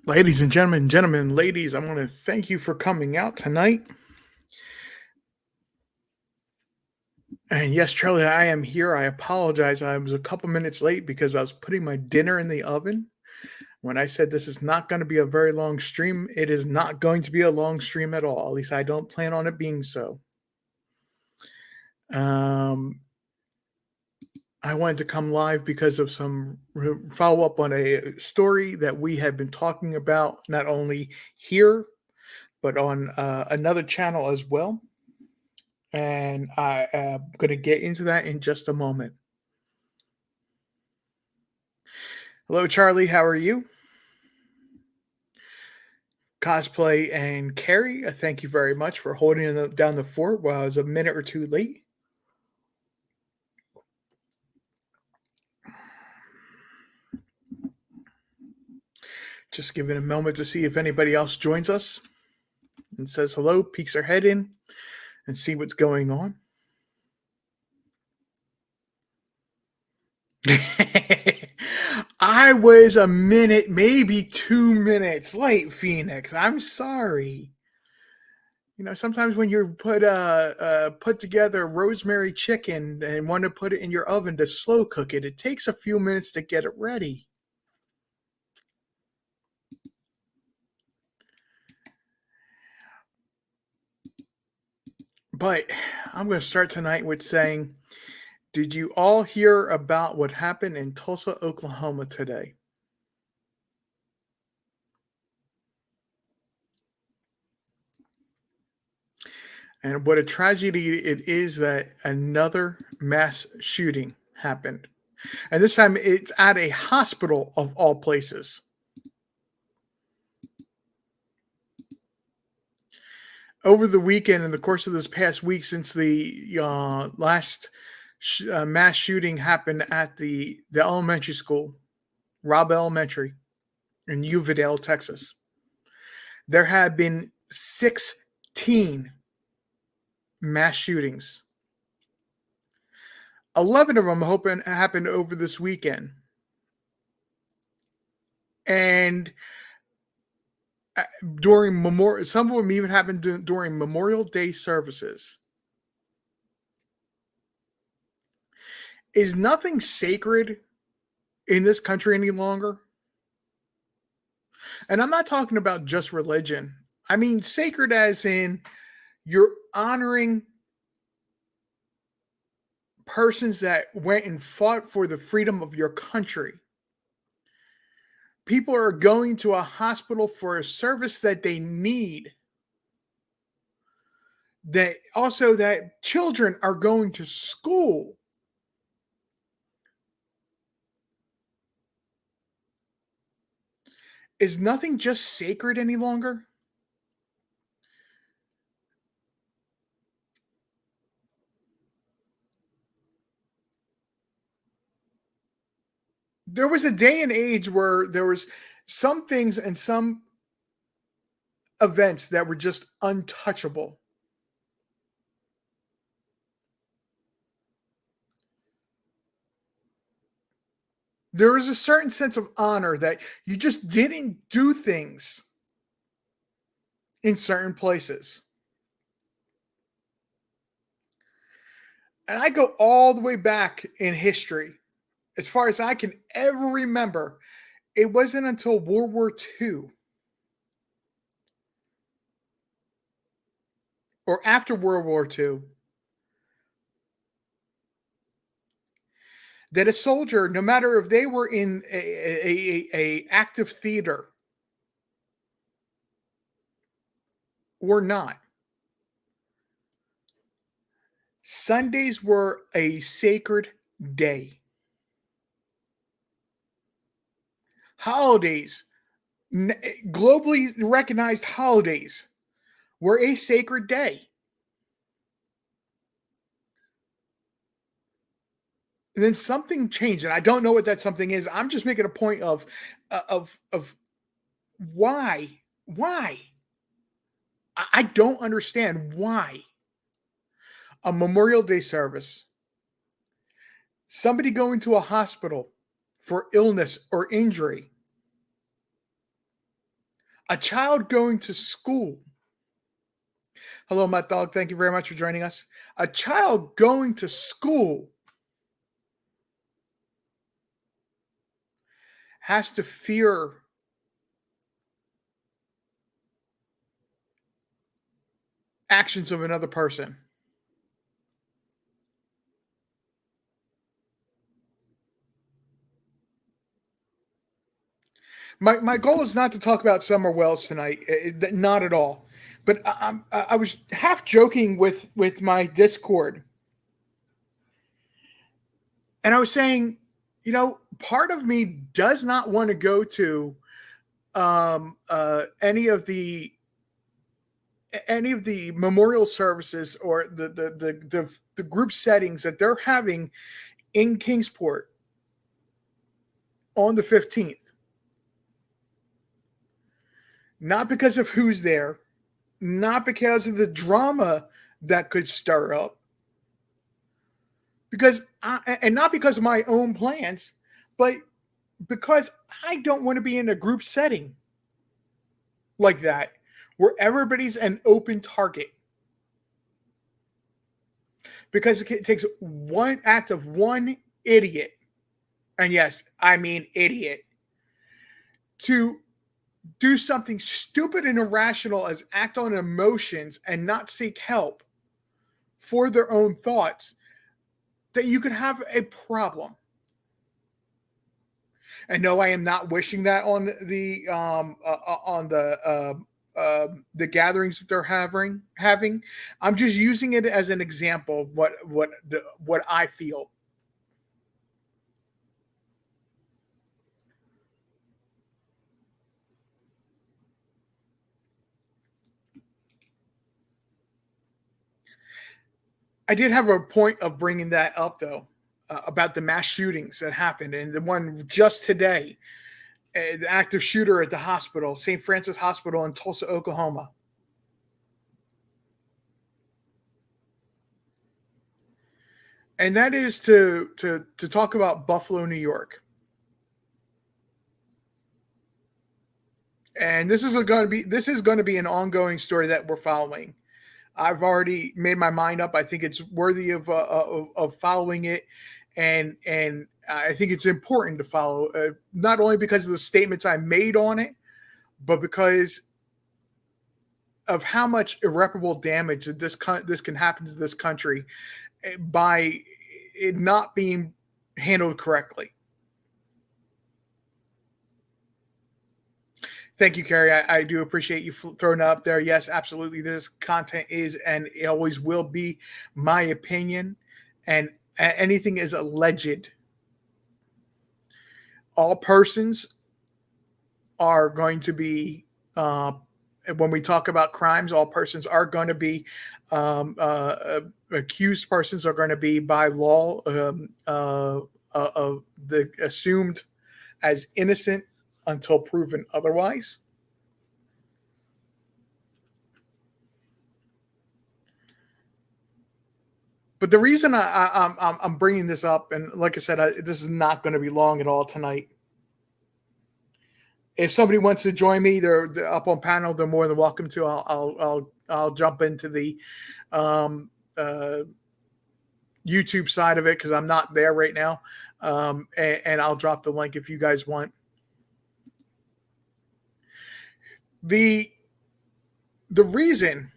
Ladies and gentlemen, ladies, I want to thank you for coming out tonight. And yes, Charlie, I am here. I apologize. I was a couple minutes late because I was putting my dinner in the oven. When I said this is not going to be a very long stream, it is not going to be a long stream at all. At least I don't plan on it being so. Um, I wanted to come live because of some follow up on a story that we have been talking about, not only here, but on another channel as well. And I am going to get into that in just a moment. Hello, Charlie. How are you? Cosplay and Carrie, thank you very much for holding down the fort while I was a minute or two late. Just giving a moment to see if anybody else joins us and says hello, peeks their head in, and see what's going on. I was a minute, maybe 2 minutes late, Phoenix. I'm sorry. Sometimes when you put together rosemary chicken and want to put it in your oven to slow cook it, it takes a few minutes to get it ready. But I'm going to start tonight with saying, did you all hear about what happened in Tulsa, Oklahoma today? And what a tragedy it is that another mass shooting happened. And this time it's at a hospital of all places. Over the weekend, in the course of this past week, since the last mass shooting happened at the elementary school, Robb Elementary in Uvalde, Texas, there have been 16 mass shootings. 11 of them happened over this weekend. And during some of them even happened during Memorial Day services. Is nothing sacred in this country any longer? And I'm not talking about just religion. I mean sacred as in you're honoring persons that went and fought for the freedom of your country. People are going to a hospital for a service that they need. That children are going to school. Is nothing just sacred any longer? There was a day and age where there was some things and some events that were just untouchable. There was a certain sense of honor that you just didn't do things in certain places. And I go all the way back in history, as far as I can ever remember. It wasn't until World War II or after World War II that a soldier, no matter if they were in a active theater or not, Sundays were a sacred day. Holidays, globally recognized holidays, were a sacred day. And then something changed, and I don't know what that something is. I'm just making a point of why. I don't understand why a Memorial Day service, somebody going to a hospital for illness or injury, A child going to school. Hello, Matt Dog. Thank you very much for joining us. A child going to school has to fear actions of another person. My goal is not to talk about Summer Wells tonight, not at all. But I was half joking with my Discord, and I was saying, part of me does not want to go to any of the memorial services or the group settings that they're having in Kingsport on the 15th. Not because of who's there, not because of the drama that could stir up, and not because of my own plans, but because I don't want to be in a group setting like that where everybody's an open target. Because it takes one act of one idiot, and yes, I mean idiot, to do something stupid and irrational as act on emotions and not seek help for their own thoughts, that you could have a problem. And no, I am not wishing that on the gatherings that they're having. I'm just using it as an example of what I feel. I did have a point of bringing that up, though, about the mass shootings that happened, and the one just today, the active shooter at the hospital, St. Francis Hospital in Tulsa, Oklahoma. And that is to talk about Buffalo, New York. And this is going to be an ongoing story that we're following. I've already made my mind up. I think it's worthy of following it, and I think it's important to follow, not only because of the statements I made on it, but because of how much irreparable damage that this can happen to this country by it not being handled correctly. Thank you, Carrie. I do appreciate you throwing it up there. Yes, absolutely. This content is and it always will be my opinion, and anything is alleged. All persons are going to be, when we talk about crimes, all persons are going to be, accused persons are going to be by law the assumed as innocent until proven otherwise. But the reason I'm bringing this up, and like I said, this is not going to be long at all tonight. If somebody wants to join me, they're up on panel. They're more than welcome to. I'll jump into the YouTube side of it because I'm not there right now, and I'll drop the link if you guys want. The reason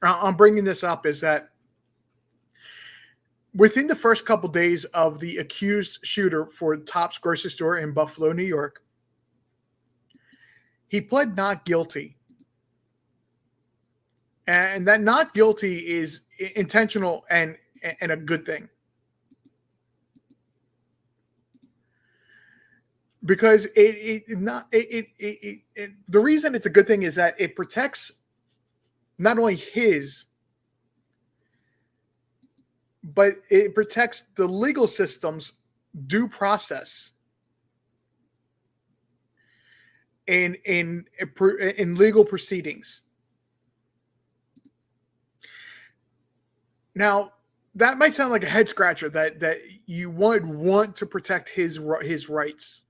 I'm bringing this up is that within the first couple days of the accused shooter for Tops grocery store in Buffalo, New York, he pled not guilty. And that not guilty is intentional and a good thing. Because the reason it's a good thing is that it protects not only his, but it protects the legal system's due process in legal proceedings. Now, that might sound like a head scratcher that you would want to protect his rights.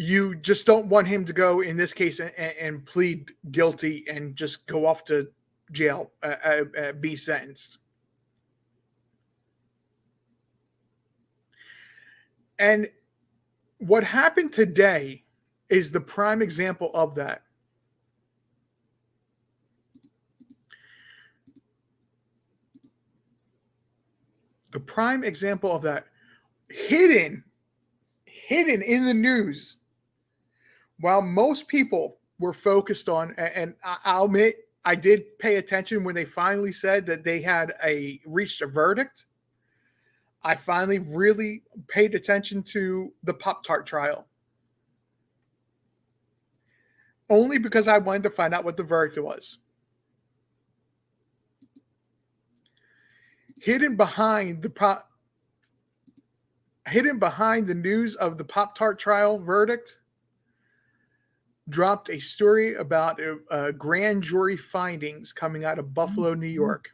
You just don't want him to go in this case and plead guilty and just go off to jail, be sentenced. And what happened today is the prime example of that. The prime example of that, hidden in the news, while most people were focused on, and I'll admit, I did pay attention when they finally said that they had reached a verdict. I finally really paid attention to the Pop-Tart trial. Only because I wanted to find out what the verdict was. Hidden behind the news of the Pop-Tart trial verdict, dropped a story about grand jury findings coming out of Buffalo, New York.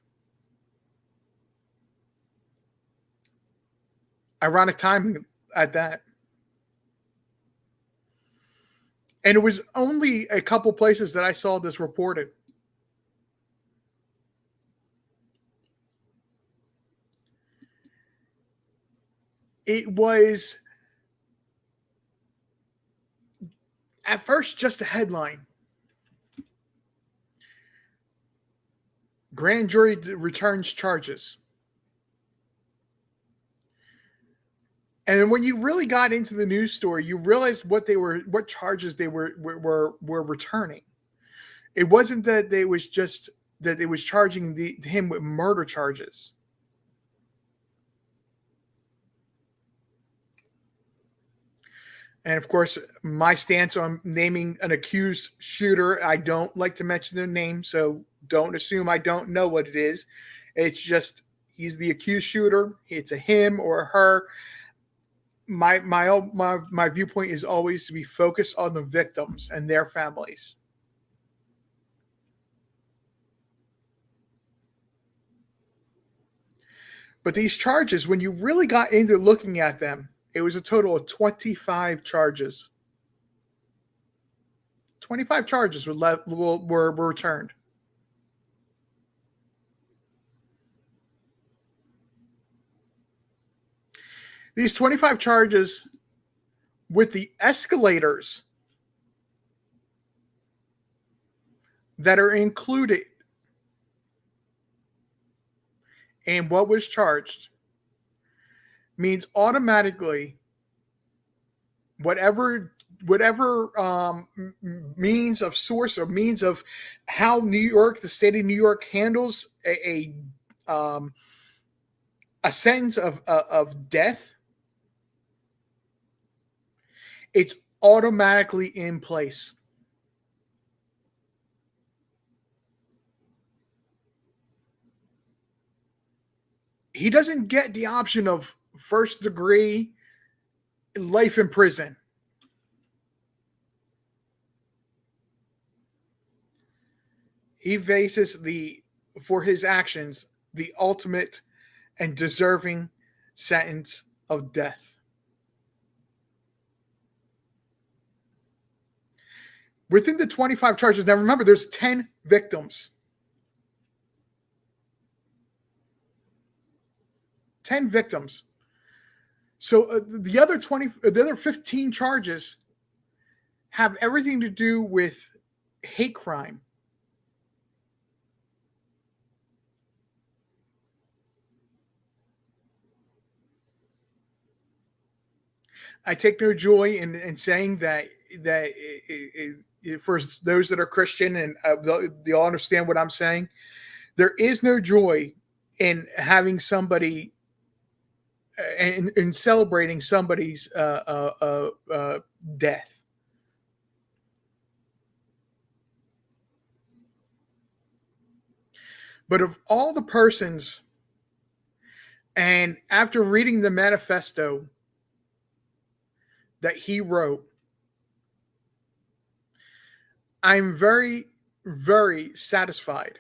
Ironic timing at that. And it was only a couple places that I saw this reported. It was at first just a headline. Grand jury returns charges. And then when you really got into the news story, you realized what charges they were returning. It wasn't that they was charging him with murder charges. And of course, my stance on naming an accused shooter, I don't like to mention their name, so don't assume I don't know what it is. It's just he's the accused shooter. It's a him or a her. My viewpoint is always to be focused on the victims and their families. But these charges, when you really got into looking at them, it was a total of 25 charges. 25 charges were returned. These 25 charges with the escalators that are included in what was charged means automatically whatever means of source or means of how the state of New York handles a sentence of death, it's automatically in place. He doesn't get the option of first degree life in prison. He faces for his actions, the ultimate and deserving sentence of death. Within the 25 charges, now remember, there's 10 victims. 10 victims. So the other 15 charges have everything to do with hate crime. I take no joy in saying that for those that are Christian and they all understand what I'm saying. There is no joy in having somebody and in celebrating somebody's death. But of all the persons, and after reading the manifesto that he wrote, I'm very, very satisfied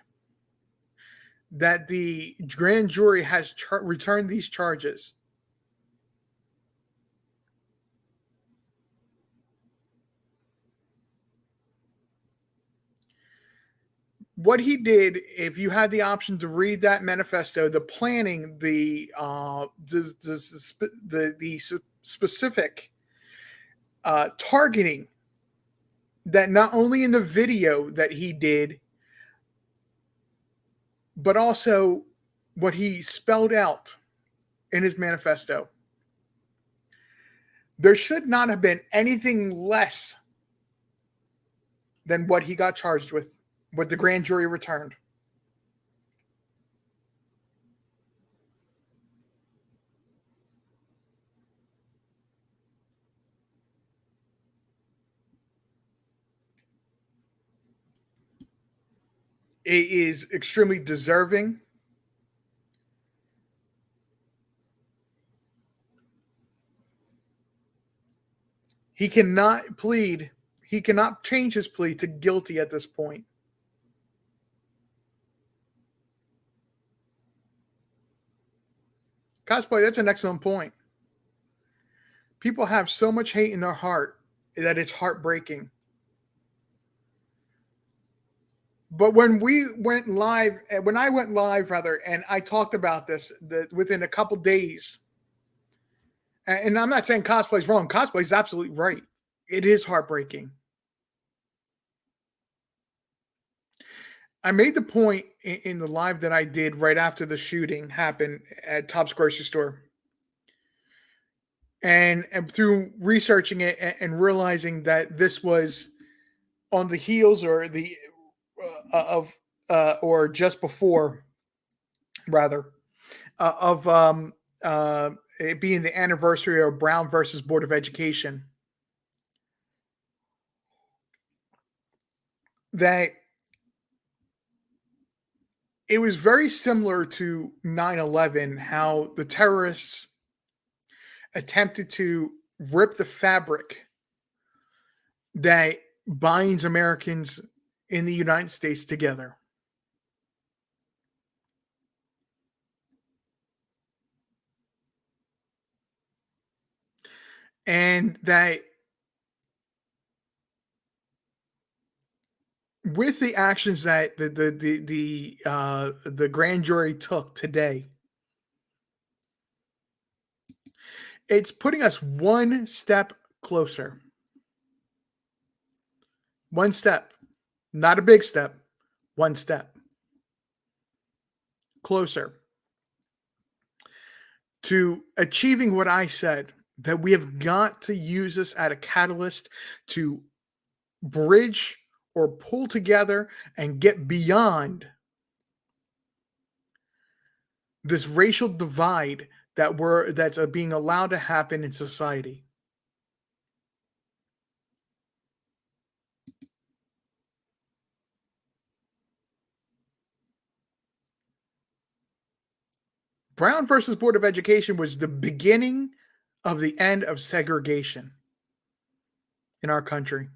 that the grand jury has returned these charges. what he did, if you had the option to read that manifesto, the planning, the specific targeting, that not only in the video that he did, but also what he spelled out in his manifesto. There should not have been anything less than what he got charged with, what the grand jury returned. It is extremely deserving. He cannot plead, he cannot change his plea to guilty at this point. Cosplay, that's an excellent point. People have so much hate in their heart that it's heartbreaking. But when I went live, rather, and I talked about this within a couple days, and I'm not saying cosplay's wrong. Cosplay's absolutely right. It is heartbreaking. I made the point in the live that I did right after the shooting happened at Tops Grocery Store. And through researching it and realizing that this was on the heels or the of or just before, rather, of it being the anniversary of Brown versus Board of Education, that it was very similar to 9/11, how the terrorists attempted to rip the fabric that binds Americans in the United States together. And that with the actions that the grand jury took today, it's putting us one step closer. One step, not a big step, one step closer to achieving what I said, that we have got to use this as a catalyst to bridge or pull together and get beyond this racial divide that's being allowed to happen in society. Brown versus Board of Education was the beginning of the end of segregation in our country.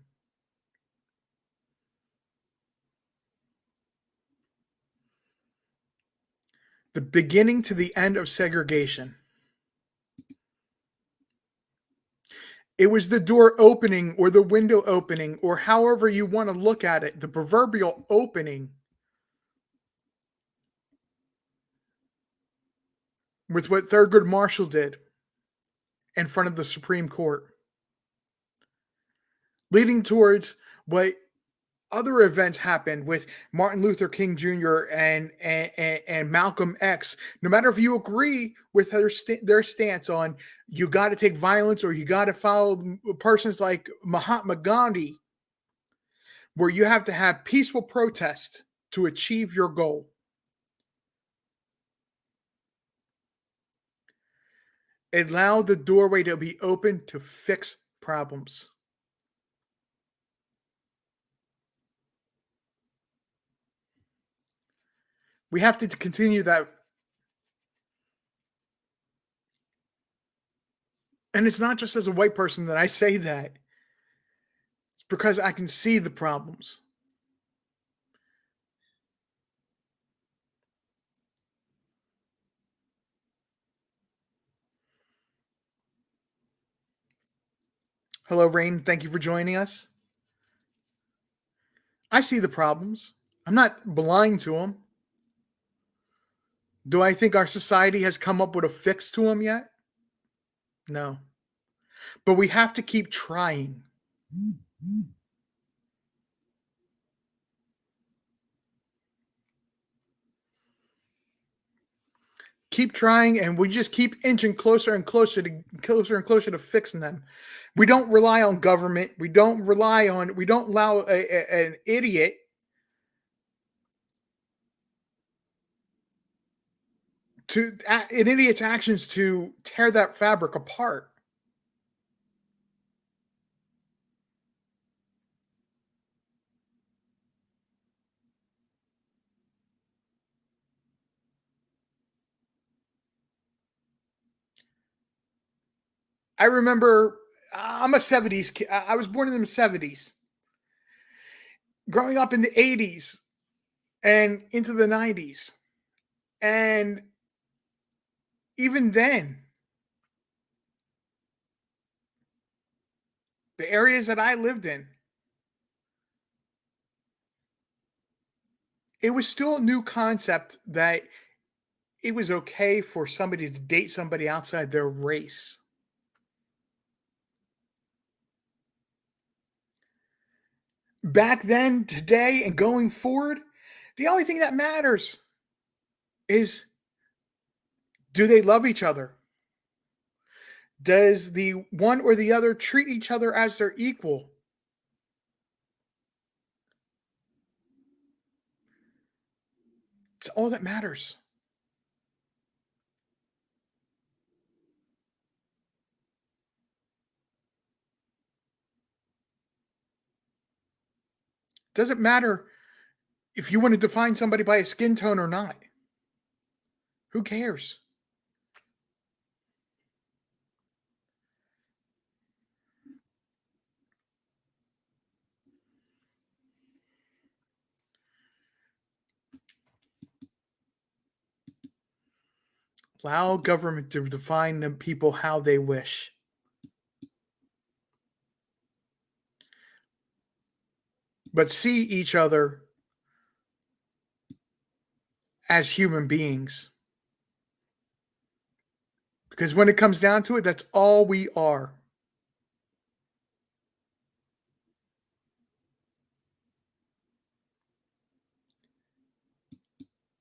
The beginning to the end of segregation. It was the door opening or the window opening, or however you want to look at it, the proverbial opening with what Thurgood Marshall did in front of the Supreme Court, leading towards what other events happened with Martin Luther King Jr. and Malcolm X. No matter if you agree with their stance on you got to take violence or you got to follow persons like Mahatma Gandhi, where you have to have peaceful protest to achieve your goal. It allowed the doorway to be open to fix problems. We have to continue that. And it's not just as a white person that I say that. It's because I can see the problems. Hello, Rain. Thank you for joining us. I see the problems. I'm not blind to them. Do I think our society has come up with a fix to them yet? No. But we have to keep trying. Keep trying, and we just keep inching closer and closer to fixing them. We don't rely on government. We don't allow an idiot an idiot's actions to tear that fabric apart. I remember I'm a 70s kid. I was born in the 70s. Growing up in the 80s and into the 90s. And even then, the areas that I lived in, it was still a new concept that it was okay for somebody to date somebody outside their race. Back then, today, and going forward, the only thing that matters is, do they love each other? Does the one or the other treat each other as their equal? It's all that matters. Doesn't matter if you want to define somebody by a skin tone or not. Who cares? Allow government to define the people how they wish. But see each other as human beings. Because when it comes down to it, that's all we are.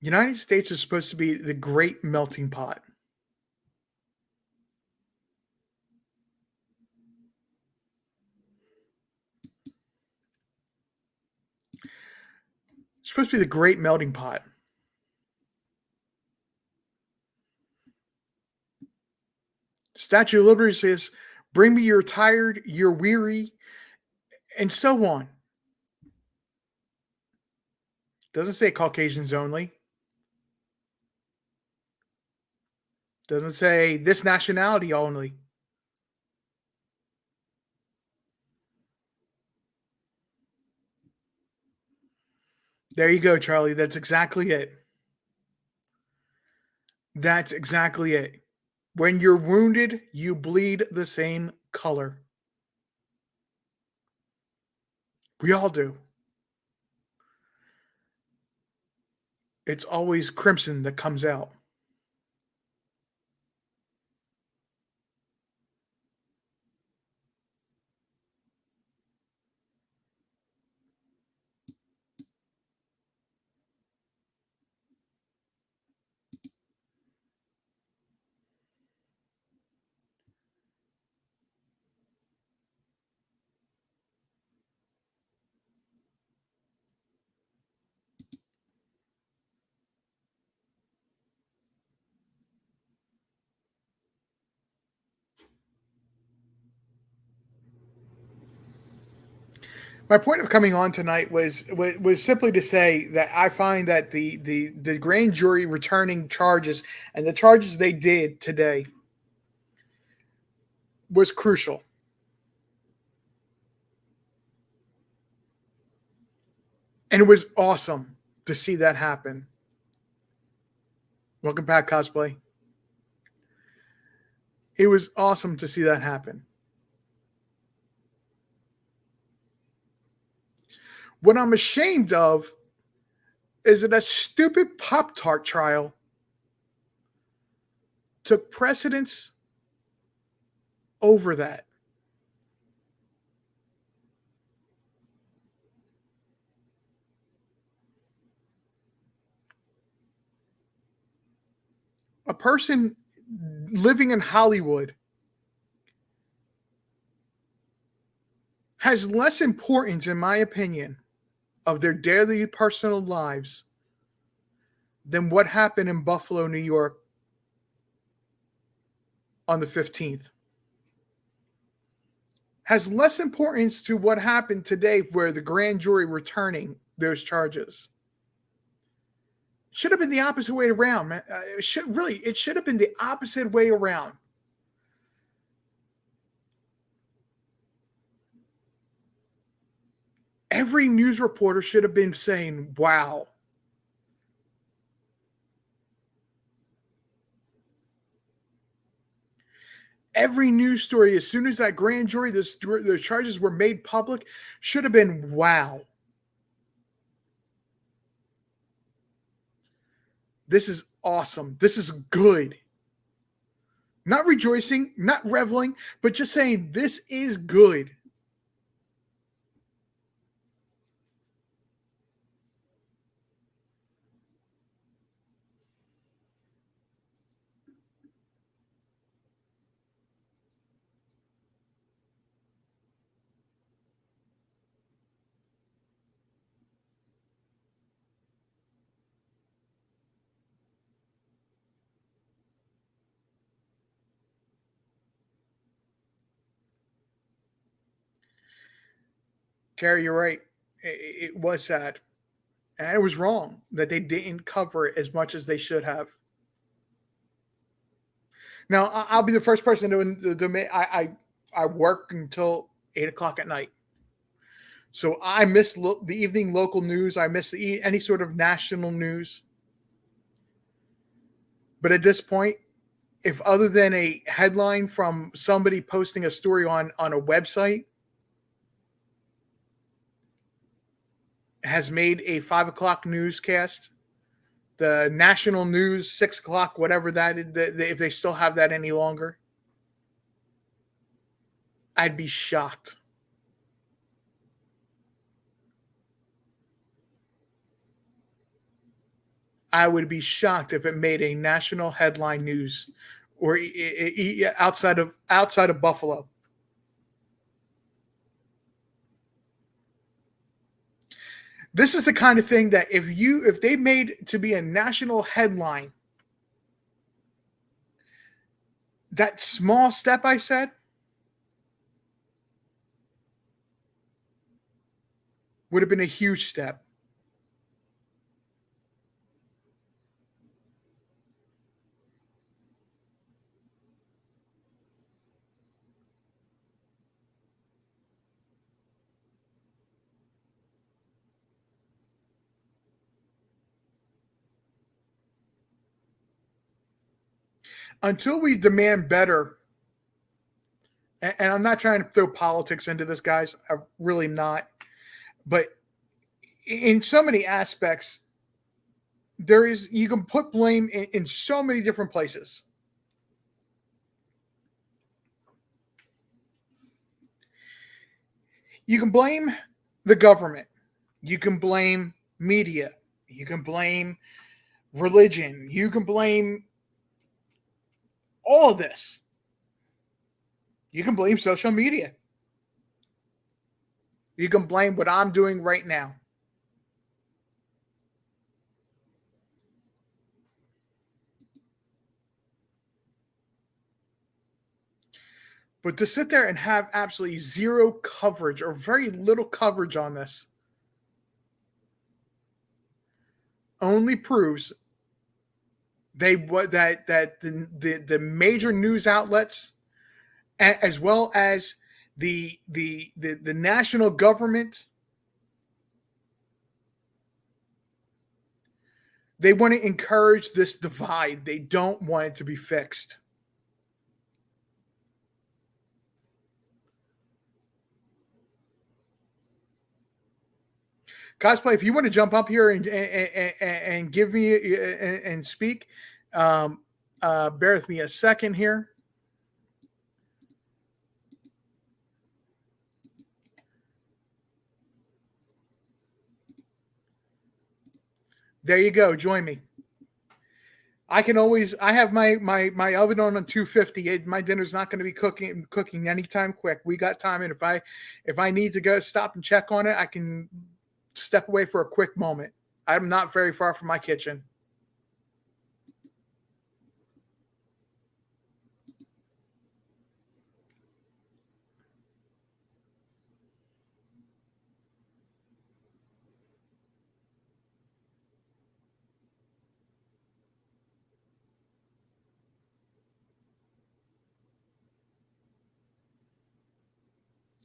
United States is supposed to be the great melting pot. It's supposed to be the great melting pot. Statue of Liberty says, bring me your tired, your weary, and so on. Doesn't say Caucasians only. Doesn't say this nationality only. There you go, Charlie. That's exactly it. That's exactly it. When you're wounded, you bleed the same color. We all do. It's always crimson that comes out. My point of coming on tonight was simply to say that I find that the grand jury returning charges and the charges they did today was crucial. And it was awesome to see that happen. Welcome back, Cosplay. It was awesome to see that happen. What I'm ashamed of is that a stupid Pop-Tart trial took precedence over that. A person living in Hollywood has less importance, in my opinion, of their daily personal lives than what happened in Buffalo, New York on the 15th. Has less importance to what happened today, where the grand jury returning those charges. Should have been the opposite way around, man. It should have been the opposite way around. Every news reporter should have been saying, wow. Every news story, as soon as that grand jury, the charges were made public, should have been, wow. This is awesome. This is good. Not rejoicing, not reveling, but just saying, this is good. Gary, you're right. It was sad. And it was wrong that they didn't cover it as much as they should have. Now, I'll be the first person to admit I work until 8 o'clock at night. So I miss the evening local news. I miss any sort of national news. But at this point, if other than a headline from somebody posting a story on a website has made a 5 o'clock newscast, the national news, 6 o'clock, whatever that is, if they still have that any longer, I'd be shocked. I would be shocked if it made a national headline news or outside of Buffalo. This is the kind of thing that if they made to be a national headline, that small step I said would have been a huge step. Until we demand better, and I'm not trying to throw politics into this, guys, I'm really not, but in so many aspects, you can put blame in so many different places. You can blame the government. You can blame media. You can blame religion. You can blame all of this. You can blame social media. You can blame what I'm doing right now. But to sit there and have absolutely zero coverage or very little coverage on this only proves the major news outlets, as well as the national government, they want to encourage this divide. They don't want it to be fixed. Cosplay, if you want to jump up here and give me and speak, bear with me a second here. There you go. Join me. I can always. I have my oven on 250. My dinner's not going to be cooking anytime quick. We got time, and if I need to go stop and check on it, I can step away for a quick moment. I'm not very far from my kitchen.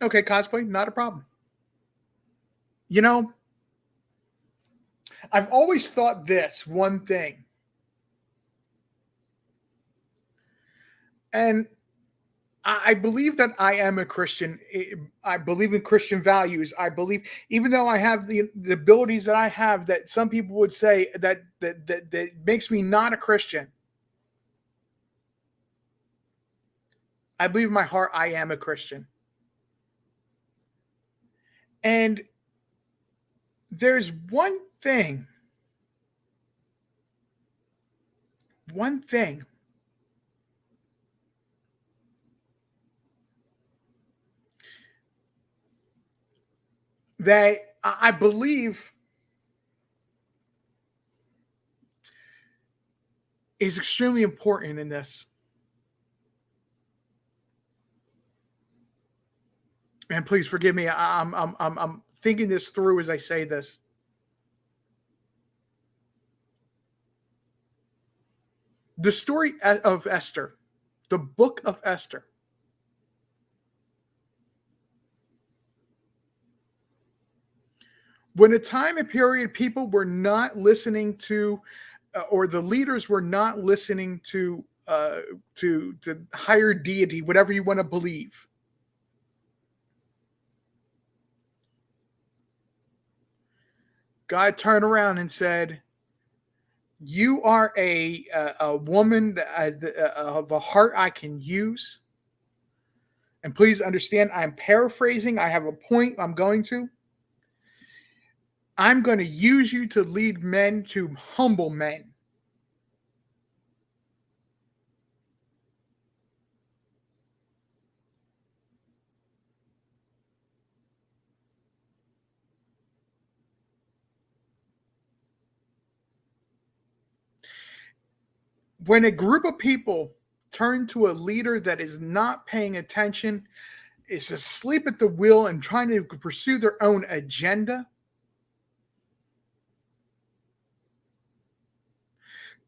Okay, Cosplay, not a problem. You know, I've always thought this one thing. And I believe that I am a Christian. I believe in Christian values. I believe, even though I have the abilities that I have, that some people would say that makes me not a Christian. I believe in my heart I am a Christian. And there's one thing that I believe is extremely important in this. And please forgive me. I'm thinking this through as I say this. The story of Esther, the book of Esther. When a time and period people were not listening to, or the leaders were not listening to higher deity, whatever you want to believe. God turned around and said, "You are a woman of a heart I can use." And please understand, I'm paraphrasing. I have a point I'm going to. I'm going to use you to lead men to humble men. When a group of people turn to a leader that is not paying attention, is asleep at the wheel and trying to pursue their own agenda,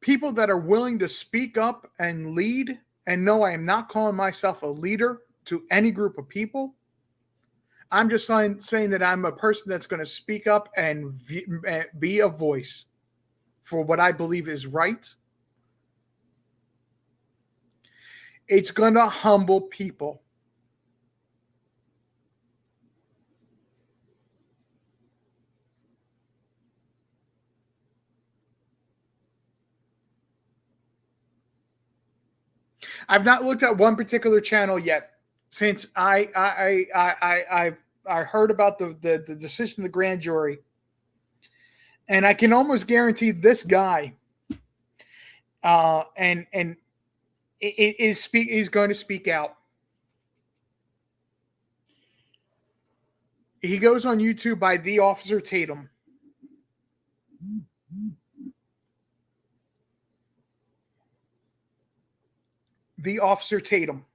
people that are willing to speak up and lead, and no, I am not calling myself a leader to any group of people. I'm just saying that I'm a person that's going to speak up and be a voice for what I believe is right. It's going to humble people. I've not looked at one particular channel yet since I heard about the decision of the grand jury, and I can almost guarantee this guy, and he's going to speak out. He goes on YouTube by the Officer Tatum. The Officer Tatum.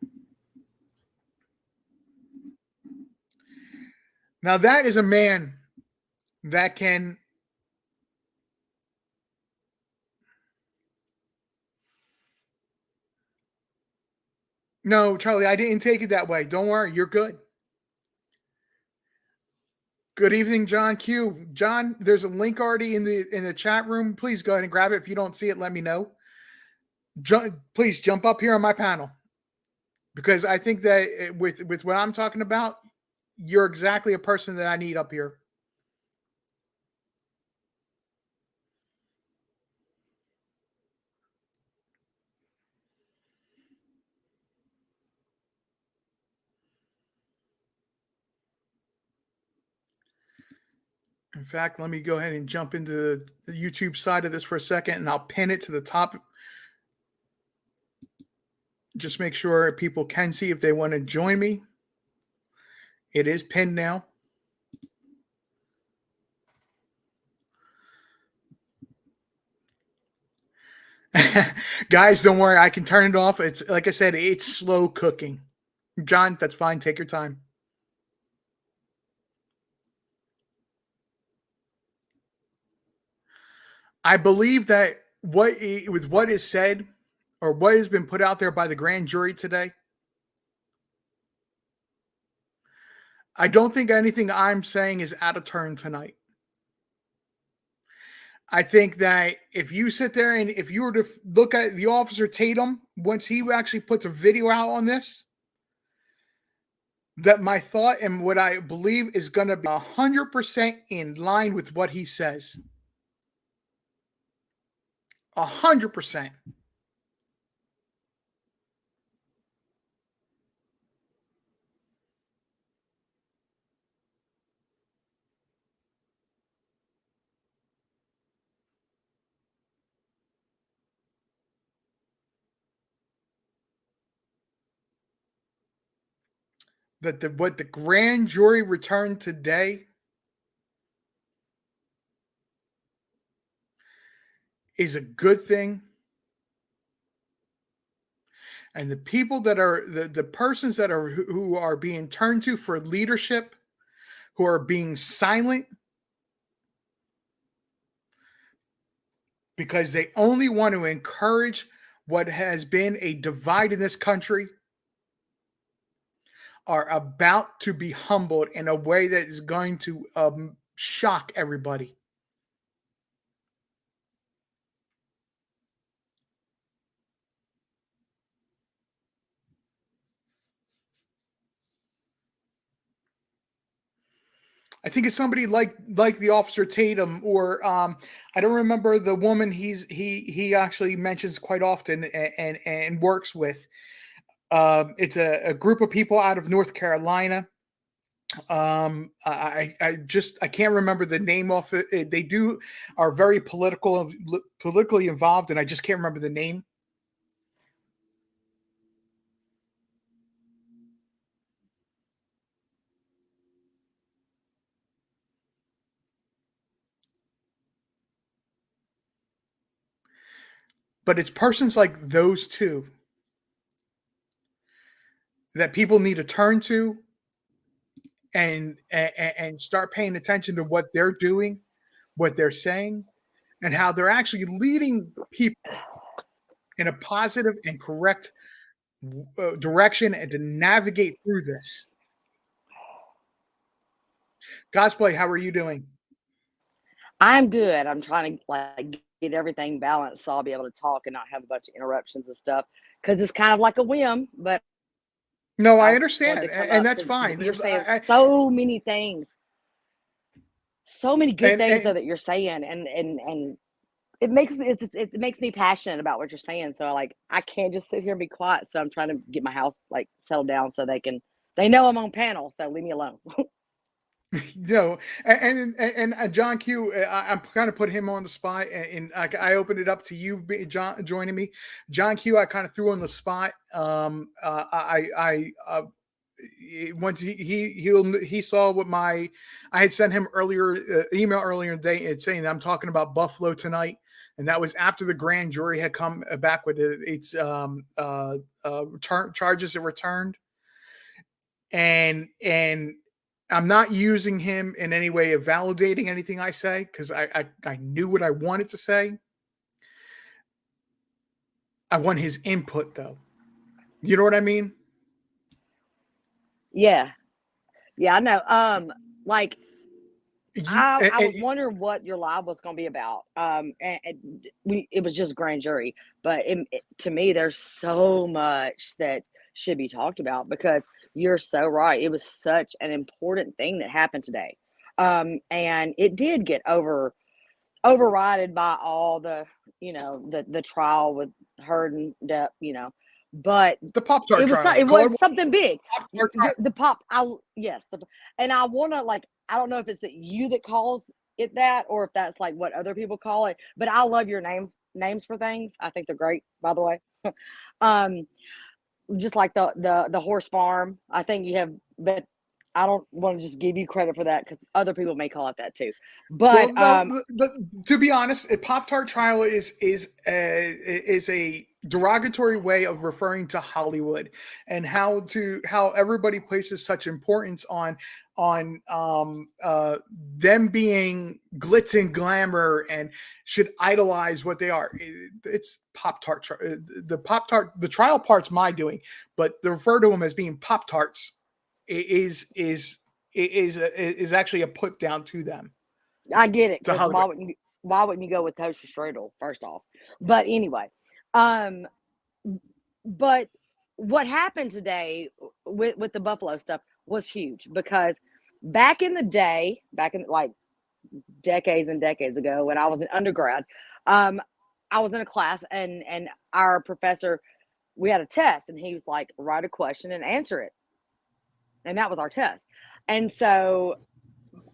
Now that is a man that can. No, Charlie, I didn't take it that way. Don't worry, you're good. Good evening, John Q. John, there's a link already in the chat room. Please go ahead and grab it. If you don't see it, let me know. Please jump up here on my panel, because I think that with what I'm talking about, you're exactly a person that I need up here. In fact, let me go ahead and jump into the YouTube side of this for a second, and I'll pin it to the top. Just make sure people can see if they want to join me. It is pinned now. Guys, don't worry. I can turn it off. It's like I said, it's slow cooking. John, that's fine. Take your time. I believe that with what is said or what has been put out there by the grand jury today, I don't think anything I'm saying is out of turn tonight. I think that if you sit there and if you were to look at the officer Tatum, once he actually puts a video out on this, that my thought and what I believe is going to be 100% in line with what he says. 100%. That what the grand jury returned today is a good thing. And the people that are the persons that are who are being turned to for leadership, who are being silent because they only want to encourage what has been a divide in this country, are about to be humbled in a way that is going to shock everybody. I think it's somebody like the officer Tatum, or I don't remember the woman he actually mentions quite often and works with. It's a group of people out of North Carolina. I can't remember the name of it. They are very politically involved, and I just can't remember the name. But it's persons like those two that people need to turn to and start paying attention to what they're doing, what they're saying, and how they're actually leading people in a positive and correct direction and to navigate through this. Cosplay, how are you doing? I'm good. I'm trying to like get everything balanced so I'll be able to talk and not have a bunch of interruptions and stuff. Because it's kind of like a whim, but No, I I wanted understand, to come and up that's because fine. you're saying I, so many things, so many good things though and that you're saying, and it makes me passionate about what you're saying. So like I can't just sit here and be quiet. So I'm trying to get my house like settled down so they know I'm on panel. So leave me alone. no, and John Q, I'm kind of put him on the spot, and I opened it up to you, John, joining me. John Q, I kind of threw on the spot. Once he saw what I had sent him earlier email earlier today, saying that I'm talking about Buffalo tonight, and that was after the grand jury had come back with its charges that returned, and I'm not using him in any way of validating anything I say because I knew what I wanted to say. I want his input though. You know what I mean? Yeah, yeah, I know. Like You I was wondering what your live was going to be about. It was just grand jury, but to me, there's so much that should be talked about because you're so right. It was such an important thing that happened today, and it did get overridden by all the the trial with Heard and Depp, but the Pop Tart trial. it Call it was something big. Pop Tart trial. The pop, I yes, and I want to like I don't know if it's that you that calls it that, or if that's like what other people call it. But I love your names for things. I think they're great, by the way. um, just like the horse farm. I think you have, but I don't want to just give you credit for that because other people may call it that too. But Well, no, to be honest, a Pop Tart trial is a derogatory way of referring to Hollywood and how everybody places such importance on them being glitz and glamour and should idolize what they are. It's Pop Tart. The Pop Tart, the trial part's my doing, but to refer to them as being Pop Tarts is actually a put down to them. I get it, To because Hollywood. why wouldn't you go with toaster strudel first off? But anyway, um, but what happened today with the Buffalo stuff was huge because back in the day, back in like decades and decades ago when I was an undergrad, um, I was in a class and our professor, we had a test and he was like, write a question and answer it, and that was our test. And so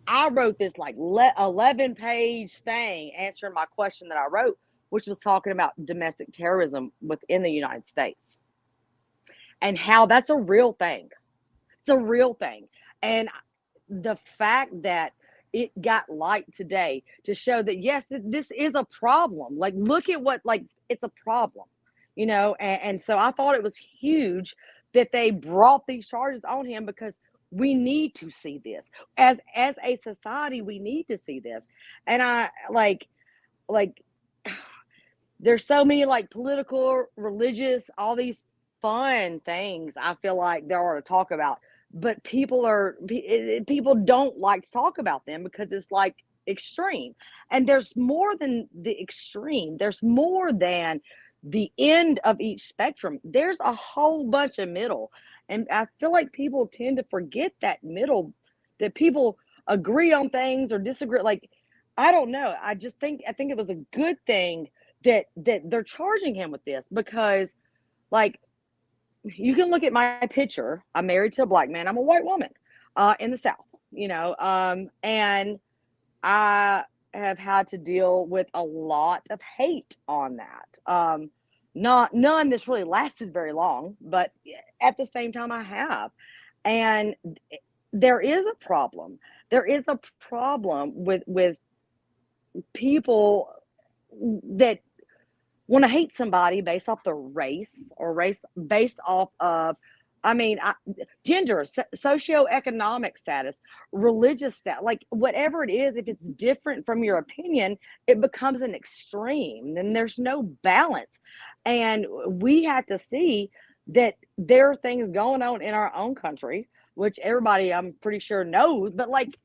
I wrote this like 11-page thing answering my question that I wrote, which was talking about domestic terrorism within the United States and how that's a real thing. It's a real thing. And the fact that it got light today to show that, yes, this is a problem. Like, look at what, like, it's a problem, and so I thought it was huge that they brought these charges on him because we need to see this as a society. We need to see this. And I like there's so many like political, religious, all these fun things I feel like there are to talk about, but people don't like to talk about them because it's like extreme. And there's more than the extreme. There's more than the end of each spectrum. There's a whole bunch of middle. And I feel like people tend to forget that middle, that people agree on things or disagree. Like, I don't know. I think it was a good thing that they're charging him with this because, like, you can look at my picture. I'm married to a black man. I'm a white woman in the South, and I have had to deal with a lot of hate on that. Not none that's really lasted very long, but at the same time, I have. And there is a problem. There is a problem with people that want to hate somebody based off their race or race based off of, gender, socioeconomic status, religious status, like whatever it is. If it's different from your opinion, it becomes an extreme. Then there's no balance. And we have to see that there are things going on in our own country, which everybody, I'm pretty sure, knows, but like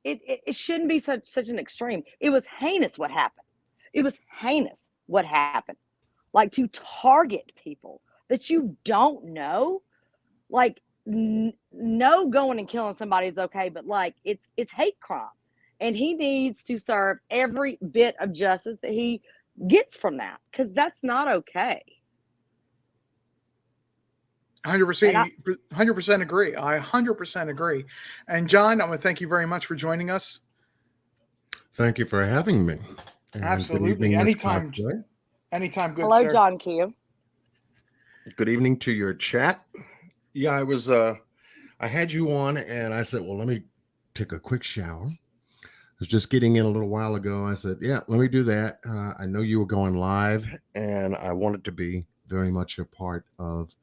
it shouldn't be such an extreme. It was heinous what happened. It was heinous what happened. Like, to target people that you don't know, like, no, going and killing somebody is okay, but like it's hate crime, and he needs to serve every bit of justice that he gets from that, because that's not okay. 100%, 100% agree. I 100% agree. And John, I want to thank you very much for joining us. Thank you for having me. And absolutely. Good evening, anytime. Anytime. Good. Hello, sir. John Q. Good evening to your chat. Yeah, I had you on and I said, well, let me take a quick shower. I was just getting in a little while ago. I said, yeah, let me do that. I know you were going live and I wanted to be very much a part of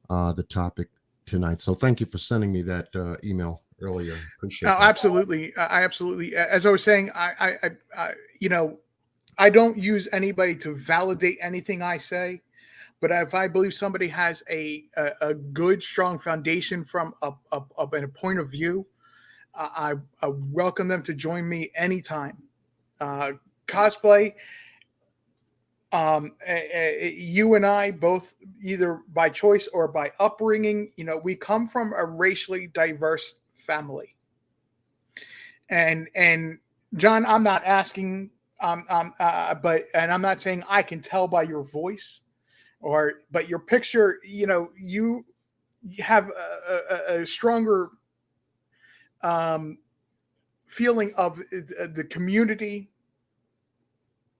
the topic tonight. So thank you for sending me that email earlier. Appreciate that. Absolutely. I absolutely, as I was saying, I I don't use anybody to validate anything I say, but if I believe somebody has a good, strong foundation from a point of view, I welcome them to join me anytime. Cosplay, you and I both, either by choice or by upbringing, we come from a racially diverse family. And John, I'm not asking, but I'm not saying I can tell by your voice, but your picture, you have a stronger feeling of the community,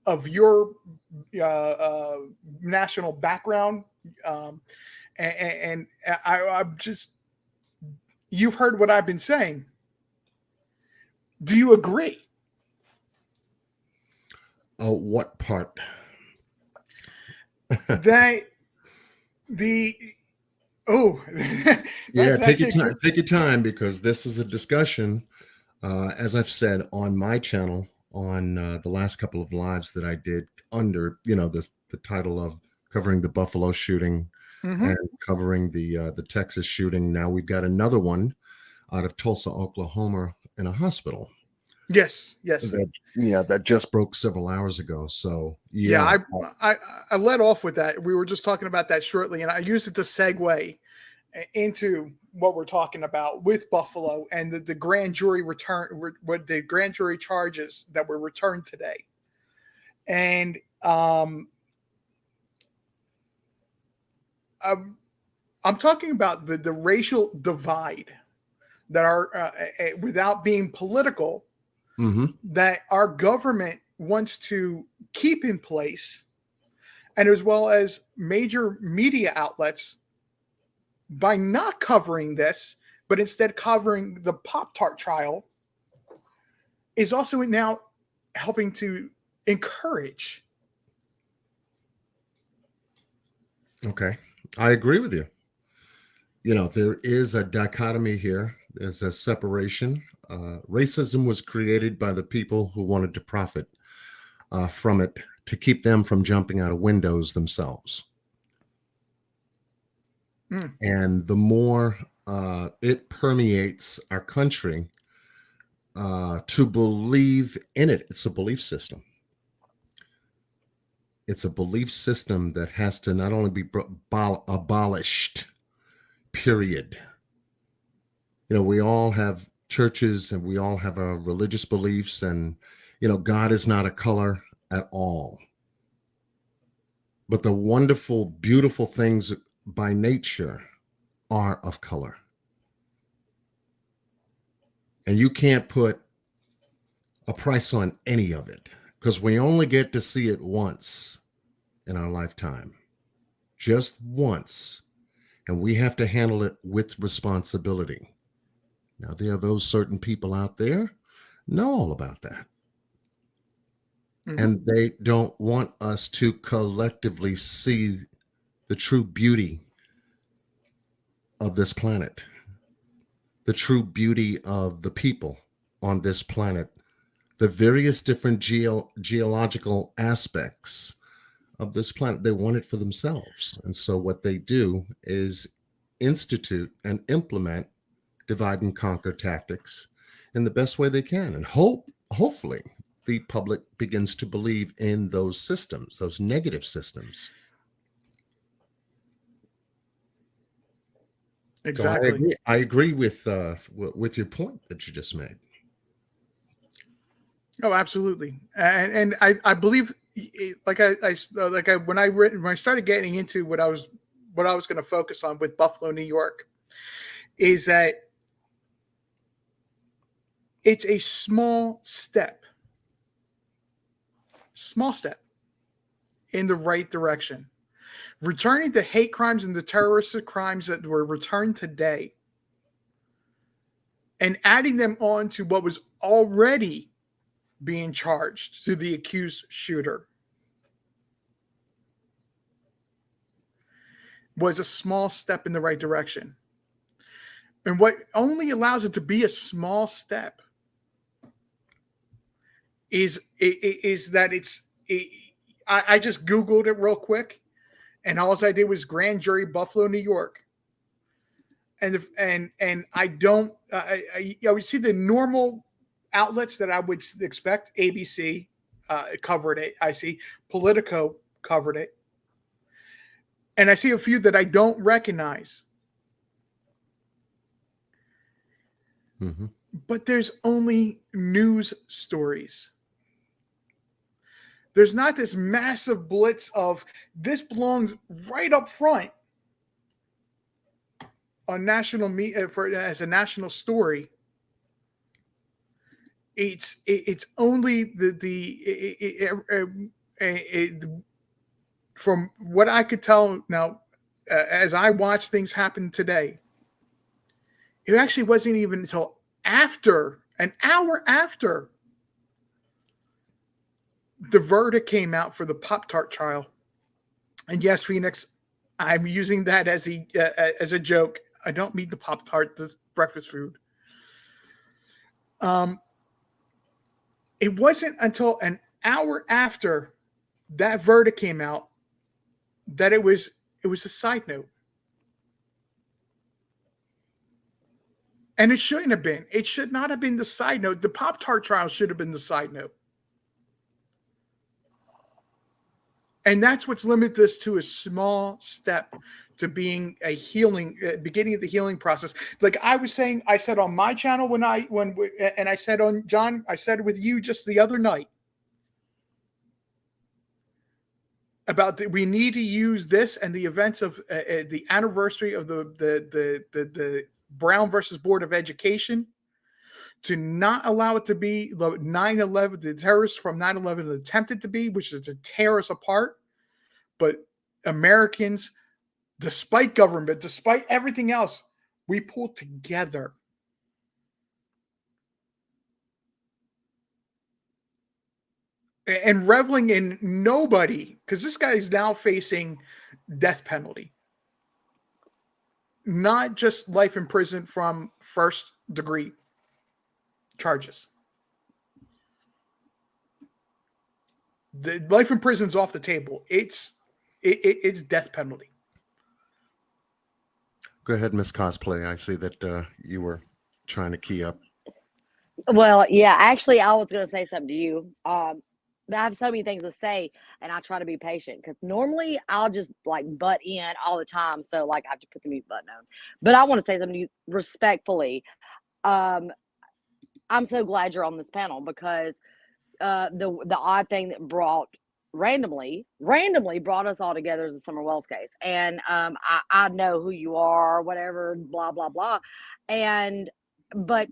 of your national background, and I'm just, you've heard what I've been saying. Do you agree? What part? That the oh Yeah, that's take your actually time. Take your time, because this is a discussion, as I've said on my channel on the last couple of lives that I did under, the title of covering the Buffalo shooting Mhm. and covering the Texas shooting. Now we've got another one out of Tulsa, Oklahoma, in a hospital Yes, yes. that just broke several hours ago. So Yeah, yeah, I led off with that. We were just talking about that shortly, and I used it to segue into what we're talking about with Buffalo and the grand jury what the grand jury charges that were returned today. And I'm talking about the racial divide that are without being political, hmm that our government wants to keep in place, and as well as major media outlets, by not covering this, but instead covering the Pop-Tart trial, is also now helping to encourage. Okay, I agree with you. There is a dichotomy here. There's a separation. Racism was created by the people who wanted to profit from it, to keep them from jumping out of windows themselves. Mm, And the more it permeates our country, to believe in it, it's a belief system. It's a belief system that has to not only be abolished, period. We all have churches and we all have our religious beliefs, and, God is not a color at all. But the wonderful, beautiful things by nature are of color. And you can't put a price on any of it, because we only get to see it once in our lifetime, just once. And we have to handle it with responsibility. Now, there are those certain people out there know all about that. mhm. And they don't want us to collectively see the true beauty of this planet, the true beauty of the people on this planet, the various different geological aspects of this planet. They want it for themselves. And so what they do is institute and implement divide and conquer tactics in the best way they can. And hopefully the public begins to believe in those systems, those negative systems. So I Exactly. agree. I agree with your point that you just made. Oh, absolutely. And I believe, when I started getting into what I was going to focus on with Buffalo, New York, is that it's a small step in the right direction. Returning the hate crimes and the terroristic crimes that were returned today, and adding them on to what was already being charged to the accused shooter, was a small step in the right direction. And what only allows it to be a small step is that I just Googled it real quick, and all I did was grand jury Buffalo, New York. And I don't I would see the normal outlets that I would expect. ABC covered it. I see Politico covered it, and I see a few that I don't recognize. Mm-hmm. But there's only news stories. There's not this massive blitz of this belongs right up front on national media as a national story. it's only from what I could tell now, as I watch things happen today, it actually wasn't even until after an hour after the verdict came out for the Pop-Tart trial. And yes, Phoenix, I'm using that as a joke. I don't mean the Pop-Tart, this breakfast food. It wasn't until an hour after that verdict came out that it was a side note. And it shouldn't have been. It should not have been the side note. The Pop-Tart trial should have been the side note. And that's what's limited this to a small step to being a healing, beginning of the healing process. Like I was saying, I said on my channel and I said on John, I said with you just the other night about we need to use this and the events of the anniversary of the Brown versus Board of Education to not allow it to be the 9/11, the terrorists from 9/11 attempted to be, which is to tear us apart. But Americans, despite government, despite everything else, we pulled together. And reveling in nobody, because this guy is now facing death penalty. Not just life in prison from first degree charges. The life in prison's off the table. It's death penalty. Go ahead, Miss Cosplay. I see that you were trying to key up. Well, yeah, actually, I was going to say something to you. I have so many things to say, and I try to be patient because normally I'll just like butt in all the time. So, like, I have to put the mute button on. But I want to say something to you respectfully. I'm so glad you're on this panel because the odd thing that randomly brought us all together is the Summer Wells case. And I know who you are, whatever, blah, blah, blah. But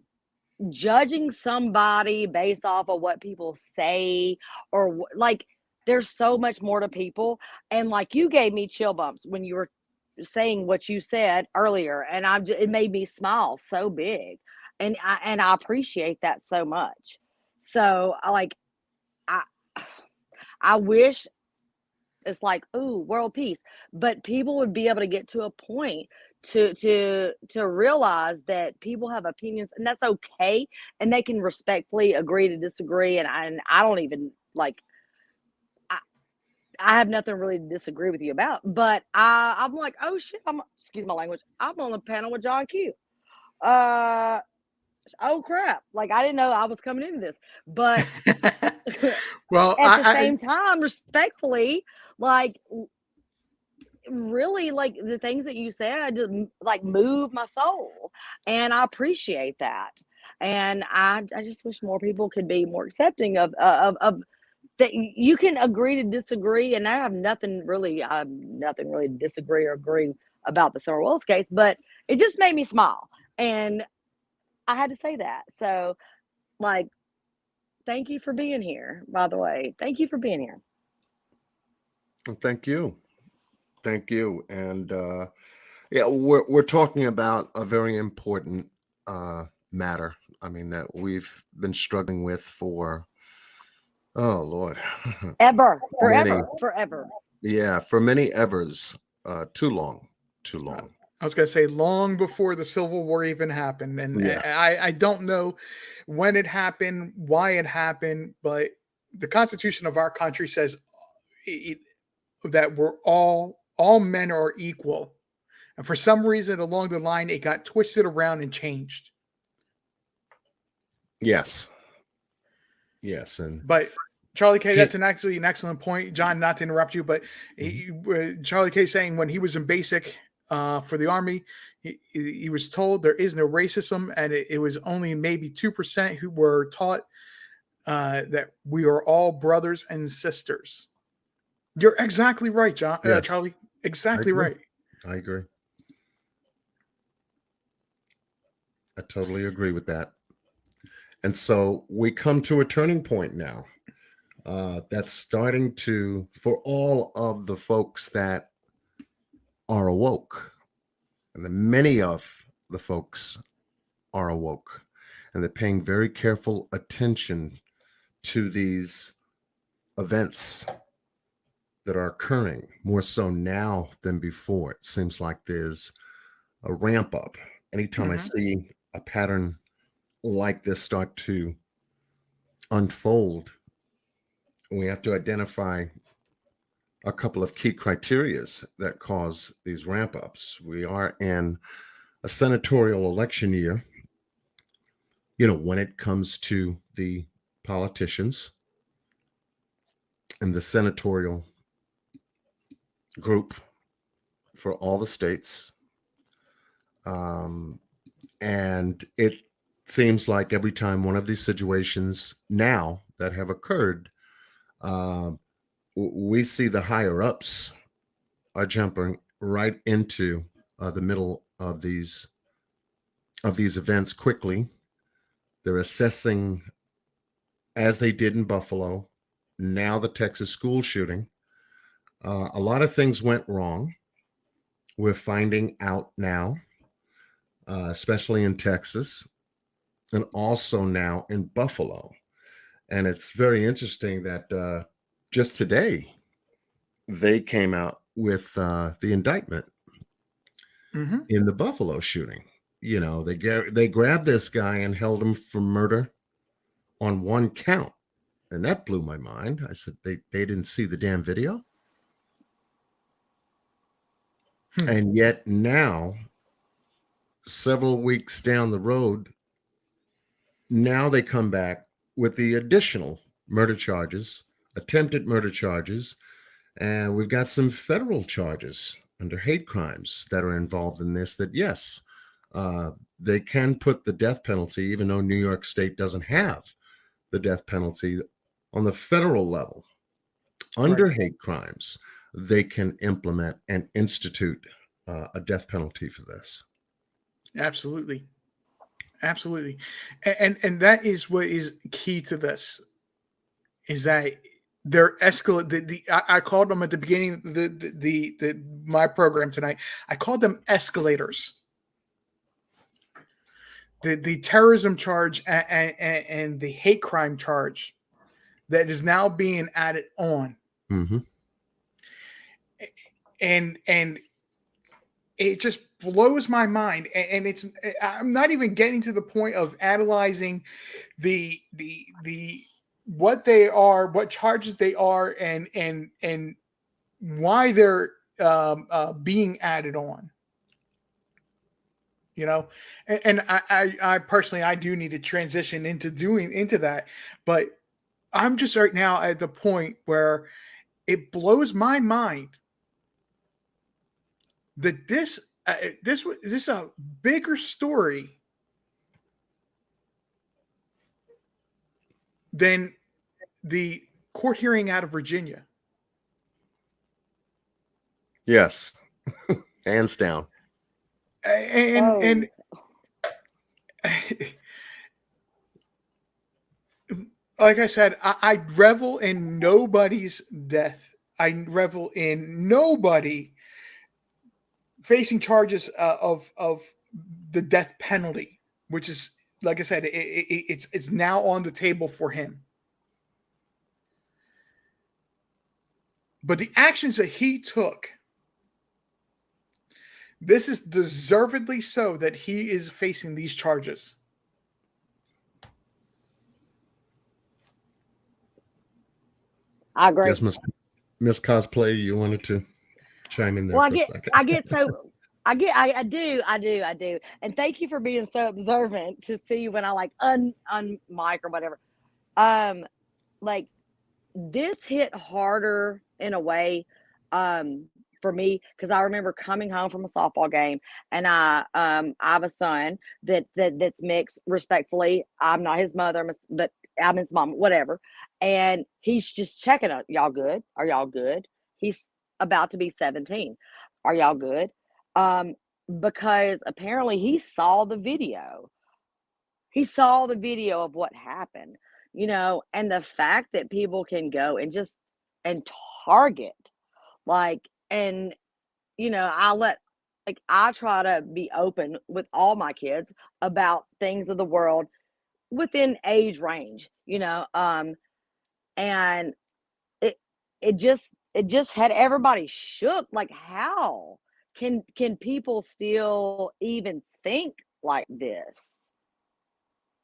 judging somebody based off of what people say or like there's so much more to people, and like you gave me chill bumps when you were saying what you said earlier, and it made me smile so big, and I appreciate that so much. So I wish it's like, ooh, world peace, but people would be able to get to a point to realize that people have opinions and that's okay, and they can respectfully agree to disagree. And I don't even like I have nothing really to disagree with you about, but I'm like, oh shit, excuse my language, I'm on the panel with John Q. Oh crap, like I didn't know I was coming into this, but well, at the same time, respectfully, like really, like the things that you said like move my soul, and I appreciate that. And I just wish more people could be more accepting of that. You can agree to disagree, and I have nothing really to disagree or agree about the Summer Wells case, but it just made me smile, and I had to say that. So, like, thank you for being here. By the way, thank you for being here. Thank you. And yeah, we're talking about a very important matter. I mean, that we've been struggling with for, oh Lord, forever. Yeah, for many evers. Too long. I was going to say long before the Civil War even happened. And yeah. I don't know when it happened, why it happened, but the Constitution of our country says that we're all men are equal. And for some reason along the line, it got twisted around and changed. Yes. But Charlie K, that's actually an excellent point. John, not to interrupt you, but Charlie K saying when he was in basic for the Army, he was told there is no racism, and it was only maybe 2% who were taught that we are all brothers and sisters. You're exactly right, John. Yes. Charlie. Exactly right. I agree. I totally agree with that. And so we come to a turning point now. That's starting to, for all of the folks that are awoke, and the many of the folks are awoke, and they're paying very careful attention to these events that are occurring more so now than before. It seems like there's a ramp up. Anytime I see a pattern like this start to unfold, we have to identify a couple of key criterias that cause these ramp ups. We are in a senatorial election year. You know, when it comes to the politicians and the senatorial group for all the states. And it seems like every time one of these situations now that have occurred, we see the higher ups are jumping right into the middle of these events quickly. They're assessing, as they did in Buffalo, now the Texas school shooting. A lot of things went wrong. We're finding out now, especially in Texas, and also now in Buffalo. And it's very interesting that just today they came out with the indictment in the Buffalo shooting. You know, they grabbed this guy and held him for murder on one count. And that blew my mind. I said, they didn't see the damn video. And yet now, several weeks down the road, now they come back with the additional murder charges, attempted murder charges, and we've got some federal charges under hate crimes that are involved in this. That yes, they can put the death penalty, even though New York State doesn't have the death penalty on the federal level. Under hate crimes, they can implement and institute a death penalty for this. Absolutely. And that is what is key to this, is that they're escalate. I called them at the beginning the my program tonight. I called them escalators. The terrorism charge and the hate crime charge that is now being added on, and it just blows my mind. And it's, I'm not even getting to the point of analyzing the what they are, what charges they are, and why they're being added on. You know, and I personally, I do need to transition into that, but I'm just right now at the point where it blows my mind that this is a bigger story than the court hearing out of Virginia. Yes, hands down. And like I said, I revel in nobody's death. I revel in nobody facing charges of the death penalty, which is, like I said, it's now on the table for him. But the actions that he took, this is deservedly so that he is facing these charges. I agree. Yes, Miss Cosplay, you wanted to chime in there Well, for a second. I do. And thank you for being so observant to see when I like on mic or whatever. Like this hit harder in a way for me, because I remember coming home from a softball game, and I have a son that's mixed. Respectfully, I'm not his mother, but I'm his mom, whatever. And he's just checking out, y'all good? Are y'all good? He's about to be 17. Are y'all good? Because apparently he saw the video. He saw the video of what happened, and the fact that people can go and target, like, and, I try to be open with all my kids about things of the world within age range, and it it just had everybody shook. Like, how can people still even think like this?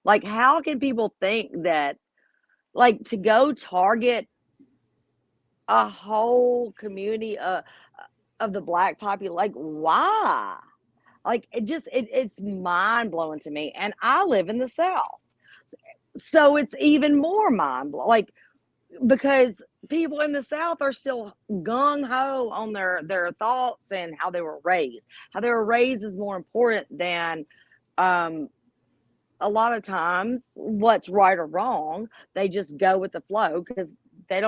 Like, how can people think that, like, to go target a whole community of the black population? Like, why? Like, it's mind blowing to me. And I live in the South, so it's even more mind blowing. Like, because people in the South are still gung ho on their thoughts and how they were raised. How they were raised is more important than, um, a lot of times, what's right or wrong. They just go with the flow because they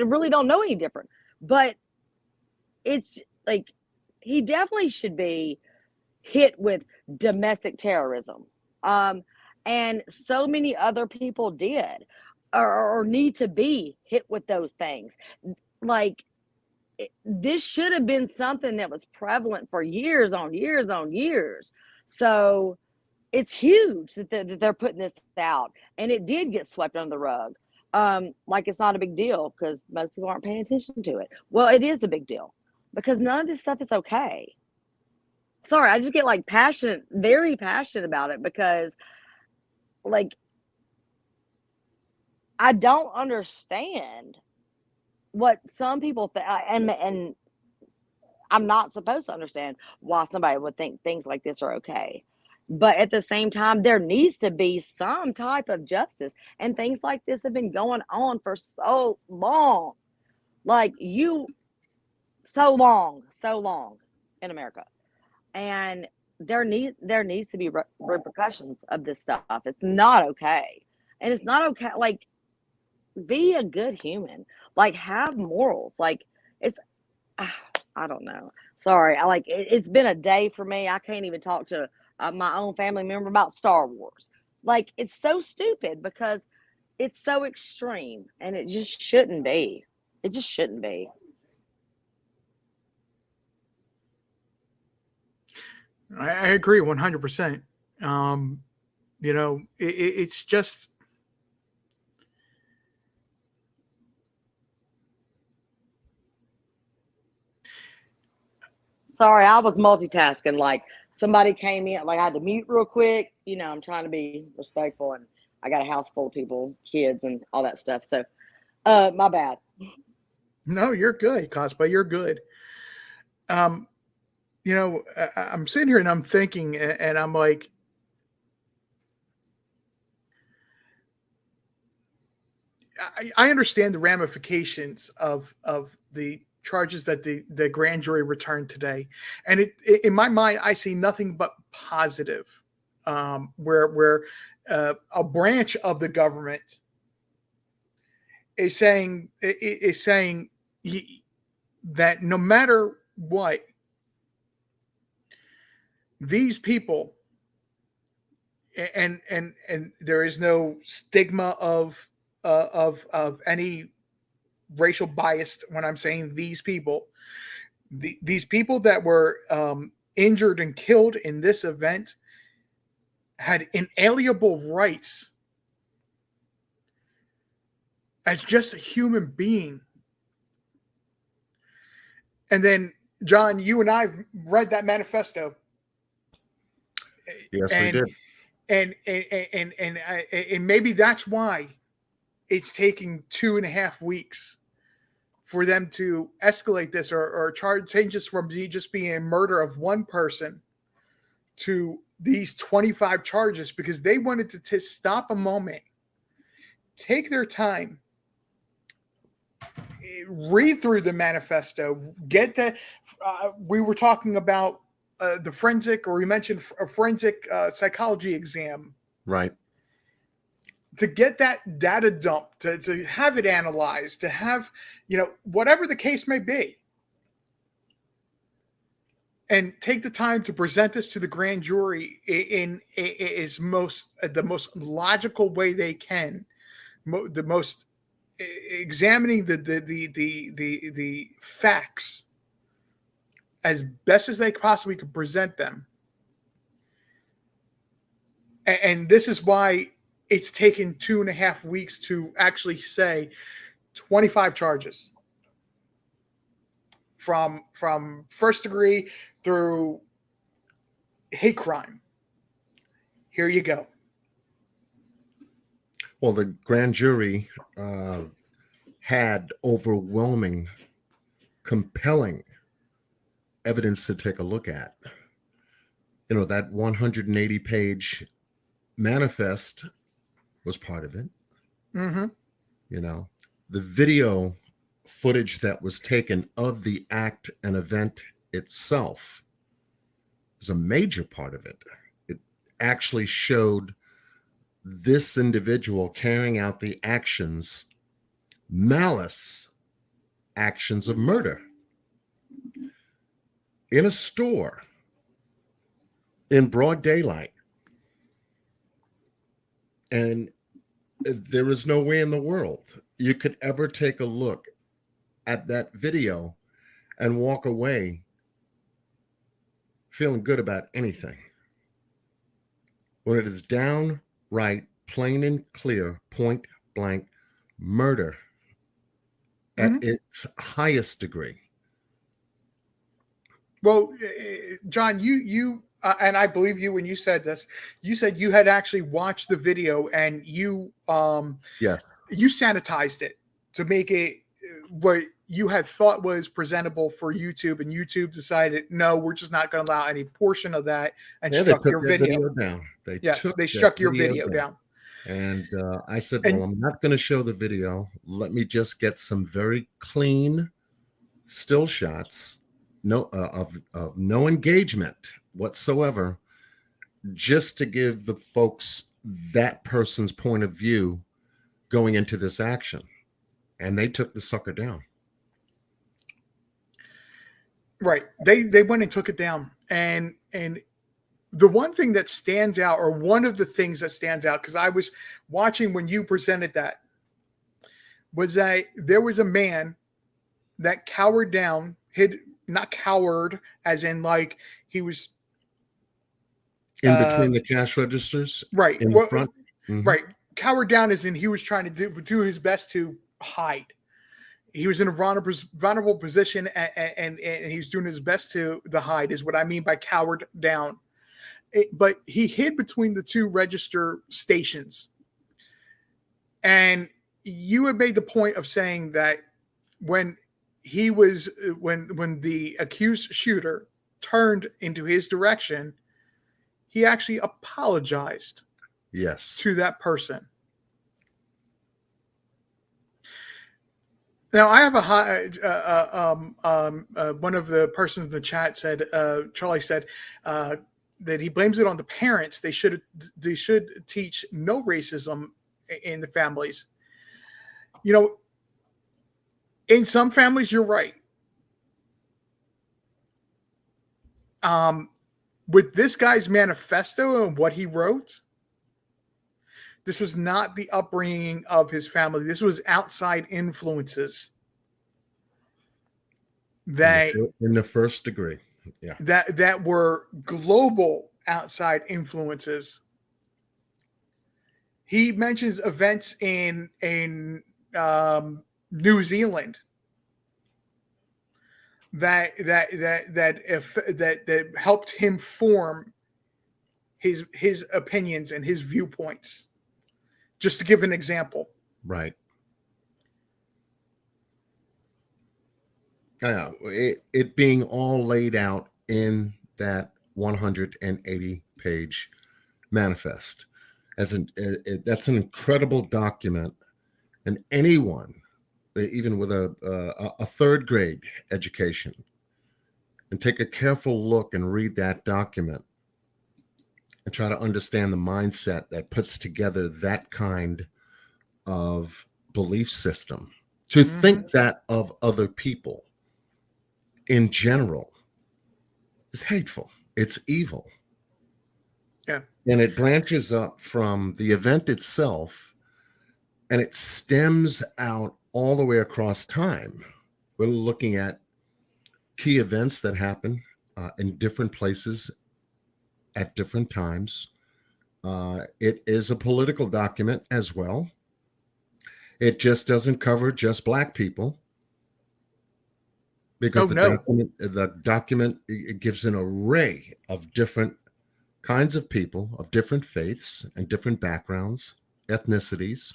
really don't know any different. But it's like, he definitely should be hit with domestic terrorism. And so many other people did, or need to be hit with those things. Like, this should have been something that was prevalent for years on years on years. So it's huge that they're putting this out, and it did get swept under the rug. Like, it's not a big deal because most people aren't paying attention to it. Well, it is a big deal because none of this stuff is okay. Sorry, I just get like passionate, very passionate about it because, like, I don't understand what some people think, and I'm not supposed to understand why somebody would think things like this are okay. But at the same time, there needs to be some type of justice. And things like this have been going on for so long. Like, so long in America. And there needs to be repercussions of this stuff. It's not okay. And it's not okay. Like, be a good human. Like, have morals. Like, it's I don't know. Sorry. It's been a day for me. I can't even talk to my own family member about Star Wars. Like, it's so stupid because it's so extreme and it just shouldn't be. It just shouldn't be. I agree 100%. It's just, Sorry, I was multitasking. Like, somebody came in, like, I had to mute real quick. I'm trying to be respectful, and I got a house full of people, kids, and all that stuff. So, my bad. no, you're good, Cosplay. You're good. I'm sitting here and I'm thinking, and I'm like, I understand the ramifications of the charges that the grand jury returned today, and in my mind, I see nothing but positive. Where a branch of the government is saying that no matter what, these people, and there is no stigma of any racial bias when I'm saying these people, these people that were injured and killed in this event had inalienable rights as just a human being. And then, John, you and I read that manifesto. Yes, we did. And maybe that's why it's taking 2.5 weeks for them to escalate this or charge changes from just being a murder of one person to these 25 charges, because they wanted to stop a moment, take their time, read through the manifesto, get the we were talking about the forensic, or we mentioned a forensic psychology exam, right? To get that data dump, to have it analyzed, to have, whatever the case may be. and take the time to present this to the grand jury in is the most logical way they can, the most examining the facts as best as they possibly could present them. And this is why it's taken 2.5 weeks to actually say 25 charges from first degree through hate crime. Here you go. Well, the grand jury had overwhelming, compelling evidence to take a look at. You know, that 180-page manifest was part of it. Mm-hmm. You know, the video footage that was taken of the act and event itself is a major part of it. It actually showed this individual carrying out the malice actions of murder in a store in broad daylight. And there is no way in the world you could ever take a look at that video and walk away feeling good about anything. When it is downright, plain and clear, point blank murder at its highest degree. Well, John, you and I believe you when you said this. You said you had actually watched the video and you Yes, you sanitized it to make it what you had thought was presentable for YouTube, and YouTube decided, no, we're just not going to allow any portion of that, and they struck took your that video down. They struck your video down. And I said, And well, I'm not going to show the video. Let me just get some very clean still shots, of no engagement whatsoever, just to give the folks that person's point of view going into this action. And they took the sucker down. right, they went and took it down, and the one thing that stands out, or one of the things that stands out, because I was watching when you presented that, was that there was a man that cowered down, not cowered as in like he was In between the cash registers? right In front? Mm-hmm. Right. Cowered down as in he was trying to do his best to hide. He was in a vulnerable position, and he was doing his best to hide, is what I mean by cowered down. But he hid between the two register stations. And you had made the point of saying that when the accused shooter turned into his direction, he actually apologized Yes. to that person. Now, I have one of the persons in the chat said, Charlie said, that he blames it on the parents. They should teach no racism in the families. You know, in some families, you're right. With this guy's manifesto and what he wrote, this was not the upbringing of his family. This was outside influences that in the first degree. Yeah. That were global outside influences. He mentions events in New Zealand that helped him form his opinions and his viewpoints. Just to give an example. Right. It being all laid out in that 180-page manifest. That's an incredible document, and anyone, even with a third grade education, and take a careful look and read that document and try to understand the mindset that puts together that kind of belief system. To think that of other people in general is hateful. It's evil. Yeah. And it branches up from the event itself, and it stems out all the way across time. We're looking at key events that happen in different places at different times. It is a political document as well. It just doesn't cover just Black people, because Oh no. the document it gives an array of different kinds of people of different faiths and different backgrounds, ethnicities,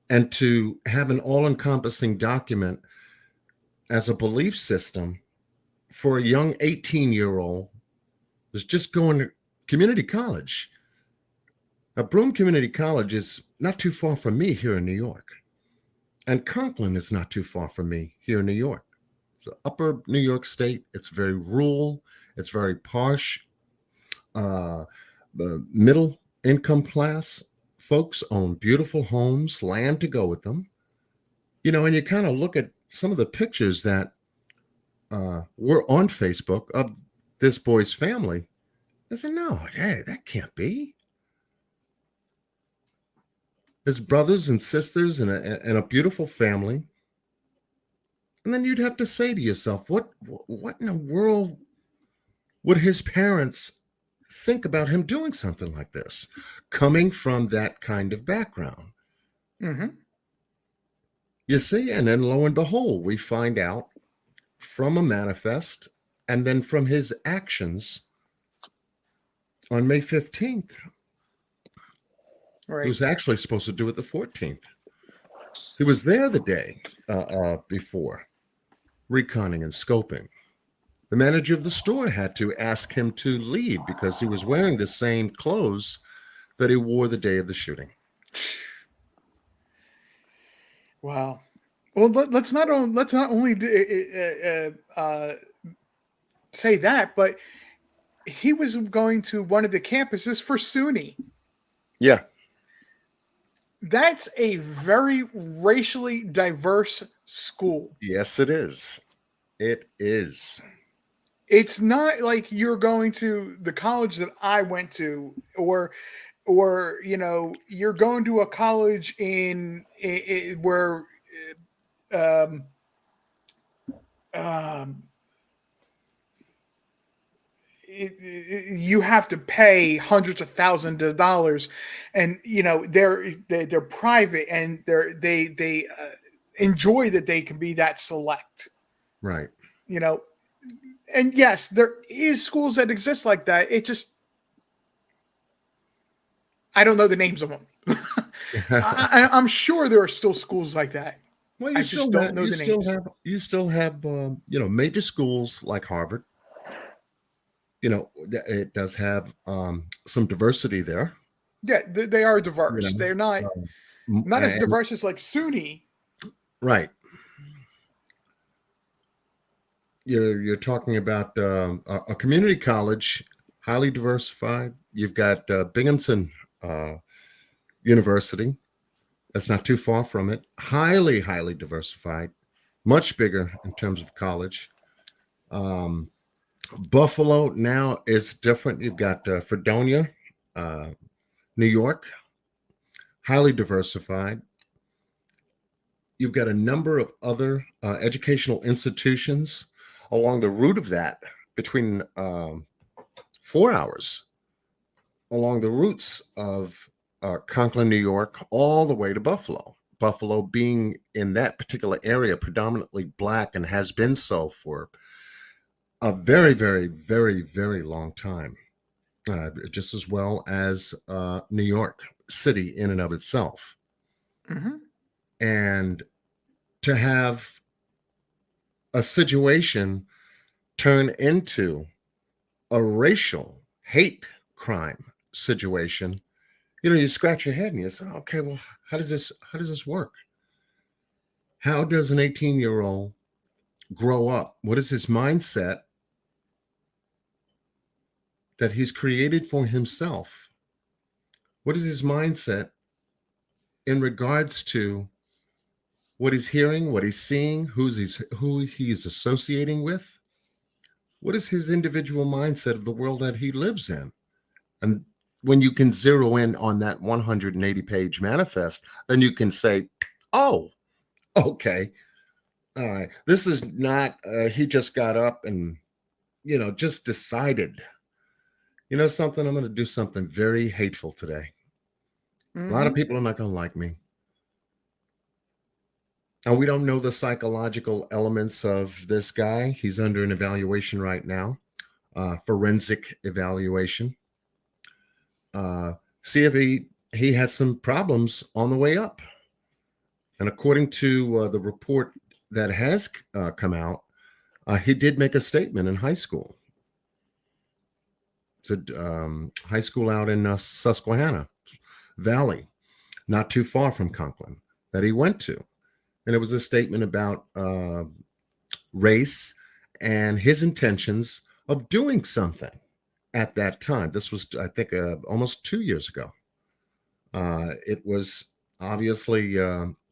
and to have an all-encompassing document as a belief system for a young 18-year-old who's just going to community college. Now, Broome Community College is not too far from me here in New York, and Conklin is not too far from me here in New York. It's the upper New York State. It's very rural. It's very posh. The middle income class folks own beautiful homes, land to go with them. You know, and you kind of look at some of the pictures that were on Facebook of this boy's family. I said, no, hey, that can't be. His brothers and sisters and a beautiful family. And then you'd have to say to yourself, what in the world would his parents think about him doing something like this, coming from that kind of background? Mm-hmm. You see, and then lo and behold, we find out from a manifest and then from his actions on May 15th. Right. He was actually supposed to do it the 14th. He was there the day before, reconning and scoping. The manager of the store had to ask him to leave because he was wearing the same clothes that he wore the day of the shooting. Wow. Well, let's not only say that, but he was going to one of the campuses for SUNY. Yeah. That's a very racially diverse school. Yes, it is. It is. It's not like you're going to the college that I went to, or you know, you're going to a college where um, um, you have to pay hundreds of thousands of dollars, and you know they're private, and they enjoy that they can be that select. Right. You know, and yes, there is schools that exist like that. It just I don't know the names of them. I'm sure there are still schools like that. Well, I just don't know the names. you still have you know, major schools like Harvard. You know, it does have some diversity there. Yeah, they are You diverse. know, They're not as and, diverse as like SUNY. right. You're talking about a community college, highly diversified. You've got Binghamton University. That's not too far from it. Highly diversified, much bigger in terms of college. Um, Buffalo now is different. You've got Fredonia, uh, New York, highly diversified. You've got a number of other educational institutions along the route of that between 4 hours along the routes of Conklin, New York, all the way to Buffalo. Buffalo being in that particular area predominantly Black and has been so for a very long time, just as well as New York City in and of itself. Mm-hmm. And to have a situation turn into a racial hate crime situation, you know, you scratch your head and you say, okay, well, how does this work? How does an 18-year-old grow up? What is his mindset that he's created for himself? What is his mindset in regards to what he's hearing, what he's seeing, who he's associating with? What is his individual mindset of the world that he lives in? And when you can zero in on that 180-page manifest, then you can say, oh, okay, all right. This is not, he just got up and, just decided, something, I'm going to do something very hateful today. A lot of people are not going to like me. And we don't know the psychological elements of this guy. He's under an evaluation right now, forensic evaluation. See if he had some problems on the way up. And according to the report that has come out, he did make a statement in high school. It's a high school out in Susquehanna Valley, not too far from Conklin, that he went to. And it was a statement about race and his intentions of doing something at that time. This was, I think, almost 2 years ago. It was obviously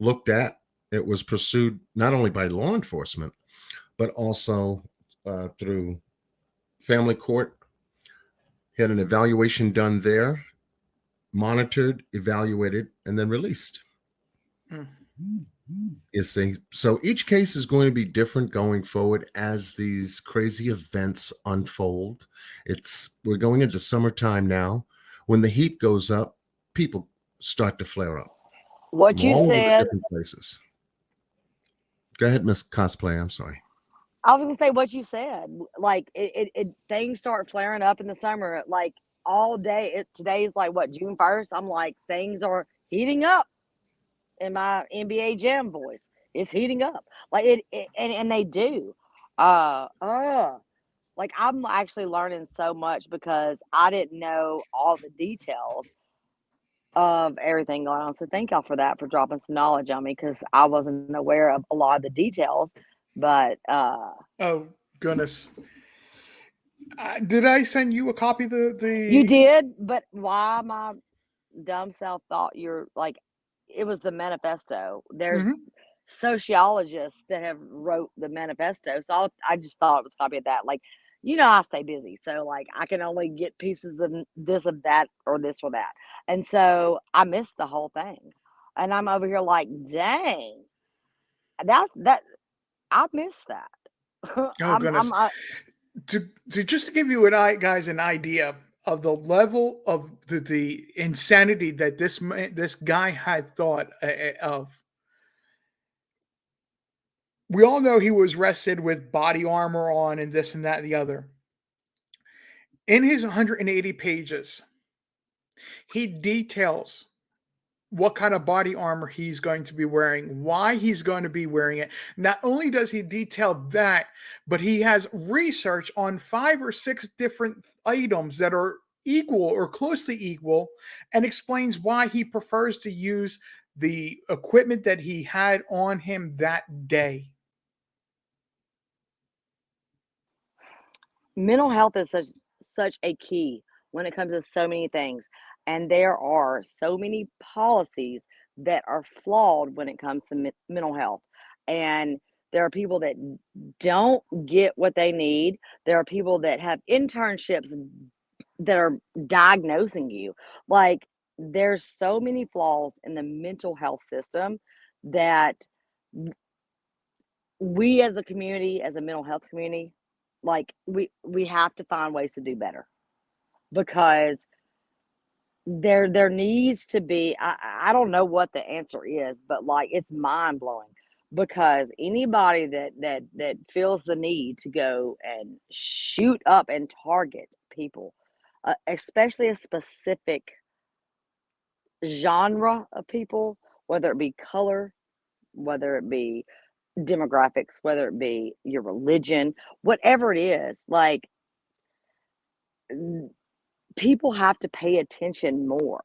looked at. It was pursued not only by law enforcement, but also through family court. He had an evaluation done there, monitored, evaluated, and then released. You see, so each case is going to be different going forward as these crazy events unfold. We're going into summertime now. When the heat goes up, people start to flare up. What you All over said, different places. Go ahead, Miss Cosplay. I'm sorry. I was gonna say what you said. Like things start flaring up in the summer. Like all day. Today's like what, June 1st. I'm like, things are heating up. In my NBA Jam voice, it's heating up. Like and they do. Like I'm actually learning so much because I didn't know all the details of everything going on. So thank y'all for that, for dropping some knowledge on me, because I wasn't aware of a lot of the details. But Oh goodness. Did I send you a copy of you the did, but why my dumb self thought you're like, it was the manifesto. There's sociologists that have wrote the manifesto, so I just thought it was a copy of that. Like, I stay busy, so like I can only get pieces of this, of that, or this or that, and so I missed the whole thing, and I'm over here like, dang, that I missed that. oh goodness. To just to give you an idea of the level of the insanity that this guy had thought of. We all know he was arrested with body armor on and this and that and the other. In his 180 pages, he details what kind of body armor he's going to be wearing, why he's going to be wearing it. Not only does he detail that, but he has research on 5 or 6 different items that are equal or closely equal, and explains why he prefers to use the equipment that he had on him that day. Mental health is such a key when it comes to so many things, and there are so many policies that are flawed when it comes to mental health. And there are people that don't get what they need. There are people that have internships that are diagnosing you. Like, there's so many flaws in the mental health system that we as a community, as a mental health community, like we have to find ways to do better, because there needs to be, I don't know what the answer is, but like it's mind blowing, because anybody that feels the need to go and shoot up and target people, especially a specific genre of people, whether it be color, whether it be demographics, whether it be your religion, whatever it is, like people have to pay attention more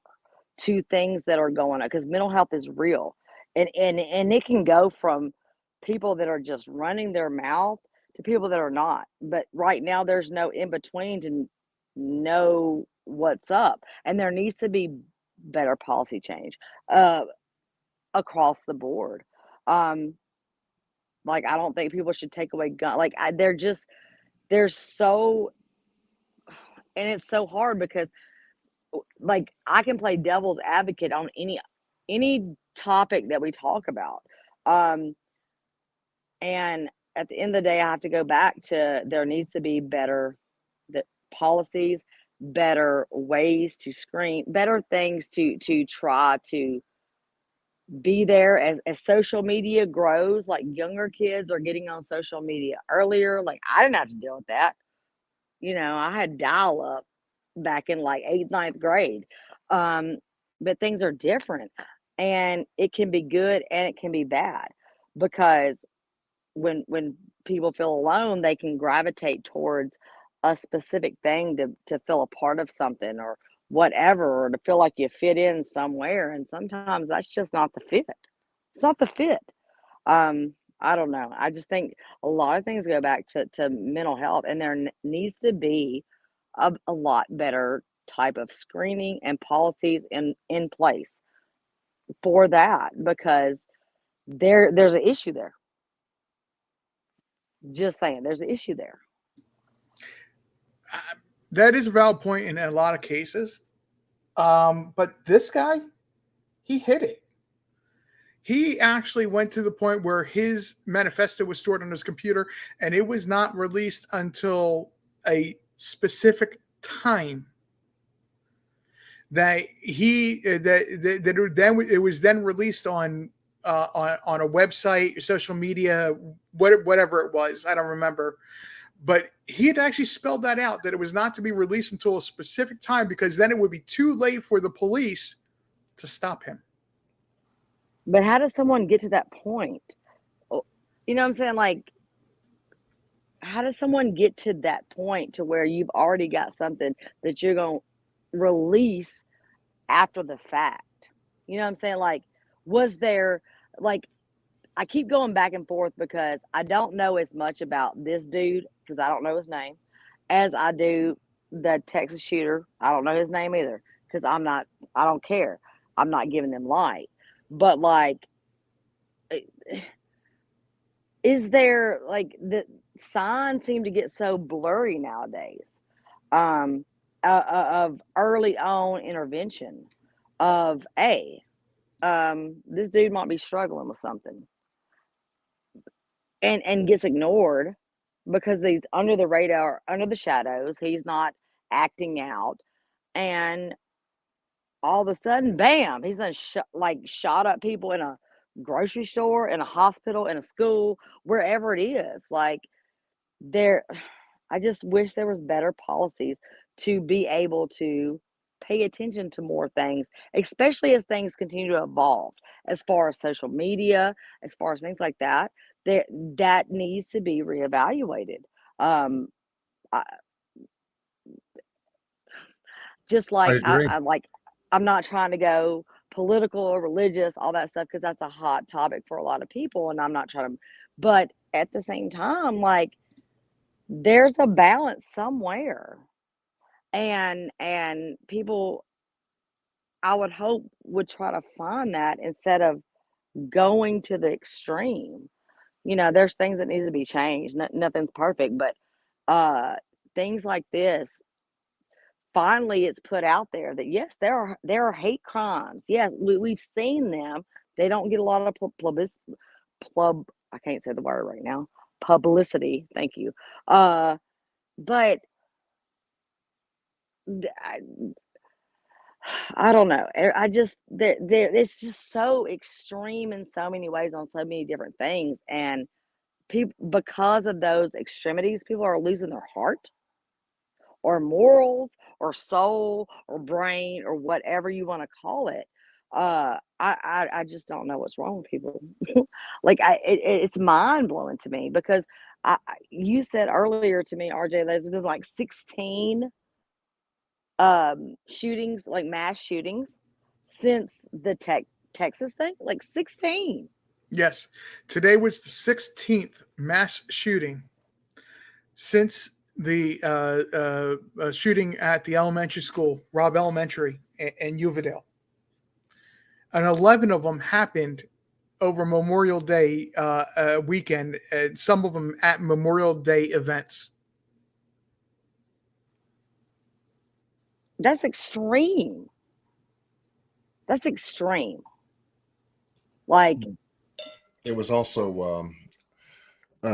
to things that are going on, because mental health is real, and it can go from people that are just running their mouth to people that are not. But right now, there's no in between to know what's up, and there needs to be better policy change across the board. Like, I don't think people should take away gun. Like, they're just there's so, and it's so hard because like I can play devil's advocate on any topic that we talk about. Um, and at the end of the day, I have to go back to there needs to be better policies, better ways to screen, better things to try to be there as social media grows. Like younger kids are getting on social media earlier. Like I didn't have to deal with that. I had dial up back in like 8th, 9th grade. But things are different, and it can be good and it can be bad, because when people feel alone, they can gravitate towards a specific thing to feel a part of something or whatever, or to feel like you fit in somewhere. And sometimes that's just not the fit. It's not the fit. I don't know. I just think a lot of things go back to mental health, and there needs to be a lot better type of screening and policies in place for that, because there's an issue there. Just saying, there's an issue there. That is a valid point in a lot of cases. But this guy, he hit it. He actually went to the point where his manifesto was stored on his computer, and it was not released until a specific time. That then it was then released on a website, social media, whatever it was. I don't remember. But he had actually spelled that out, that it was not to be released until a specific time, because then it would be too late for the police to stop him. But how does someone get to that point? You know what I'm saying? Like, how does someone get to that point to where you've already got something that you're going to release after the fact? You know what I'm saying? Like, was there, like, I keep going back and forth because I don't know as much about this dude, because I don't know his name, as I do the Texas shooter. I don't know his name either, because I don't care. I'm not giving them light. But like, is there, like, the signs seem to get so blurry nowadays, of early on intervention of this dude might be struggling with something, and gets ignored because he's under the radar, under the shadows. He's not acting out, and all of a sudden, bam, he's done shot up people in a grocery store, in a hospital, in a school, wherever it is. Like, I just wish there was better policies to be able to pay attention to more things, especially as things continue to evolve, as far as social media, as far as things like that. That needs to be reevaluated. I, just I like agree. I'm not trying to go political or religious, all that stuff, because that's a hot topic for a lot of people, and I'm not trying to. But at the same time, like, there's a balance somewhere, and people, I would hope, would try to find that instead of going to the extreme. There's things that needs to be changed. Nothing's perfect, but things like this, finally it's put out there that yes, there are hate crimes. Yes, we've seen them. They don't get a lot of I can't say the word right now. Publicity. Thank you. But I don't know. I just it's just so extreme in so many ways on so many different things, and people, because of those extremities, people are losing their heart, or morals, or soul, or brain, or whatever you want to call it. I just don't know what's wrong with people. Like, it's mind blowing to me, because you said earlier to me, RJ, there's been like 16 shootings, like mass shootings, since the Texas thing, like 16. Yes. Today was the 16th mass shooting since the shooting at the elementary school, Robb Elementary in Uvalde. And 11 of them happened over Memorial Day weekend, some of them at Memorial Day events. That's extreme. That's extreme. Like, It was also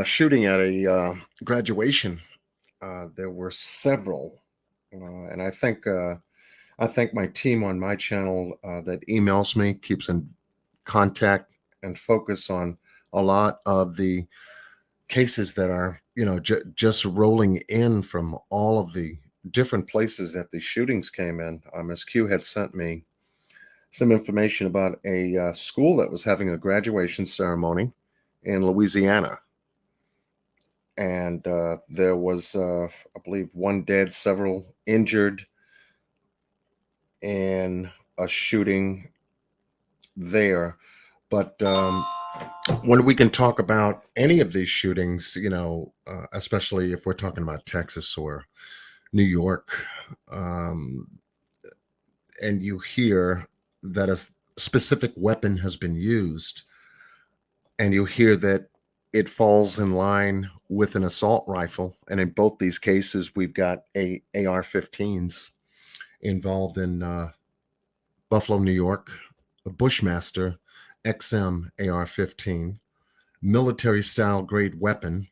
shooting at a graduation. There were several, and I think my team on my channel that emails me keeps in contact and focus on a lot of the cases that are, just rolling in from all of the different places that the shootings came in. Ms. Q had sent me some information about a school that was having a graduation ceremony in Louisiana. And there was, I believe, one dead, several injured in a shooting there. But when we can talk about any of these shootings, especially if we're talking about Texas or New York, and you hear that a specific weapon has been used, and you hear that it falls in line with an assault rifle, and in both these cases, we've got AR-15s involved in Buffalo, New York, a Bushmaster XM AR-15, military-style grade weapon.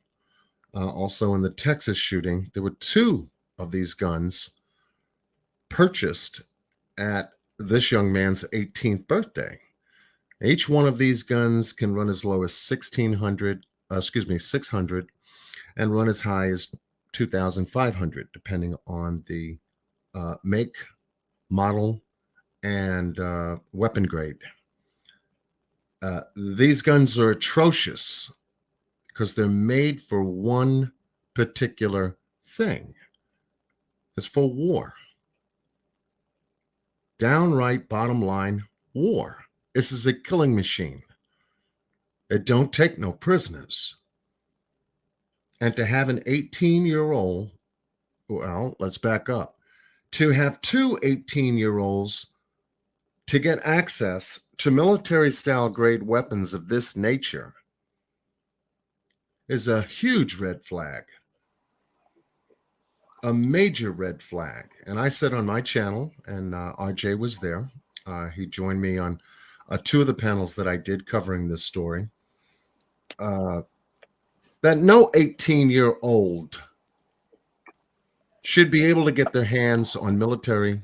Also in the Texas shooting, there were 2 of these guns purchased at this young man's 18th birthday. Each one of these guns can run as low as 600, and run as high as 2,500, depending on the make, model, and weapon grade. These guns are atrocious because they're made for one particular thing. It's for war. Downright bottom line war. This is a killing machine. It don't take no prisoners. And to have an 18-year-old, well, let's back up. To have 2 18-year-olds to get access to military-style grade weapons of this nature is a huge red flag. A major red flag. And I said on my channel, and RJ was there. He joined me on 2 of the panels that I did covering this story. That no 18-year-old should be able to get their hands on military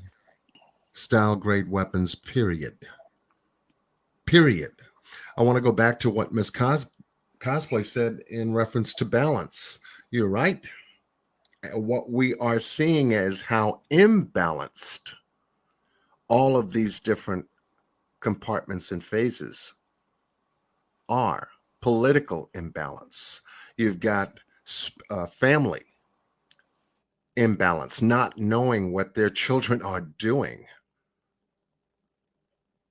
style grade weapons, period. Period. I want to go back to what Miss Cosplay said in reference to balance. You're right. What we are seeing is how imbalanced all of these different compartments and phases are. Political imbalance. You've got family imbalance, not knowing what their children are doing.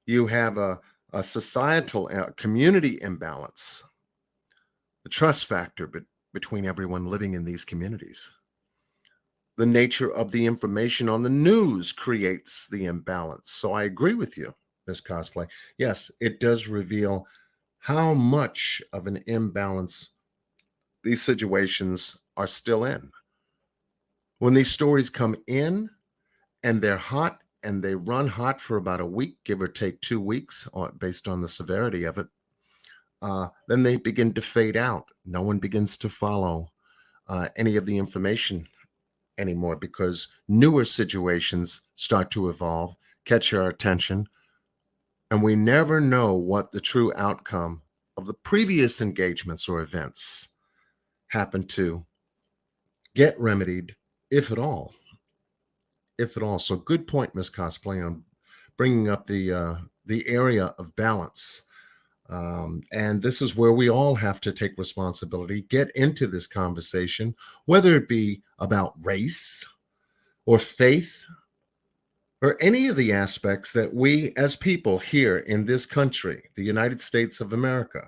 You have a societal community imbalance, the trust factor between everyone living in these communities. The nature of the information on the news creates the imbalance. So I agree with you, Ms. Cosplay. Yes, it does reveal how much of an imbalance these situations are still in. When these stories come in and they're hot and they run hot for about a week, give or take 2 weeks, based on the severity of it, then they begin to fade out. No one begins to follow any of the information anymore because newer situations start to evolve, catch our attention, and we never know what the true outcome of the previous engagements or events happen to get remedied, if at all. If at all. So good point, Ms. Cosplay, on bringing up the area of balance. And this is where we all have to take responsibility, get into this conversation, whether it be about race or faith or any of the aspects that we as people here in this country, the United States of America,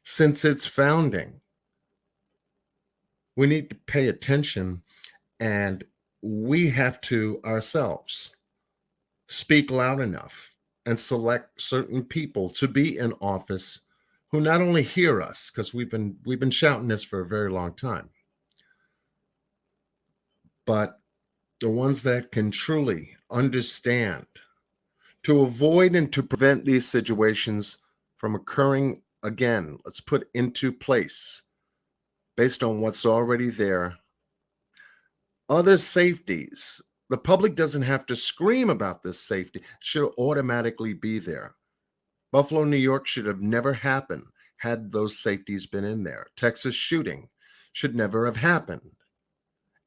since its founding, we need to pay attention, and we have to ourselves speak loud enough and select certain people to be in office who not only hear us, because we've been shouting this for a very long time, but the ones that can truly understand, to avoid and to prevent these situations from occurring again. Let's put into place, based on what's already there, other safeties. The public doesn't have to scream about this safety. It should automatically be there. Buffalo, New York should have never happened had those safeties been in there. Texas shooting should never have happened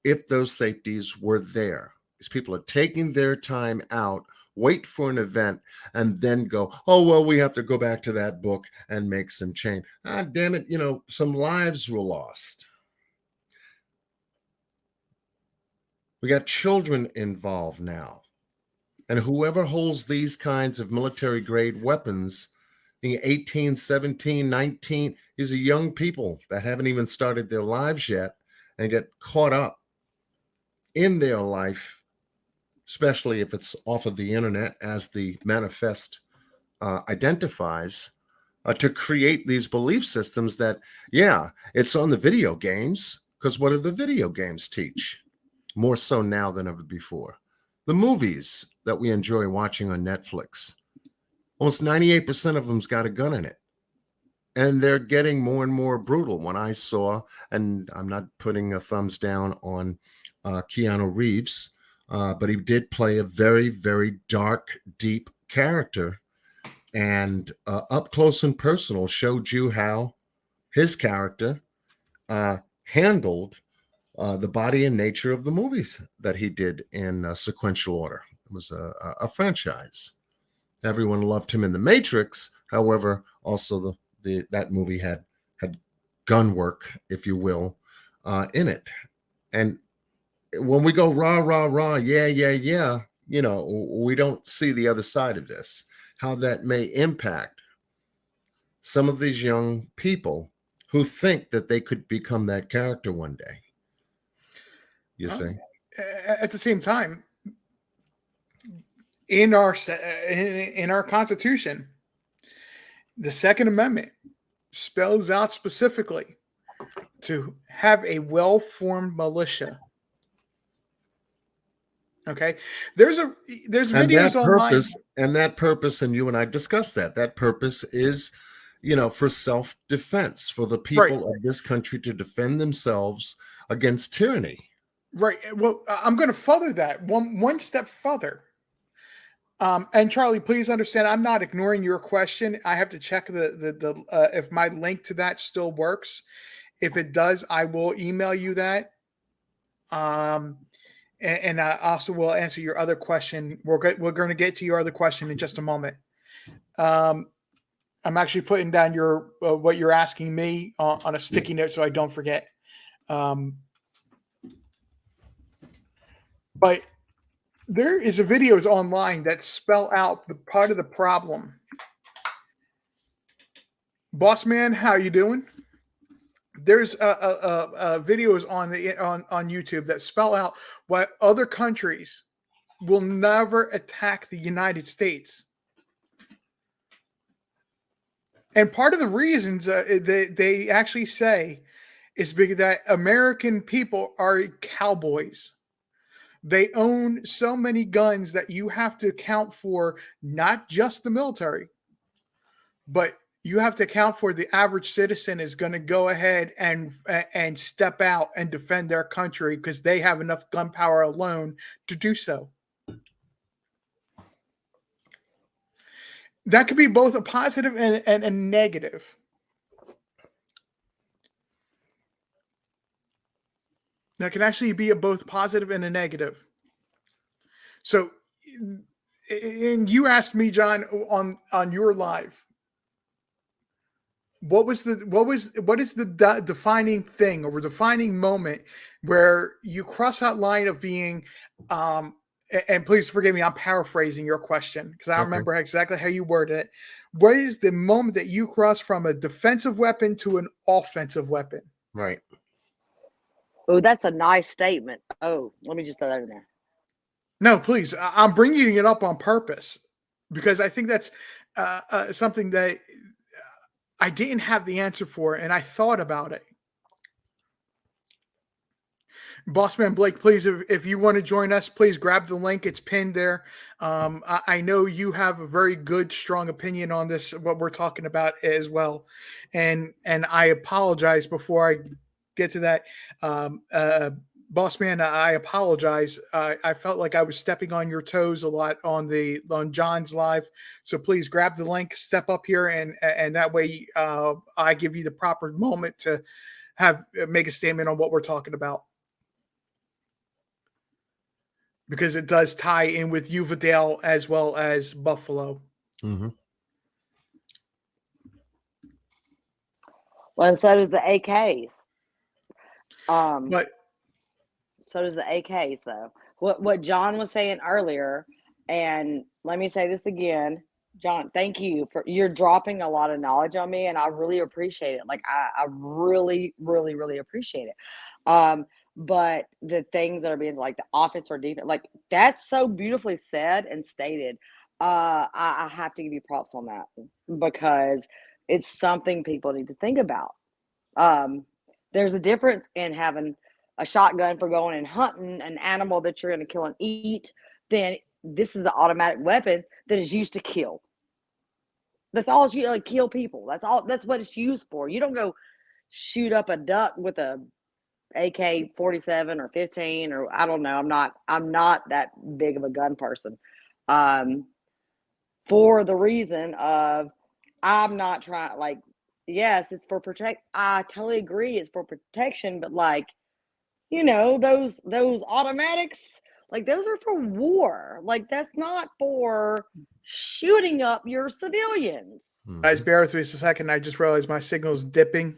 if those safeties were there. These people are taking their time out, wait for an event, and then go, oh, well, we have to go back to that book and make some change. Ah, damn it, some lives were lost. We got children involved now. And whoever holds these kinds of military grade weapons, being 18, 17, 19, these are young people that haven't even started their lives yet and get caught up in their life, especially if it's off of the internet, as the manifest identifies, to create these belief systems that, yeah, it's on the video games, because what do the video games teach? More so now than ever before. The movies that we enjoy watching on Netflix, almost 98% of them's got a gun in it. And they're getting more and more brutal. When I saw, and I'm not putting a thumbs down on Keanu Reeves, but he did play a very, very dark, deep character. And up close and personal showed you how his character handled the body and nature of the movies that he did in sequential order. It was a franchise. Everyone loved him in The Matrix. However, also that movie had gun work, if you will, in it. And when we go rah, rah, rah, yeah, yeah, yeah, we don't see the other side of this, how that may impact some of these young people who think that they could become that character one day. You see? At the same time, in our Constitution, the Second Amendment spells out specifically to have a well-formed militia. Okay, there's videos online, and that purpose, and you and I discussed that purpose is, for self-defense, for the people of this country to defend themselves against tyranny. Right. Well, I'm going to further that one step further. And Charlie, please understand, I'm not ignoring your question. I have to check the if my link to that still works. If it does, I will email you that. And I also will answer your other question. We're going to get to your other question in just a moment. I'm actually putting down your what you're asking me on a sticky note so I don't forget. But there is a videos online that spell out the part of the problem. Bossman, how you doing? There's videos on YouTube that spell out why other countries will never attack the United States. And part of the reasons they actually say is because that American people are cowboys. They own so many guns that you have to account for not just the military, but you have to account for the average citizen is going to go ahead and step out and defend their country because they have enough gun power alone to do so. That could be both a positive and a negative. That can actually be a both positive and a negative. So, and you asked me, John, on your live, what is the defining thing or defining moment where you cross that line of being, and please forgive me, I'm paraphrasing your question because I don't remember exactly how you worded it. What is the moment that you cross from a defensive weapon to an offensive weapon? Right. Oh, that's a nice statement. Oh, let me just throw that in there. No, please. I'm bringing it up on purpose because I think that's something that I didn't have the answer for, and I thought about it. Bossman Blake, please, if you want to join us, please grab the link. It's pinned there. I know you have a very good, strong opinion on this, what we're talking about as well. And I apologize before I get to that. Bossman, I apologize. I felt like I was stepping on your toes a lot on John's live. So please grab the link, step up here, and that way I give you the proper moment to make a statement on what we're talking about. Because it does tie in with Uvadale as well as Buffalo. Mm-hmm. Well, and so does the AKs. But so does the AKs, though. What John was saying earlier, and let me say this again, John, thank you you're dropping a lot of knowledge on me, and I really appreciate it. Like I really, really, really appreciate it. But the things that are being like the office or defense, like that's so beautifully said and stated. I have to give you props on that because it's something people need to think about. There's a difference in having a shotgun for going and hunting an animal that you're going to kill and eat. Then this is an automatic weapon that is used to kill. That's all it's used, like kill people. That's what it's used for. You don't go shoot up a duck with a AK-47 or 15 or I don't know. I'm not that big of a gun person. For the reason of I'm not trying, like, yes, it's for protect. I totally agree it's for protection, but like, those automatics, like those are for war. Like that's not for shooting up your civilians. Guys, bear with me just a second. I just realized my signal's dipping.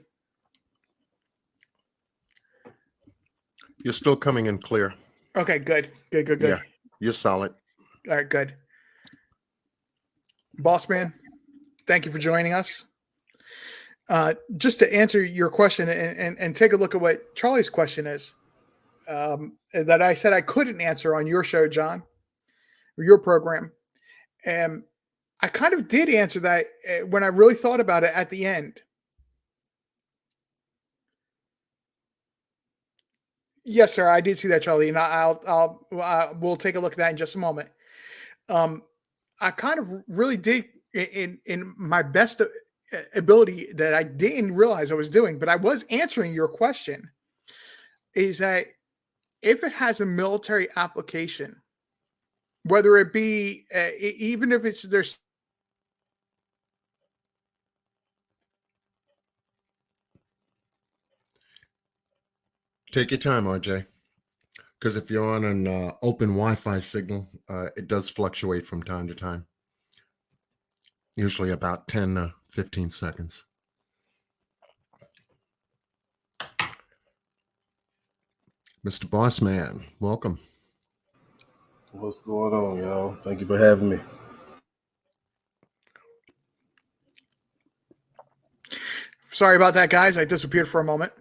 You're still coming in clear. Okay, good. Yeah, you're solid. All right, good. Bossman, thank you for joining us. Just to answer your question and take a look at what Charlie's question is, that I said I couldn't answer on your show, John, or your program. And I kind of did answer that when I really thought about it at the end. Yes, sir. I did see that, Charlie, and we'll take a look at that in just a moment. I kind of really did in my best ability that I didn't realize I was doing, but I was answering your question. Is that if it has a military application, whether it be even if it's there's Take your time, RJ, because if you're on an open Wi-Fi signal, it does fluctuate from time to time. Usually about 10 to 15 seconds. Mr. Bossman, welcome. What's going on, y'all? Thank you for having me. Sorry about that, guys. I disappeared for a moment.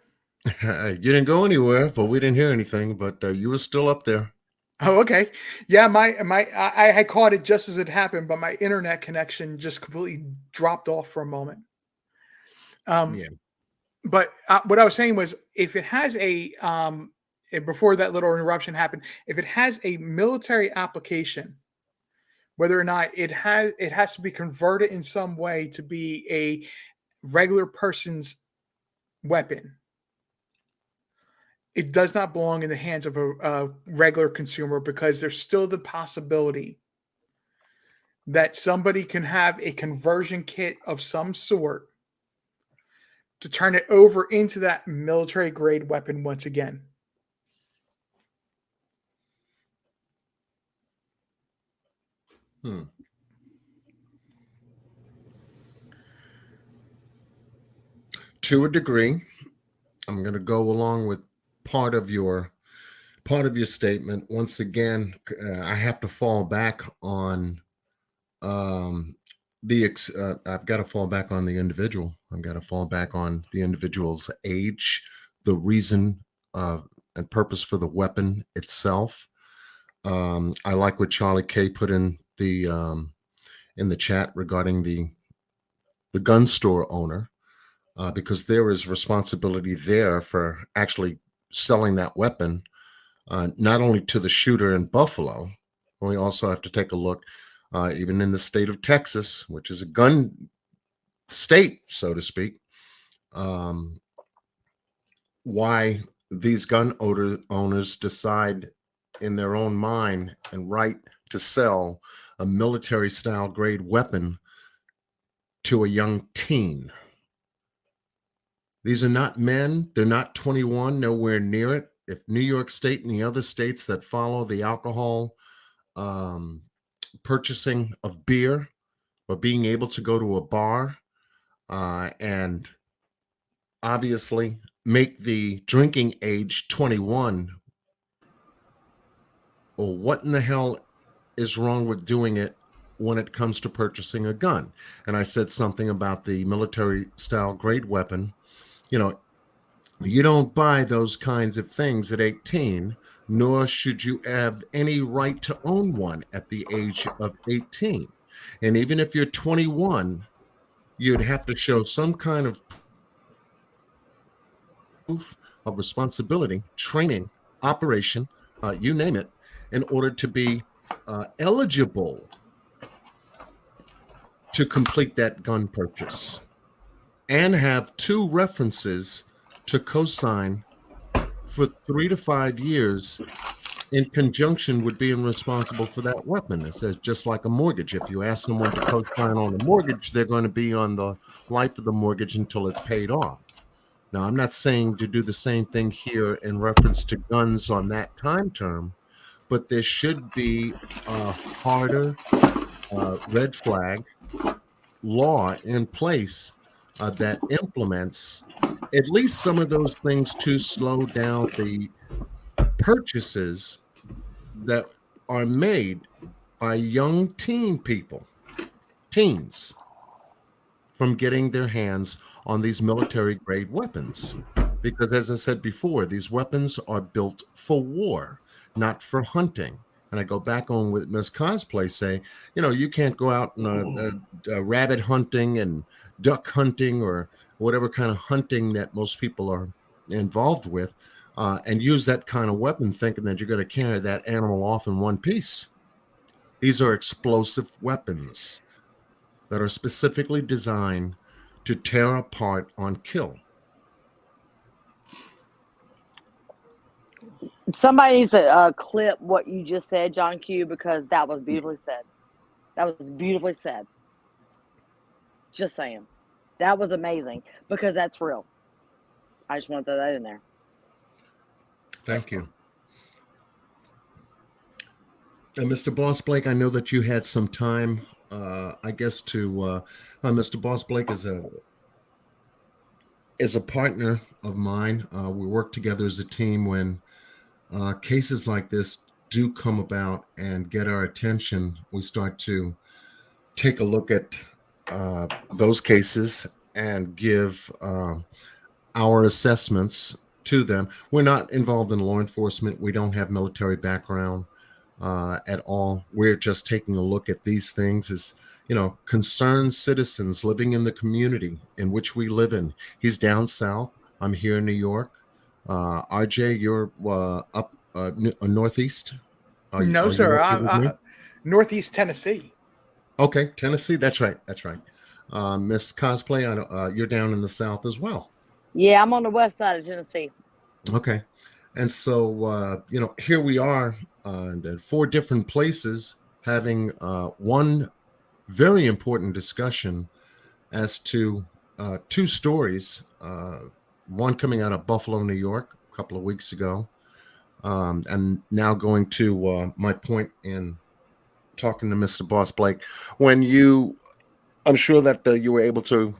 You didn't go anywhere, but we didn't hear anything, but you were still up there. Oh, okay. Yeah, I had caught it just as it happened, but my internet connection just completely dropped off for a moment. Yeah. But what I was saying was, if it has before that little interruption happened, if it has a military application, whether or not it has to be converted in some way to be a regular person's weapon. It does not belong in the hands of a regular consumer because there's still the possibility that somebody can have a conversion kit of some sort to turn it over into that military grade weapon once again. To a degree, I'm going to go along with part of your statement. Once again, I have to fall back on I've got to fall back on the individual. I've got to fall back on the individual's age, the reason and purpose for the weapon itself. I like what Charlie K put in the chat regarding the gun store owner, because there is responsibility there for actually selling that weapon not only to the shooter in Buffalo, we also have to take a look, even in the state of Texas, which is a gun state, so to speak, why these gun owners decide in their own mind and right to sell a military style grade weapon to a young teen. These are not men. They're not 21, nowhere near it. If New York State and the other states that follow the alcohol purchasing of beer or being able to go to a bar and obviously make the drinking age 21, well, what in the hell is wrong with doing it when it comes to purchasing a gun? And I said something about the military style grade weapon. You know, you don't buy those kinds of things at 18, nor should you have any right to own one at the age of 18. And even if you're 21, you'd have to show some kind of proof of responsibility, training, operation, you name it, in order to be eligible to complete that gun purchase and have 2 references to co-sign for 3 to 5 years in conjunction with being responsible for that weapon. It says just like a mortgage. If you ask someone to co-sign on a mortgage, they're going to be on the life of the mortgage until it's paid off. Now, I'm not saying to do the same thing here in reference to guns on that time term, but there should be a harder red flag law in place that implements at least some of those things to slow down the purchases that are made by young teens, from getting their hands on these military grade weapons. Because as I said before, these weapons are built for war, not for hunting. And I go back on with Miss Cosplay say, you can't go out and rabbit hunting and duck hunting or whatever kind of hunting that most people are involved with, and use that kind of weapon thinking that you're going to carry that animal off in one piece. These are explosive weapons that are specifically designed to tear apart on kill. Somebody needs to clip what you just said, John Q, because that was beautifully said. That was beautifully said. Just saying. That was amazing because that's real. I just want to throw that in there. Thank you. And Mr. Boss Blake, I know that you had some time, I guess, to Mr. Boss Blake is a partner of mine. We work together as a team when cases like this do come about and get our attention. We start to take a look at those cases and give our assessments to them. We're not involved in law enforcement. We don't have military background at all. We're just taking a look at these things as, concerned citizens living in the community in which we live in. He's down south. I'm here in New York. RJ, you're up northeast? No, sir. I'm Northeast Tennessee. Okay, Tennessee. That's right. Miss Cosplay, you're down in the south as well. Yeah, I'm on the west side of Tennessee. Okay. And so, here we are in 4 different places having one very important discussion as to 2 stories, one coming out of Buffalo, New York, a couple of weeks ago, and now going to my point in talking to Mr. Boss Blake. I'm sure that you were able to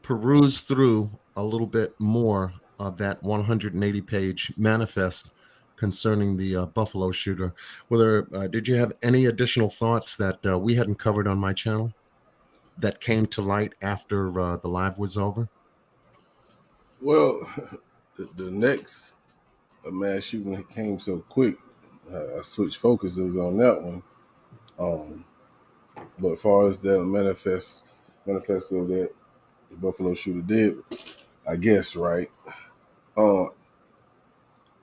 peruse through a little bit more of that 180-page manifest concerning the Buffalo shooter. Did you have any additional thoughts that we hadn't covered on my channel that came to light after the live was over? Well, the next mass shooting came so quick. I switched focuses on that one. But as far as that manifesto that the Buffalo shooter did, I guess, right?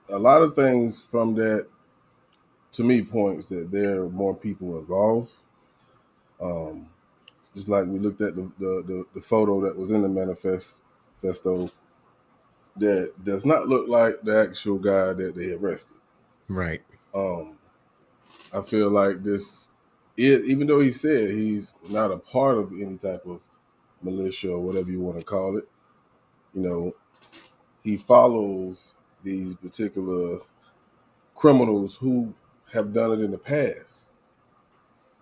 a lot of things from that to me points that there are more people involved. Um, just like we looked at the photo that was in the manifesto that does not look like the actual guy that they arrested. Right. Um, I feel like this is, even though he said he's not a part of any type of militia or whatever you want to call it, you know, he follows these particular criminals who have done it in the past.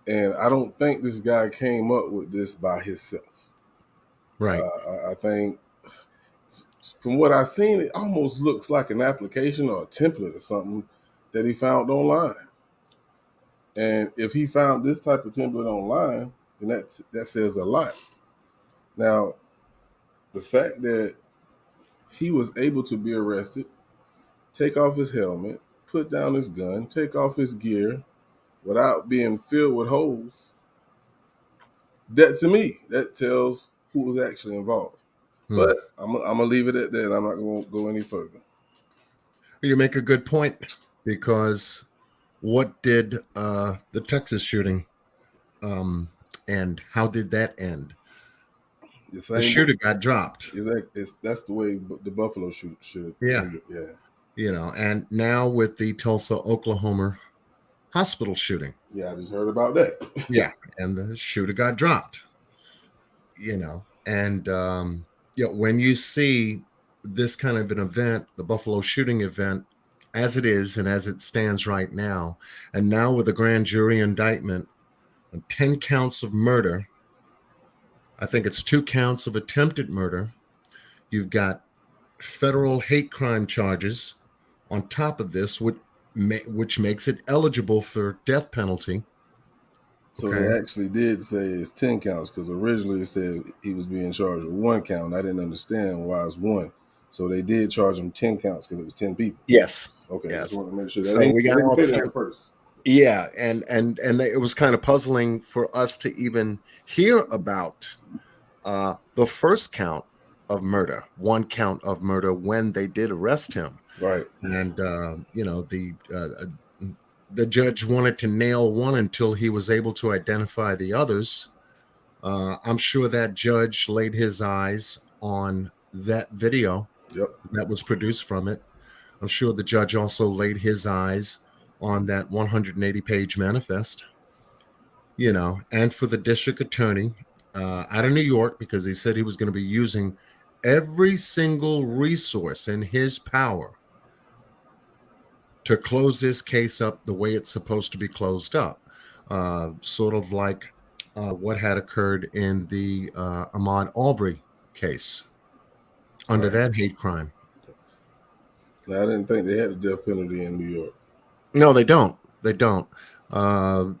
And I don't think this guy came up with this by himself. Right. I think from what I've seen, it almost looks like an application or a template or something that he found online. And if he found this type of template online, then that says a lot. Now, the fact that he was able to be arrested, take off his helmet, put down his gun, take off his gear without being filled with holes, that to me, that tells who was actually involved. But I'm going to leave it at that. I'm not going to go any further. You make a good point, because what did the Texas shooting and how did that end? The shooter got dropped. That's the way the Buffalo should. Yeah. Yeah. And now with the Tulsa, Oklahoma hospital shooting. Yeah, I just heard about that. Yeah, and the shooter got dropped. And when you see this kind of an event, the Buffalo shooting event, as it is and as it stands right now, and now with a grand jury indictment on 10 counts of murder, I think it's 2 counts of attempted murder. You've got federal hate crime charges on top of this, which makes it eligible for death penalty. So they actually did say it's 10 counts, because originally it said he was being charged with 1 count. And I didn't understand why it's 1. So they did charge him 10 counts because it was 10 people. Yes. Okay. Yes. Just want to make sure that so we got all say that first. Yeah, and it was kind of puzzling for us to even hear about the first count of murder, 1 count of murder, when they did arrest him. Right. And the judge wanted to nail one until he was able to identify the others. I'm sure that judge laid his eyes on that video that was produced from it. I'm sure the judge also laid his eyes on that 180-page manifest, and for the district attorney out of New York, because he said he was going to be using every single resource in his power to close this case up the way it's supposed to be closed up, sort of like what had occurred in the Ahmaud Arbery case under that hate crime. Now, I didn't think they had a death penalty in New York. No, they don't. They don't.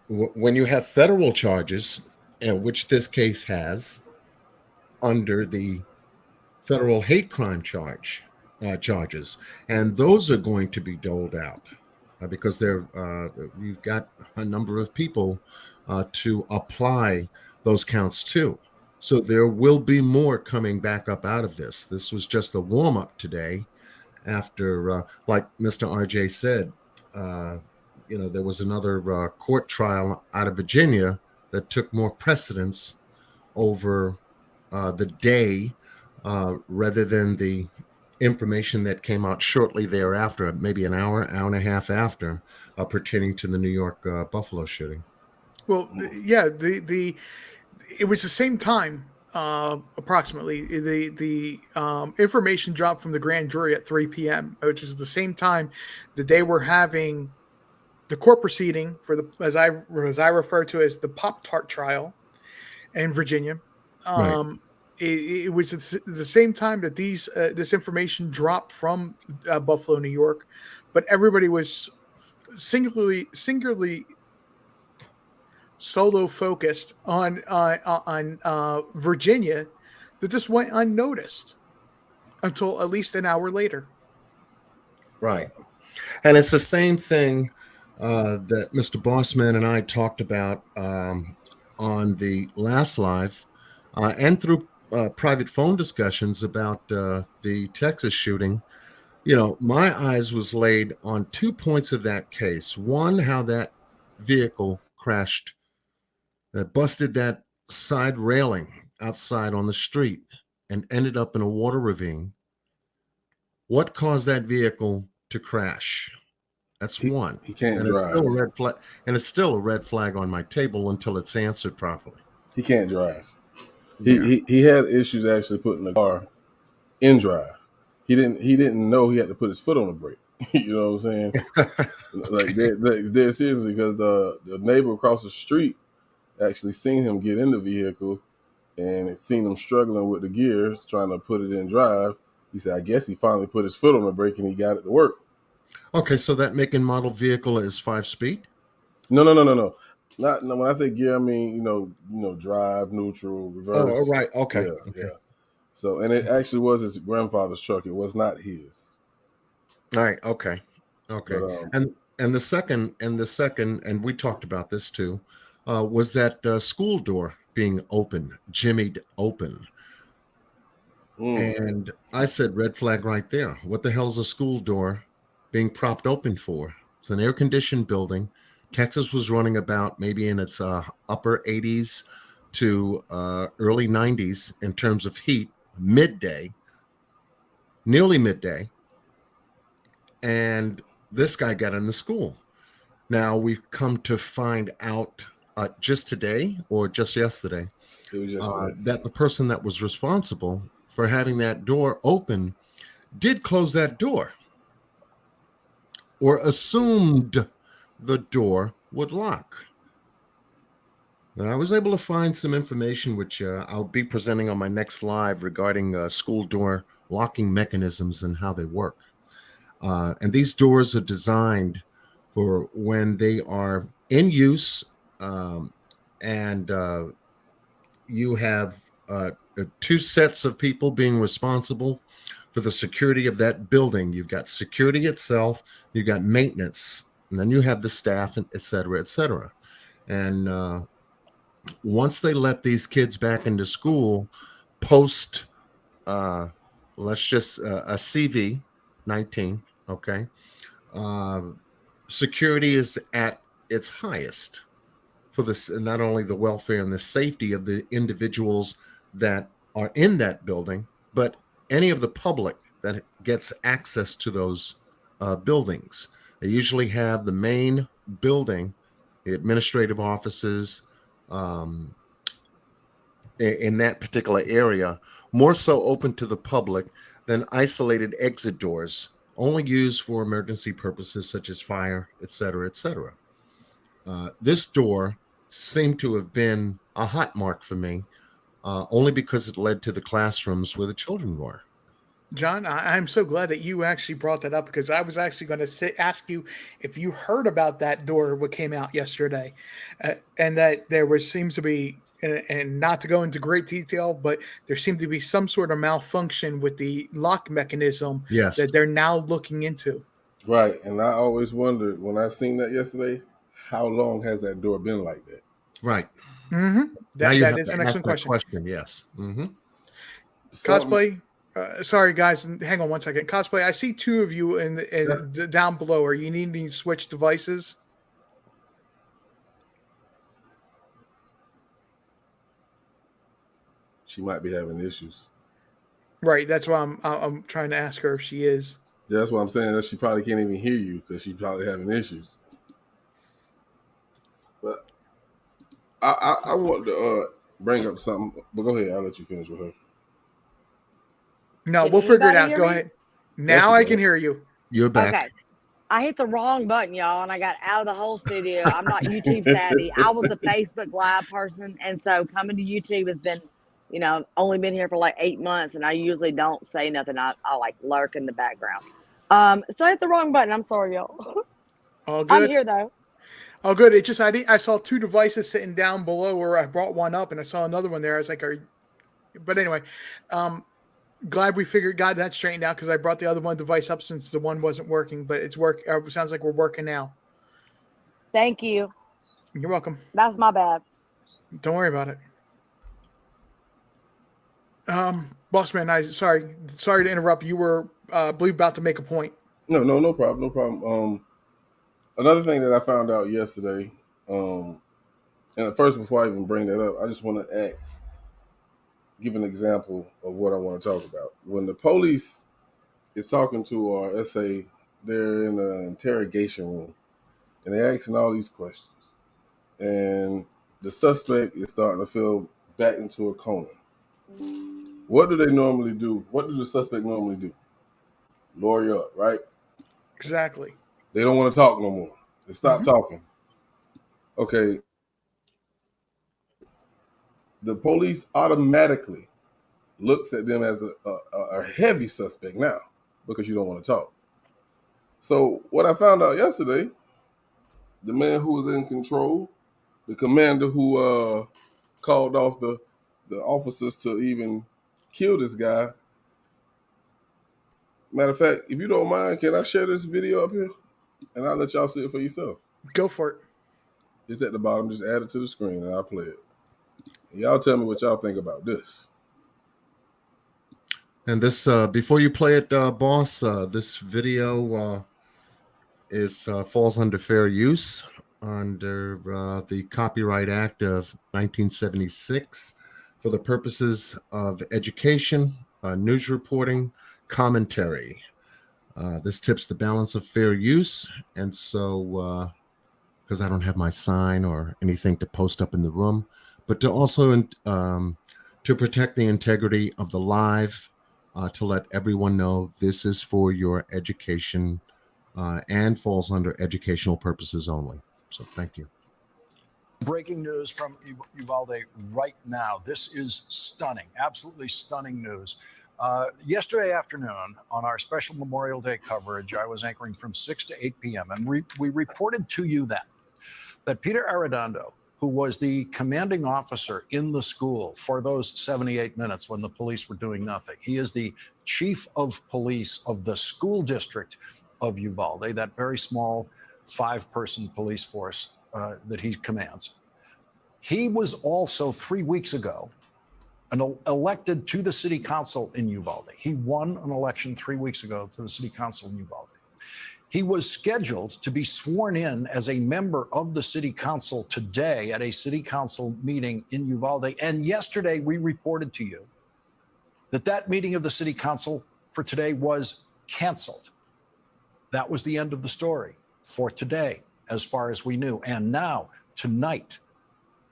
When you have federal charges, which this case has, under the federal hate crime charges, and those are going to be doled out because you've got a number of people to apply those counts to. So there will be more coming back up out of this. This was just a warm-up today after, like Mr. RJ said, there was another court trial out of Virginia that took more precedence over the day rather than the information that came out shortly thereafter, maybe an hour and a half after, pertaining to the New York Buffalo shooting. Well, yeah, it was the same time, approximately. The information dropped from the grand jury at 3 p.m., which is the same time that they were having the court proceeding for the, as I refer to as the Pop-Tart trial in Virginia. Right. It was the same time that this information dropped from Buffalo, New York, but everybody was singularly solo focused on Virginia, that this went unnoticed until at least an hour later. Right. And it's the same thing that Mr. Bossman and I talked about on the last live and through private phone discussions about the Texas shooting. My eyes was laid on 2 points of that case. One, how that vehicle crashed, that busted that side railing outside on the street and ended up in a water ravine. What caused that vehicle to crash? That's one. He can't And it's drive. still a red flag. And it's still a red flag on my table until it's answered properly. He can't drive. Yeah. He had issues actually putting the car in drive. He didn't know he had to put his foot on the brake. You know what I'm saying? Like they're seriously, because the neighbor across the street actually seen him get in the vehicle and it seen him struggling with the gears trying to put it in drive. He said, I guess he finally put his foot on the brake and he got it to work. Okay, so that make and model vehicle is 5-speed? No. Not when I say gear, I mean drive, neutral, reverse. Oh, right. Okay. Yeah. So, and it actually was his grandfather's truck. It was not his. All right. Okay. But, And the second, and we talked about this too, was that school door being open, jimmied open. And I said, red flag right there. What the hell is a school door being propped open for? It's an air-conditioned building. Texas was running about maybe in its upper 80s to early 90s in terms of heat, nearly midday. And this guy got in the school. Now we've come to find out just today or just yesterday, it was yesterday. that the person that was responsible for having that door open did close that door or assumed the door would lock. Now, I was able to find some information which I'll be presenting on my next live regarding school door locking mechanisms and how they work. And these doors are designed for when they are in use, and you have two sets of people being responsible for the security of that building. You've got security itself, you've got maintenance, and then you have the staff, and et cetera, et cetera. And once they let these kids back into school, post, let's just a CV 19, okay, security is at its highest for this, not only the welfare and the safety of the individuals that are in that building, but any of the public that gets access to those buildings. They usually have the main building, the administrative offices, in that particular area, more so open to the public than isolated exit doors, only used for emergency purposes such as fire, et cetera, et cetera. This door seemed to have been a hot mark for me, only because it led to the classrooms where the children were. John, I'm so glad that you actually brought that up, because I was actually going to ask you if you heard about that door, what came out yesterday, and that seems to be, and not to go into great detail, but there seemed to be some sort of malfunction with the lock mechanism Yes. that they're now looking into. Right. And I always wondered when I seen that yesterday, how long has that door been like that? Right. Mm-hmm. That is an excellent question. Yes. Mm-hmm. Cosplay. Sorry, guys. Hang on one second. Cosplay. I see two of you in down below. Are you needing to switch devices? She might be having issues. Right. That's why I'm trying to ask her if she is. That's what I'm saying. That she probably can't even hear you because she's probably having issues. But I want to bring up something. But go ahead. I'll let you finish with her. No, Can we'll figure it anybody out. hear Go me? ahead. Now I can hear you. You're back. Okay. I hit the wrong button, y'all, and I got out of the whole studio. I'm not YouTube savvy. I was a Facebook Live person, and so coming to YouTube has been, only been here for like 8 months, and I usually don't say nothing. I like lurk in the background. So I hit the wrong button. I'm sorry, y'all. All good. I'm here though. Oh, good. It just I saw two devices sitting down below where I brought one up, and I saw another one there. I was like, but anyway, glad we got that straightened out, because I brought the other one device up since the one wasn't working, but it's work. Sounds like we're working now. Thank you. You're welcome. That's my bad. Don't worry about it. Bossman, sorry to interrupt. You were, I believe, about to make a point. No problem. Another thing that I found out yesterday, and first, before I even bring that up, I just want to give an example of what I want to talk about. When the police is talking to, or let's say they're in an interrogation room, and they're asking all these questions, and the suspect is starting to feel back into a coma. What do they normally do? What does the suspect normally do? Lawyer you up, right? Exactly. They don't want to talk no more. They stop talking. Okay. The police automatically looks at them as a heavy suspect now because you don't want to talk. So what I found out yesterday, the man who was in control, the commander who called off the officers to even kill this guy. Matter of fact, if you don't mind, can I share this video up here? And I'll let y'all see it for yourself. Go for it. It's at the bottom. Just add it to the screen and I'll play it. And y'all tell me what y'all think about this. And this, before you play it, boss, this video falls under fair use under the Copyright Act of 1976 for the purposes of education, news reporting, commentary. This tips the balance of fair use. And so, because I don't have my sign or anything to post up in the room, but to also to protect the integrity of the live, to let everyone know this is for your education and falls under educational purposes only. So thank you. Breaking news from Uvalde right now. This is stunning, absolutely stunning news. Yesterday afternoon on our special Memorial Day coverage, I was anchoring from 6 to 8 p.m. and we reported to you that Peter Arredondo, who was the commanding officer in the school for those 78 minutes when the police were doing nothing. He is the chief of police of the school district of Uvalde, that very small 5-person police force that he commands. He was also 3 weeks ago elected to the city council in Uvalde. He won an election 3 weeks ago to the city council in Uvalde. He was scheduled to be sworn in as a member of the city council today at a city council meeting in Uvalde. And yesterday we reported to you that meeting of the city council for today was canceled. That was the end of the story for today, as far as we knew. And now, tonight,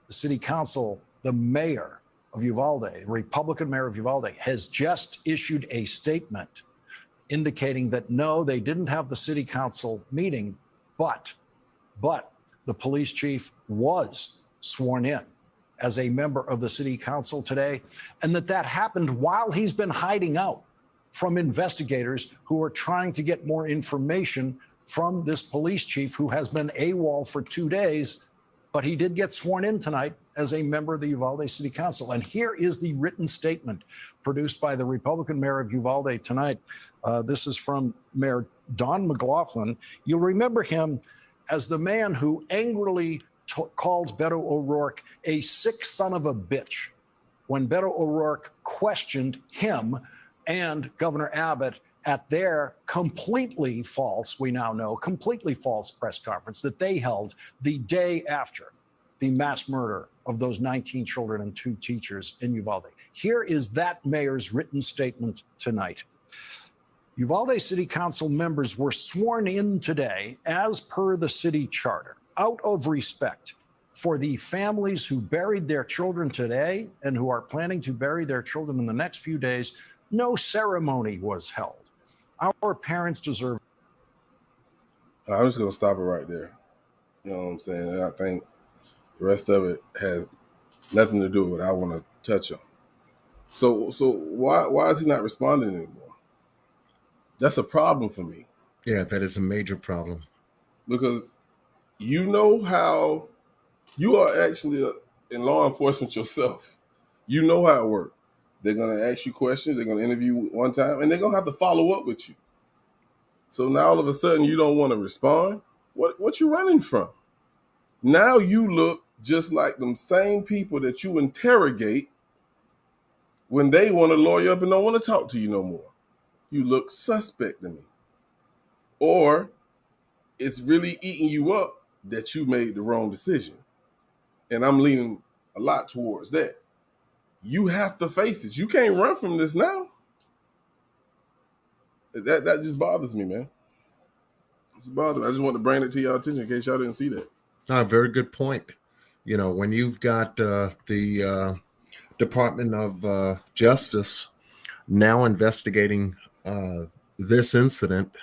the city council, the mayor of Uvalde, Republican mayor of Uvalde, has just issued a statement indicating that no, they didn't have the city council meeting, but the police chief was sworn in as a member of the city council today, and that happened while he's been hiding out from investigators who are trying to get more information from this police chief who has been AWOL for 2 days, but he did get sworn in tonight as a member of the Uvalde City Council. And here is the written statement produced by the Republican mayor of Uvalde tonight. This is from Mayor Don McLaughlin. You'll remember him as the man who angrily called Beto O'Rourke a sick son of a bitch when Beto O'Rourke questioned him and Governor Abbott at their completely false, we now know, completely false press conference that they held the day after the mass murder of those 19 children and 2 teachers in Uvalde. Here is that mayor's written statement tonight. Uvalde City Council members were sworn in today as per the city charter, out of respect for the families who buried their children today and who are planning to bury their children in the next few days. No ceremony was held. Our parents deserve. I'm just going to stop it right there. You know what I'm saying? I think the rest of it has nothing to do with what I want to touch on. So why is he not responding anymore? That's a problem for me. Yeah, that is a major problem. Because you know how you are actually in law enforcement yourself. You know how it works. They're going to ask you questions. They're going to interview you one time, and they're going to have to follow up with you. So now all of a sudden you don't want to respond. What you running from? Now you look just like them same people that you interrogate when they want to lawyer up and don't want to talk to you no more. You look suspect to me. Or it's really eating you up that you made the wrong decision. And I'm leaning a lot towards that. You have to face it. You can't run from this now. That just bothers me, man. It's bothering me. I just want to bring it to y'all attention in case y'all didn't see that. Very good point. You know, when you've got the Department of Justice now investigating this incident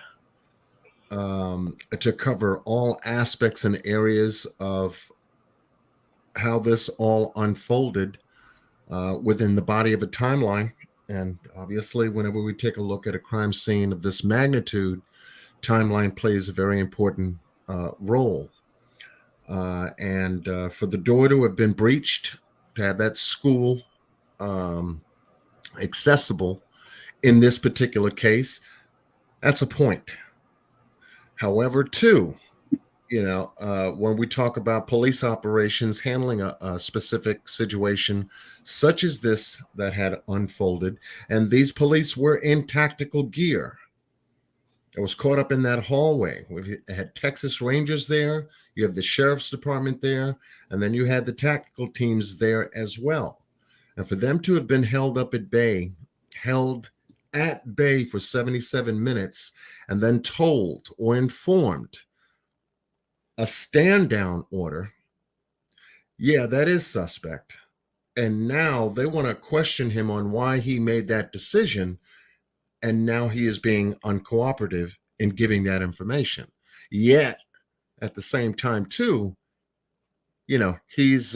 to cover all aspects and areas of how this all unfolded within the body of a timeline. And obviously, whenever we take a look at a crime scene of this magnitude, timeline plays a very important role. And for the door to have been breached, to have that school accessible in this particular case, that's a point. However, too, you know, when we talk about police operations handling a specific situation such as this that had unfolded, and these police were in tactical gear. It was caught up in that hallway. We had Texas Rangers there, you have the Sheriff's Department there, and then you had the tactical teams there as well. And for them to have been held at bay for 77 minutes, and then told or informed a stand down order, yeah, that is suspect. And now they want to question him on why he made that decision. And now he is being uncooperative in giving that information. Yet, at the same time, too, you know, he's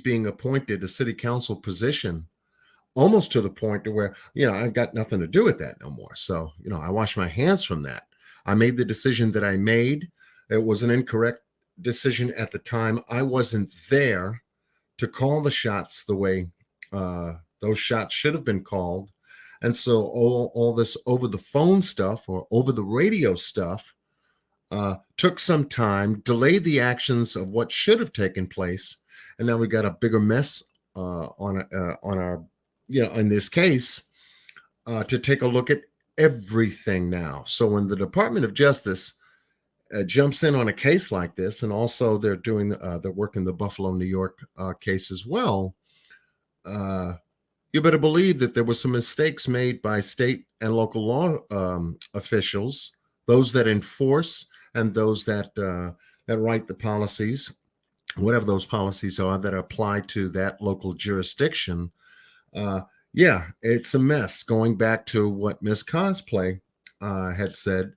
being appointed a city council position almost to the point to where, you know, I've got nothing to do with that no more. So, you know, I wash my hands from that. I made the decision that I made. It was an incorrect decision at the time. I wasn't there to call the shots the way those shots should have been called. And so all this over the phone stuff or over the radio stuff took some time, delayed the actions of what should have taken place. And now we got a bigger mess on our, you know, in this case, to take a look at everything now. So when the Department of Justice jumps in on a case like this, and also they're working the Buffalo, New York case as well, you better believe that there were some mistakes made by state and local law officials, those that enforce and those that write the policies, whatever those policies are that apply to that local jurisdiction. Yeah, it's a mess. Going back to what Miss Cosplay had said,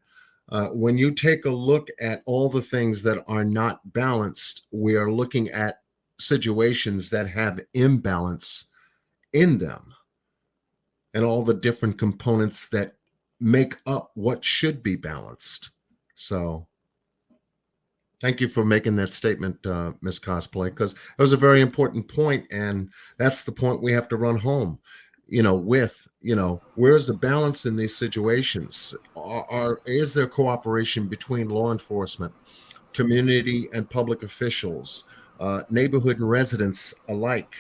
when you take a look at all the things that are not balanced, we are looking at situations that have imbalance in them and all the different components that make up what should be balanced. So thank you for making that statement, Miss Cosplay, because it was a very important point, and that's the point we have to run home. You know, with, you know, where's the balance in these situations? Is there cooperation between law enforcement, community and public officials, neighborhood and residents alike?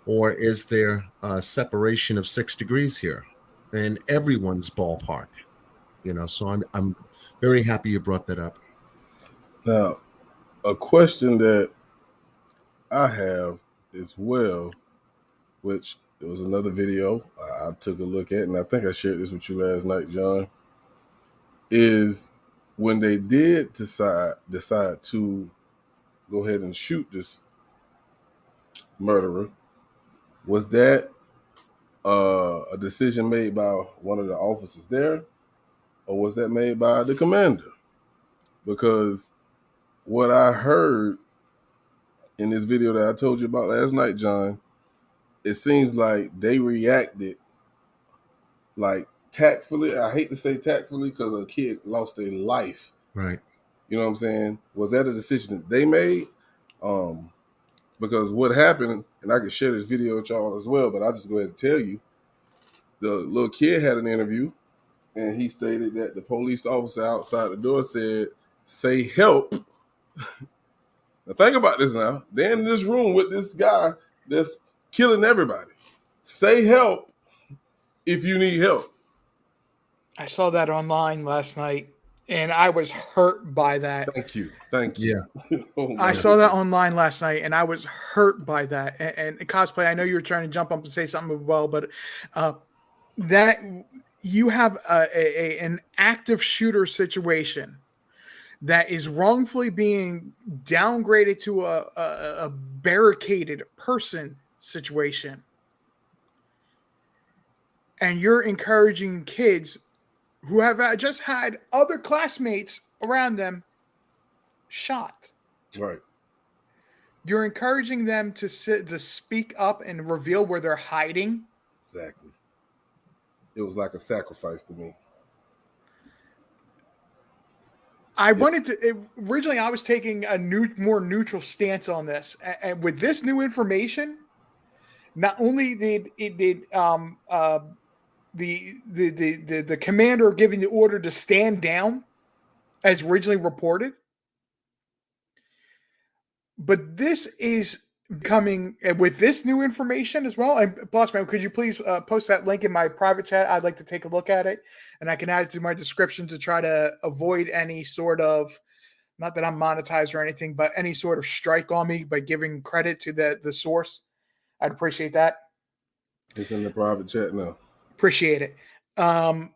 Or is there a separation of 6 degrees here in everyone's ballpark? You know, so I'm very happy you brought that up. Now, a question that I have as well, which it was another video I took a look at, and I think I shared this with you last night, John, is when they did decide to go ahead and shoot this murderer, was that a decision made by one of the officers there, or was that made by the commander? Because what I heard in this video that I told you about last night, John, it seems like they reacted like tactfully. I hate to say tactfully because a kid lost their life. Right. You know what I'm saying? Was that a decision that they made? Because what happened, and I can share this video with y'all as well, but I'll just go ahead and tell you, the little kid had an interview, and he stated that the police officer outside the door said, "Say help." Now think about this now. They're in this room with this guy that's killing everybody. Say help if you need help. I saw that online last night, and I was hurt by that. Thank you. Thank you. Oh I my saw that goodness. online last night, and I was hurt by that. And cosplay, I know you were trying to jump up and say something as well, but that you have an active shooter situation that is wrongfully being downgraded to a barricaded person situation, and you're encouraging kids who have just had other classmates around them shot. Right. You're encouraging them to speak up and reveal where they're hiding. Exactly. It was like a sacrifice to me. I wanted to originally. I was taking a more neutral stance on this, and with this new information, not only did the commander giving the order to stand down, as originally reported, but this is coming with this new information as well. And Bossman, could you please post that link in my private chat? I'd like to take a look at it, and I can add it to my description to try to avoid any sort of, not that I'm monetized or anything, but any sort of strike on me by giving credit to the source. I'd appreciate that. It's in the private chat now. Appreciate it. That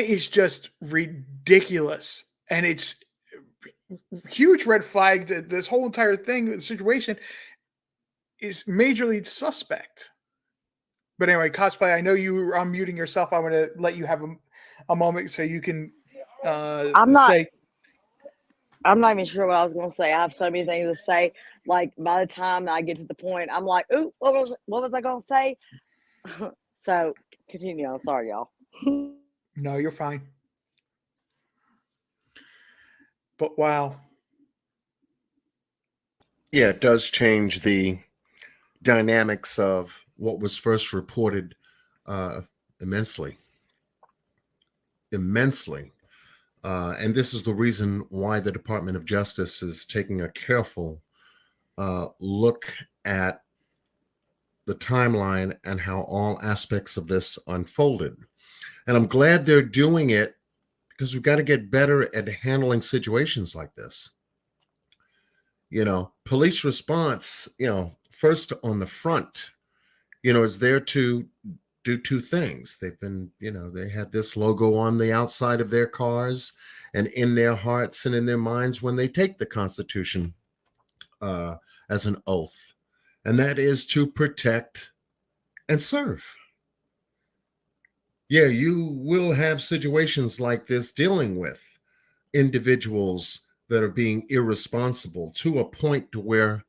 is just ridiculous, and it's huge red flag. This whole entire thing, the situation, is majorly suspect. But anyway, cosplay, I know you were unmuting yourself. I want to let you have a moment so you can I'm not even sure what I was going to say. I have so many things to say. Like by the time I get to the point, I'm like, "Ooh, what was I going to say?" So continue. I'm sorry, y'all. No, you're fine. But wow. Yeah, it does change the dynamics of what was first reported immensely. And this is the reason why the Department of Justice is taking a careful look at the timeline and how all aspects of this unfolded. And I'm glad they're doing it, because we've got to get better at handling situations like this. Police response, first on the front, is there to do two things. They've been, they had this logo on the outside of their cars and in their hearts and in their minds when they take the Constitution as an oath. And that is to protect and serve. Yeah, you will have situations like this dealing with individuals that are being irresponsible to a point to where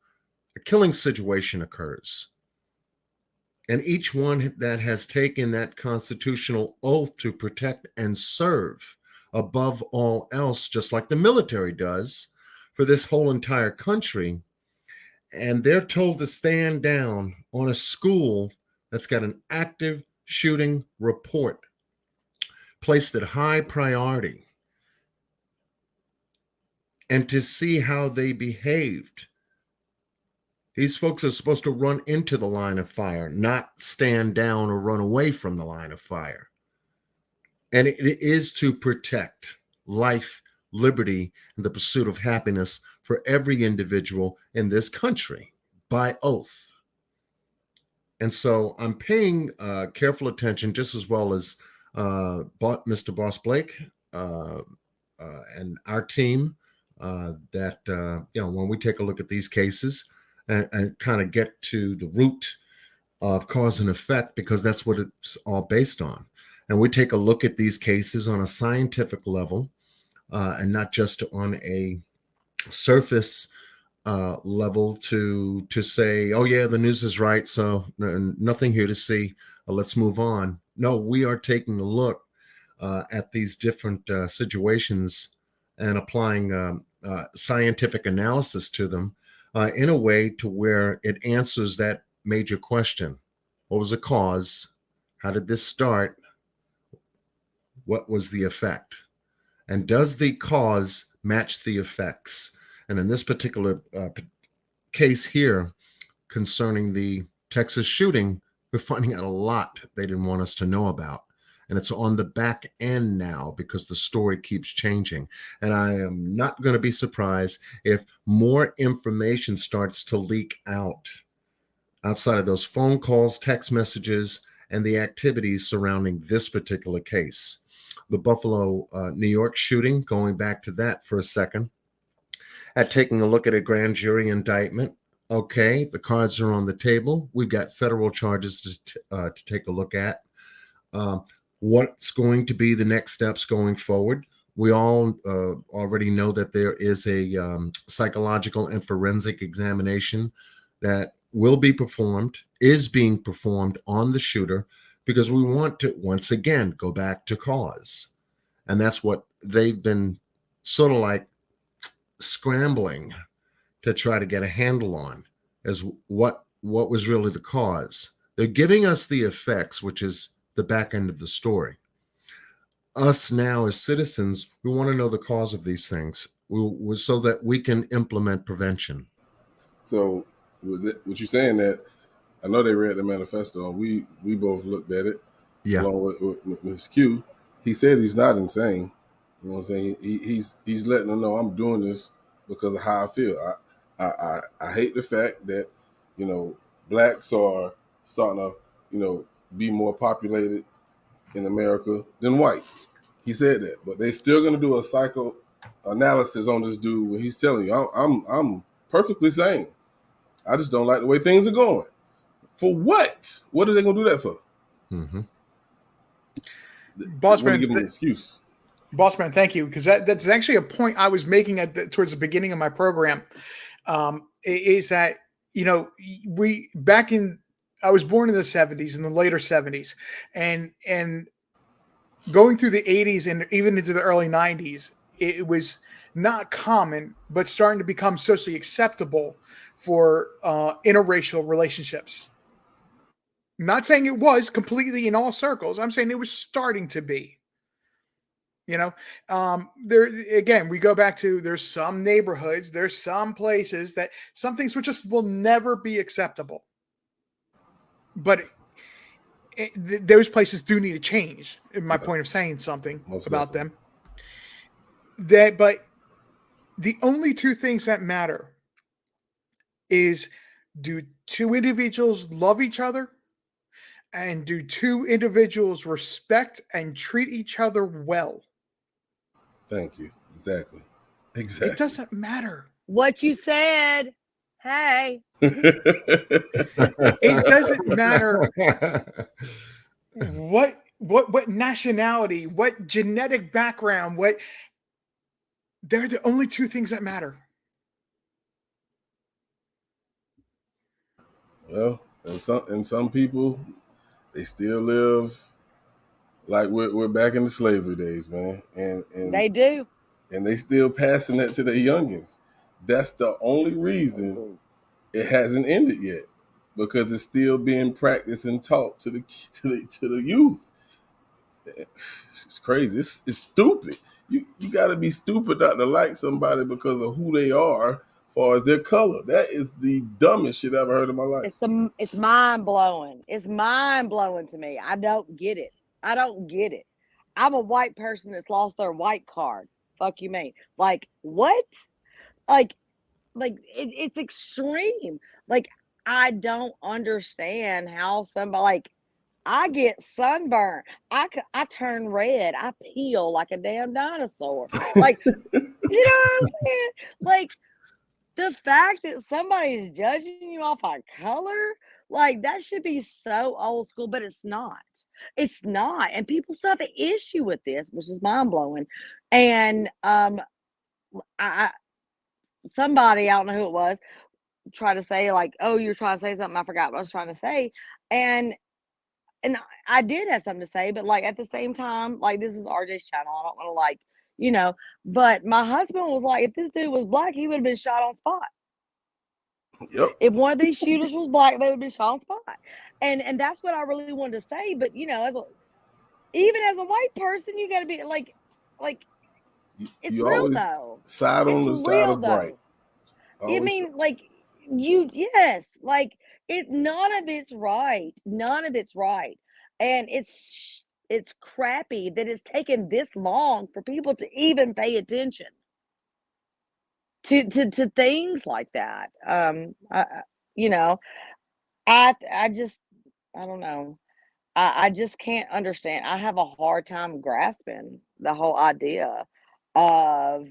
a killing situation occurs. And each one that has taken that constitutional oath to protect and serve above all else, just like the military does for this whole entire country, and they're told to stand down on a school that's got an active shooting report placed at high priority, and to see how they behaved. These folks are supposed to run into the line of fire, not stand down or run away from the line of fire. And it is to protect life, liberty, and the pursuit of happiness for every individual in this country by oath. And so I'm paying careful attention, just as well as Mr. Boss Blake and our team, that when we take a look at these cases and kind of get to the root of cause and effect, because that's what it's all based on. And we take a look at these cases on a scientific level, and not just on a surface level to say, oh yeah, the news is right, so nothing here to see, let's move on. No, we are taking a look at these different situations and applying scientific analysis to them in a way to where it answers that major question. What was the cause? How did this start? What was the effect? And does the cause match the effects? And in this particular case here, concerning the Texas shooting, we're finding out a lot they didn't want us to know about. And it's on the back end now because the story keeps changing. And I am not going to be surprised if more information starts to leak out outside of those phone calls, text messages, and the activities surrounding this particular case. The Buffalo, New York shooting, going back to that for a second, at taking a look at a grand jury indictment. Okay, the cards are on the table. We've got federal charges to take a look at. What's going to be the next steps going forward? We all already know that there is a psychological and forensic examination that will be performed, is being performed on the shooter, because we want to, once again, go back to cause. And that's what they've been sort of like scrambling to try to get a handle on, as what was really the cause. They're giving us the effects, which is the back end of the story. Us now as citizens, we want to know the cause of these things so that we can implement prevention. So with you saying that, I know they read the manifesto and we both looked at it. Yeah. Along with Ms. Q. He said he's not insane. You know what I'm saying? He's letting them know I'm doing this because of how I feel. I hate the fact that, you know, blacks are starting to, you know, be more populated in America than whites. He said that, but they're still going to do a psychoanalysis on this dude when he's telling you, I'm perfectly sane. I just don't like the way things are going. For what? What are they going to do that for? Mm-hmm. Bossman, give him an excuse. Bossman, thank you, because that's actually a point I was making towards the beginning of my program. Is that, you know, I was born in the 70s, in the later 70s, and going through the 80s and even into the early 90s, it was not common, but starting to become socially acceptable for interracial relationships. Not saying it was completely in all circles. I'm saying it was starting to be. You know, there again, we go back to, there's some neighborhoods, there's some places that some things will never be acceptable. But those places do need to change. In my point of saying something Most about definitely. them, but the only two things that matter is, do two individuals love each other, and do two individuals respect and treat each other well? Thank you. Exactly. It doesn't matter. What you said. Hey. It doesn't matter what nationality, what genetic background, they're the only two things that matter. Well, and some people, they still live like we're back in the slavery days, man. And They do. And they still passing that to their youngins. That's the only reason it hasn't ended yet, because it's still being practiced and taught to the youth. It's crazy. It's stupid. You got to be stupid not to like somebody because of who they are, as far as their color. That is the dumbest shit I've ever heard in my life. It's mind blowing. It's mind blowing to me. I don't get it. I don't get it. I'm a white person that's lost their white card. Fuck you mean? Like what? Like it's extreme. Like, I don't understand how somebody, like, I get sunburn. I turn red. I peel like a damn dinosaur. Like, you know what I'm saying? Like, the fact that somebody's judging you off of color, like, that should be so old school, but it's not. It's not. And people still have an issue with this, which is mind blowing. And I somebody, I don't know who it was, try to say, like, oh, you're trying to say something. I forgot what I was trying to say. And I did have something to say, but like at the same time, like, this is RJ's channel. I don't want to, like, you know, but my husband was like, if this dude was black, he would have been shot on spot. Yep. If one of these shooters was black, they would have been shot on spot. And that's what I really wanted to say. But you know, even as a white person, you got to be like it's you real always though. side on It's the side real of bright. though. I mean, like, Yes, like none of it's right. None of it's right. And it's crappy that it's taken this long for people to even pay attention to things like that. You know, I just I don't know. I just can't understand. I have a hard time grasping the whole idea of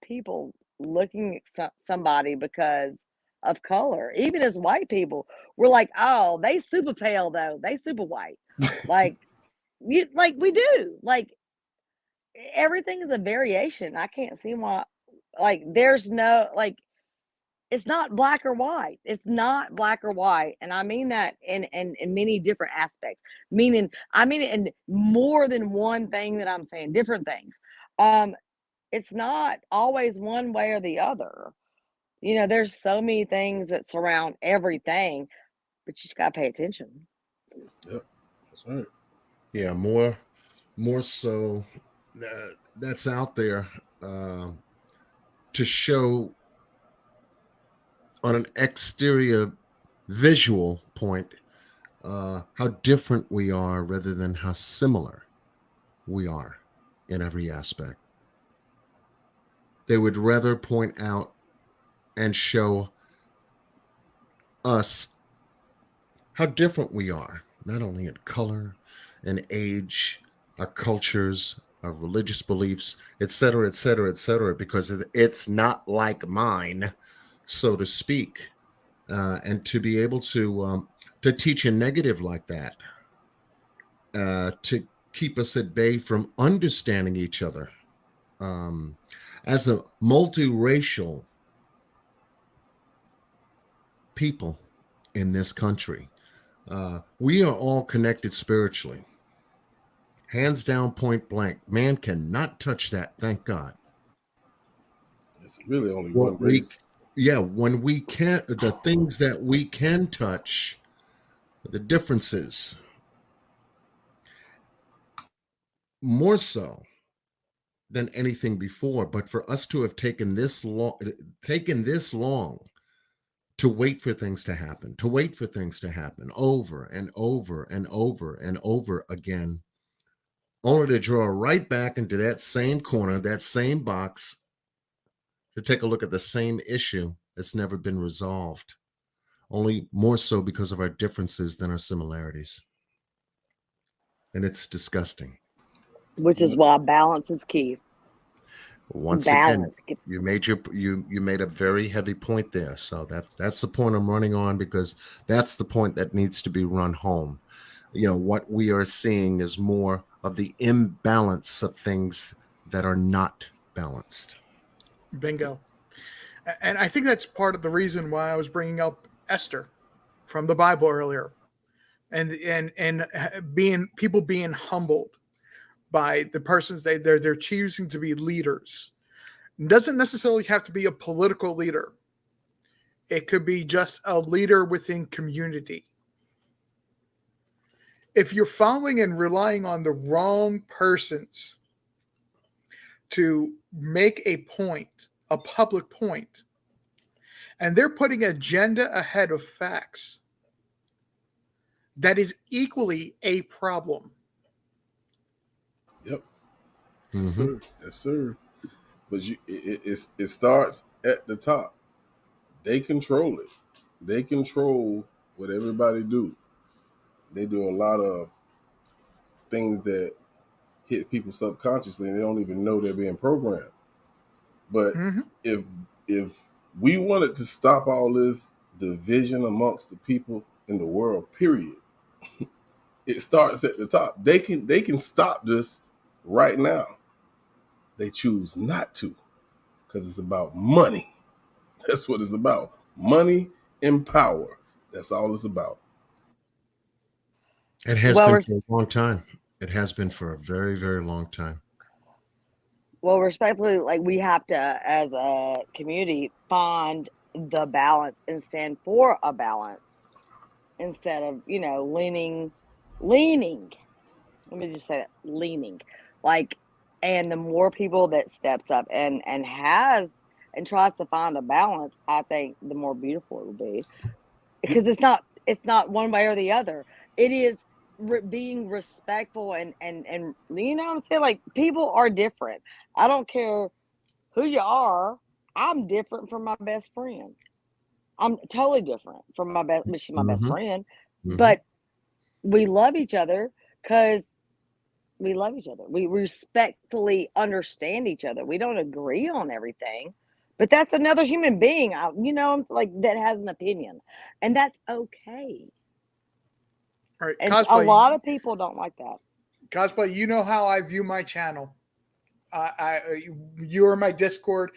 people looking at somebody because of color. Even as white people, we're like, oh, they super pale though. They super white. Like like we do. Like everything is a variation. I can't see why. Like there's no like it's not black or white. It's not black or white, and I mean that in many different aspects. Meaning, I mean it in more than one thing that I'm saying. Different things. Um, it's not always one way or the other. You know, there's so many things that surround everything, but you just gotta pay attention. Yep, that's right. Yeah, more so that's out there to show on an exterior visual point how different we are rather than how similar we are in every aspect. They would rather point out and show us how different we are, not only in color and age, our cultures, our religious beliefs, etc., etc., etc., because it's not like mine, so to speak. And to be able to teach a negative like that, to keep us at bay from understanding each other. Um, as a multiracial people in this country, we are all connected spiritually. Hands down, point blank. Man cannot touch that, thank God. It's really only one What we, race. yeah, when we can't, the things that we can touch, the differences, more so than anything before. But for us to have taken this long to wait for things to happen, to wait for things to happen over and over and over and over again, only to draw right back into that same corner, that same box, to take a look at the same issue that's never been resolved, only more so because of our differences than our similarities. And it's disgusting. Which is why balance is key. Once again, Balance. you made a very heavy point there. So that's the point I'm running on, because that's the point that needs to be run home. You know, what we are seeing is more of the imbalance of things that are not balanced. Bingo. And I think that's part of the reason why I was bringing up Esther from the Bible earlier, and being people being humbled by the persons they're choosing to be leaders. It doesn't necessarily have to be a political leader. It could be just a leader within community. If you're following and relying on the wrong persons to make a point, a public point, and they're putting agenda ahead of facts, that is equally a problem. Yep, yes Mm-hmm. sir, yes sir. But it starts at the top. They control it. They control what everybody do. They do a lot of things that hit people subconsciously, and they don't even know they're being programmed. But Mm-hmm. if if we wanted to stop all this division amongst the people in the world, period, it starts at the top. They can stop this right now. They choose not to, because it's about money. That's what it's about. Money and power. That's all it's about. It has Well, been for a long time. It has been for a very, very long time. respectfully, like we have to, as a community, find the balance and stand for a balance instead of leaning. Let me just say that leaning, like, and the more people that steps up and has and tries to find a balance, I think the more beautiful it will be. Because it's not one way or the other. It is being respectful and you know what I'm saying? Like people are different. I don't care who you are. I'm different from my best friend. I'm totally different from my best. She's my best Mm-hmm. friend, Mm-hmm. but we love each other because we love each other. We respectfully understand each other. We don't agree on everything, but that's another human being. Like that has an opinion, and that's okay. All right, And a lot cosplay. of people don't like that. Cosplay. You know how I view my channel. You are my Discord.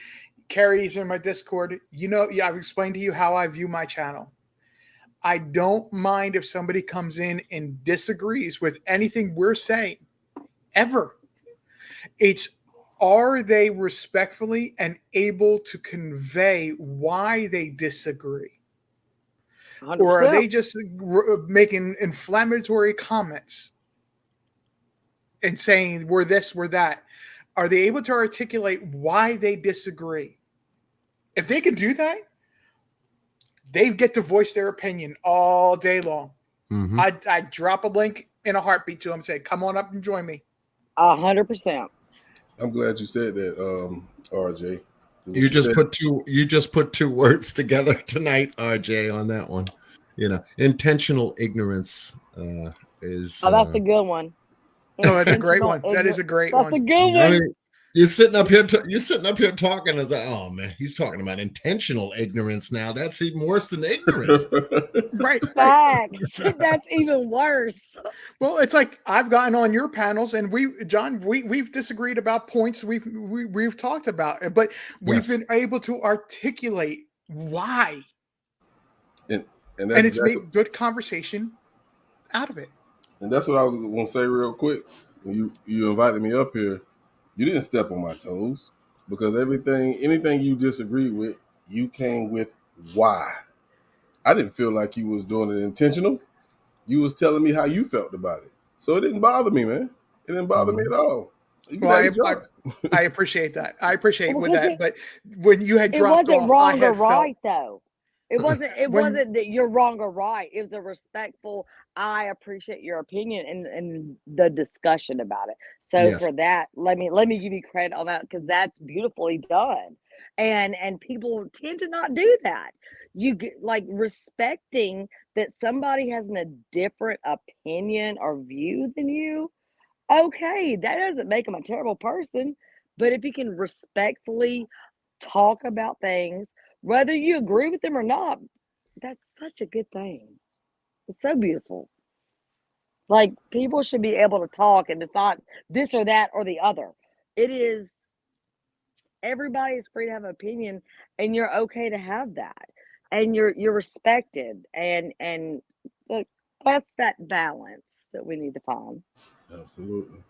Carrie's in my Discord. Yeah, I've explained to you how I view my channel. I don't mind if somebody comes in and disagrees with anything we're saying, ever. It's, are they respectfully and able to convey why they disagree? Or are 100%. they just making inflammatory comments and saying we're this, we're that? Are they able to articulate why they disagree? If they can do that, they get to voice their opinion all day long. Mm-hmm. I drop a link in a heartbeat to them, say, "Come on up and join me." 100%. I'm glad you said that, RJ. What You just said, put two words together tonight, RJ, on that one. Intentional ignorance is. Oh, that's a good one. Oh, that's a great Intentional one. That is a great That's a one. good I one. mean, you're sitting up here. You're sitting up here talking as, oh man, he's talking about intentional ignorance now. That's even worse than ignorance. Right, right. Facts. That's even worse. Well, it's like I've gotten on your panels, and we've disagreed about points we've talked about, but we've Yes. been able to articulate why, and and that's it's exactly, made good conversation out of it. and that's what I was going to say real quick. When you invited me up here, you didn't step on my toes because anything you disagreed with, you came with why. I didn't feel like you was doing it intentional. You was telling me how you felt about it, so it didn't bother me, man. It didn't bother me at all. You can Well, actually join. I appreciate that. I appreciate with Because that. But when you had it dropped wasn't off, I wrong or had felt right though. It when wasn't that you're wrong or right. It was a respectful, I appreciate your opinion and the discussion about it. So Yes. for that, let me give you credit on that because that's beautifully done. And people tend to not do that. You get like respecting that somebody has a different opinion or view than you. Okay, that doesn't make them a terrible person, but if you can respectfully talk about things, whether you agree with them or not, that's such a good thing. It's so beautiful. Like people should be able to talk and it's not this or that or the other. It is everybody is free to have an opinion and you're okay to have that. And you're respected and look, that's that balance that we need to find. Absolutely.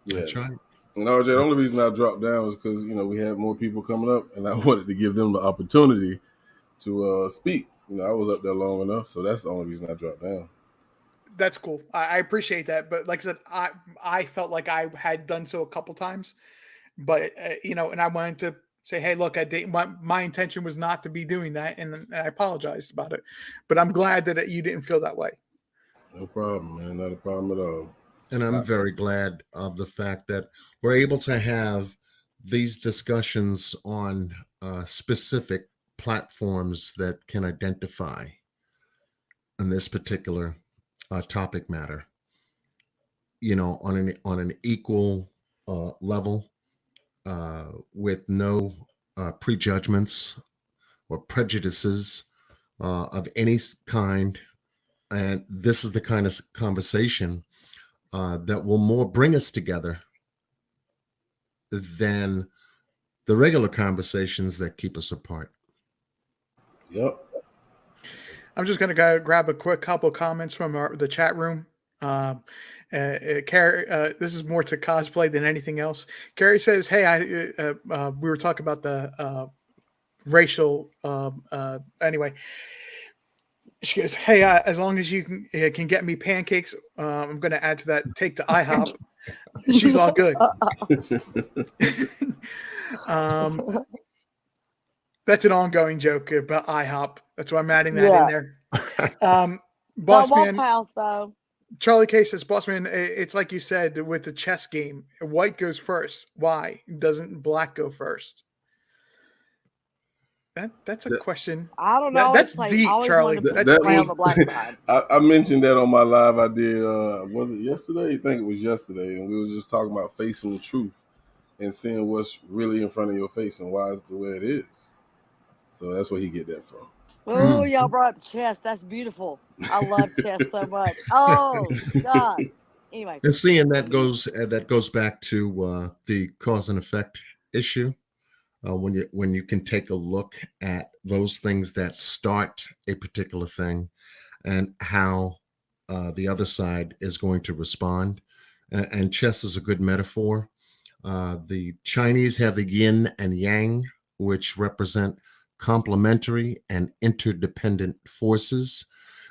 Yeah. That's right. And RJ, the only reason I dropped down was because we had more people coming up, and I wanted to give them the opportunity to speak. I was up there long enough, so that's the only reason I dropped down. that's cool. I appreciate that. But like I said, I felt like I had done so a couple times, but and I wanted to say, hey, look, I did my intention was not to be doing that, and I apologized about it. But I'm glad that you didn't feel that way. No problem, man. Not a problem at all. And I'm very glad of the fact that we're able to have these discussions on specific platforms that can identify in this particular topic matter, on an equal level, with no prejudgments or prejudices of any kind. And this is the kind of conversation that will more bring us together than the regular conversations that keep us apart. Yep. I'm just going to go grab a quick couple comments from the chat room. Carrie, this is more to cosplay than anything else. Carrie says, "Hey, we were talking about the racial. Anyway, she goes, "Hey, as long as you can get me pancakes, I'm going to add to that. Take the IHOP. She's all good." That's an ongoing joke about IHOP. That's why I'm adding that in Yeah. there. Not Waffle Bossman, House though. Charlie K says, Bossman, it's like you said with the chess game. White goes first. Why doesn't black go first? That's a That- question. I don't know. That's It's like I deep, always Charlie. wanted to That's play on deep. the black side. I mentioned that on my live I did. Was it yesterday? I think it was yesterday, and we was just talking about facing the truth and seeing what's really in front of your face and why it's the way it is. So that's where he get that from. Oh, y'all brought up chess. That's beautiful. I love chess so much. Oh God. Anyway, And seeing that goes back to the cause and effect issue. When you can take a look at those things that start a particular thing and how the other side is going to respond. And chess is a good metaphor. The Chinese have the yin and yang, which represent complementary and interdependent forces.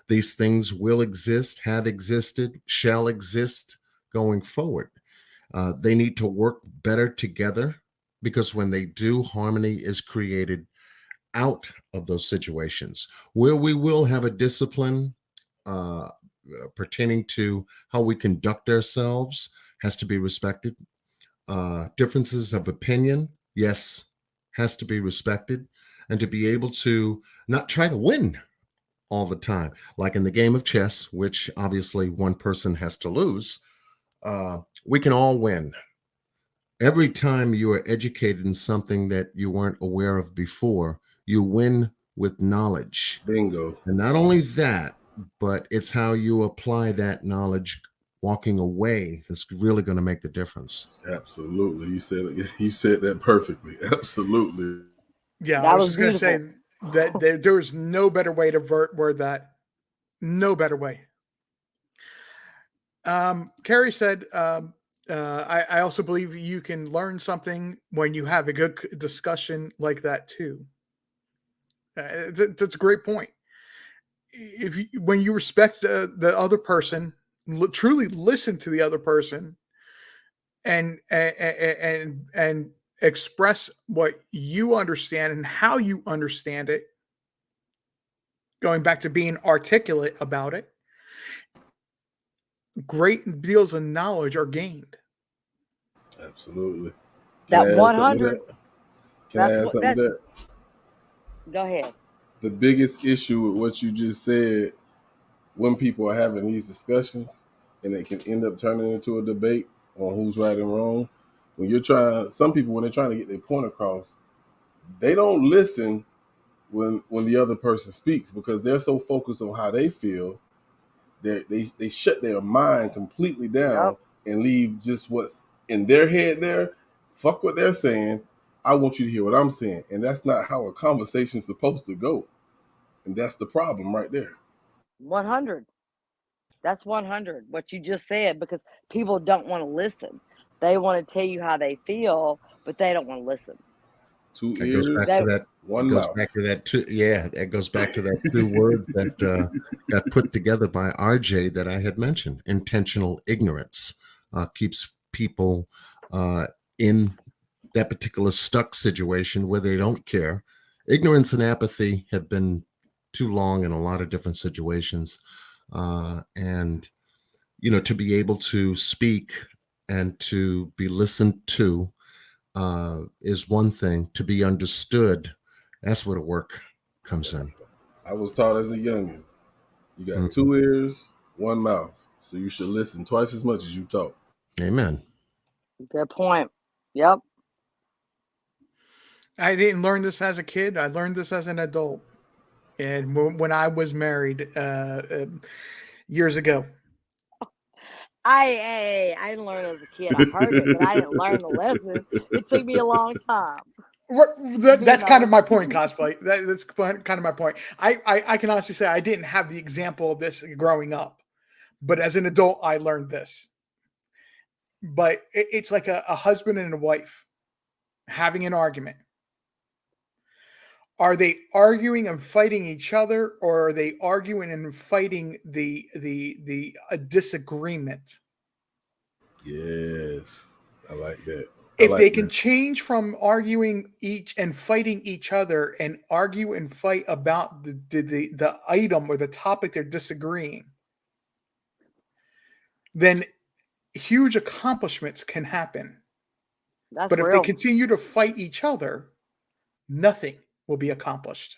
These things will exist, have existed, shall exist going forward. They need to work better together because when they do, harmony is created out of those situations where we will have a discipline pertaining to how we conduct ourselves has to be respected. Differences of opinion, yes, has to be respected, and to be able to not try to win all the time, like in the game of chess, which obviously one person has to lose. We can all win. Every time you are educated in something that you weren't aware of before, you win with knowledge. Bingo. And not only that, but it's how you apply that knowledge walking away that's really going to make the difference. Absolutely. You said that perfectly. Absolutely. Yeah, That I was was just going to say that there was no better way to word that. No better way. Carrie said, I also believe you can learn something when you have a good discussion like that too. That's a great point. When you respect the other person, truly listen to the other person, and express what you understand and how you understand it. Going back to being articulate about it, great deals of knowledge are gained. Absolutely. that Can I add something to 100. that? Can I add something to that? Go ahead. The biggest issue with what you just said, when people are having these discussions and it can end up turning into a debate on who's right and wrong, some people, when they're trying to get their point across, they don't listen when the other person speaks because they're so focused on how they feel. They shut their mind completely down and leave just what's in their head there. Fuck what they're saying. I want you to hear what I'm saying. And that's not how a conversation's supposed to go. And that's the problem right there. 100. That's 100. What you just said, because people don't want to listen. They want to tell you how they feel, but they don't want to listen. Two That goes ears, back to that. one Goes mouth. back to that. That goes back to that two words that got put together by RJ that I had mentioned. Intentional ignorance keeps people in that particular stuck situation where they don't care. Ignorance and apathy have been too long in a lot of different situations, and to be able to speak and to be listened to is one thing. To be understood, that's where the work comes in. I was taught as a youngin', you got Mm-hmm. 2 ears, 1 mouth. So you should listen twice as much as you talk. Amen. Good point. Yep. I didn't learn this as a kid. I learned this as an adult. And when I was married years ago. I didn't learn as a kid. I heard it, but I didn't learn the lesson. It took me a long time. That's kind of my point, cosplay. That's kind of my point. I can honestly say I didn't have the example of this growing up, but as an adult, I learned this. But it's like a husband and a wife having an argument. Are they arguing and fighting each other, or are they arguing and fighting the disagreement? Yes, I like that. I If like they can that. change from arguing each and fighting each other and argue and fight about the item or the topic they're disagreeing, then huge accomplishments can happen. That's But if they real. continue to fight each other, nothing will be accomplished.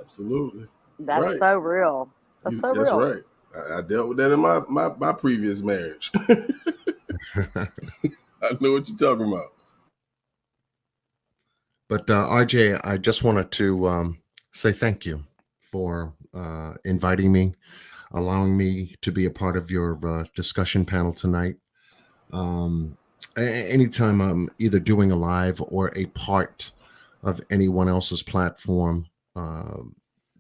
Absolutely. That's Right. so real. That's so That's real. right. I dealt with that in my previous marriage. I know what you're talking about. But RJ, I just wanted to say thank you for inviting me, allowing me to be a part of your discussion panel tonight. Um, Anytime I'm either doing a live or a part of anyone else's platform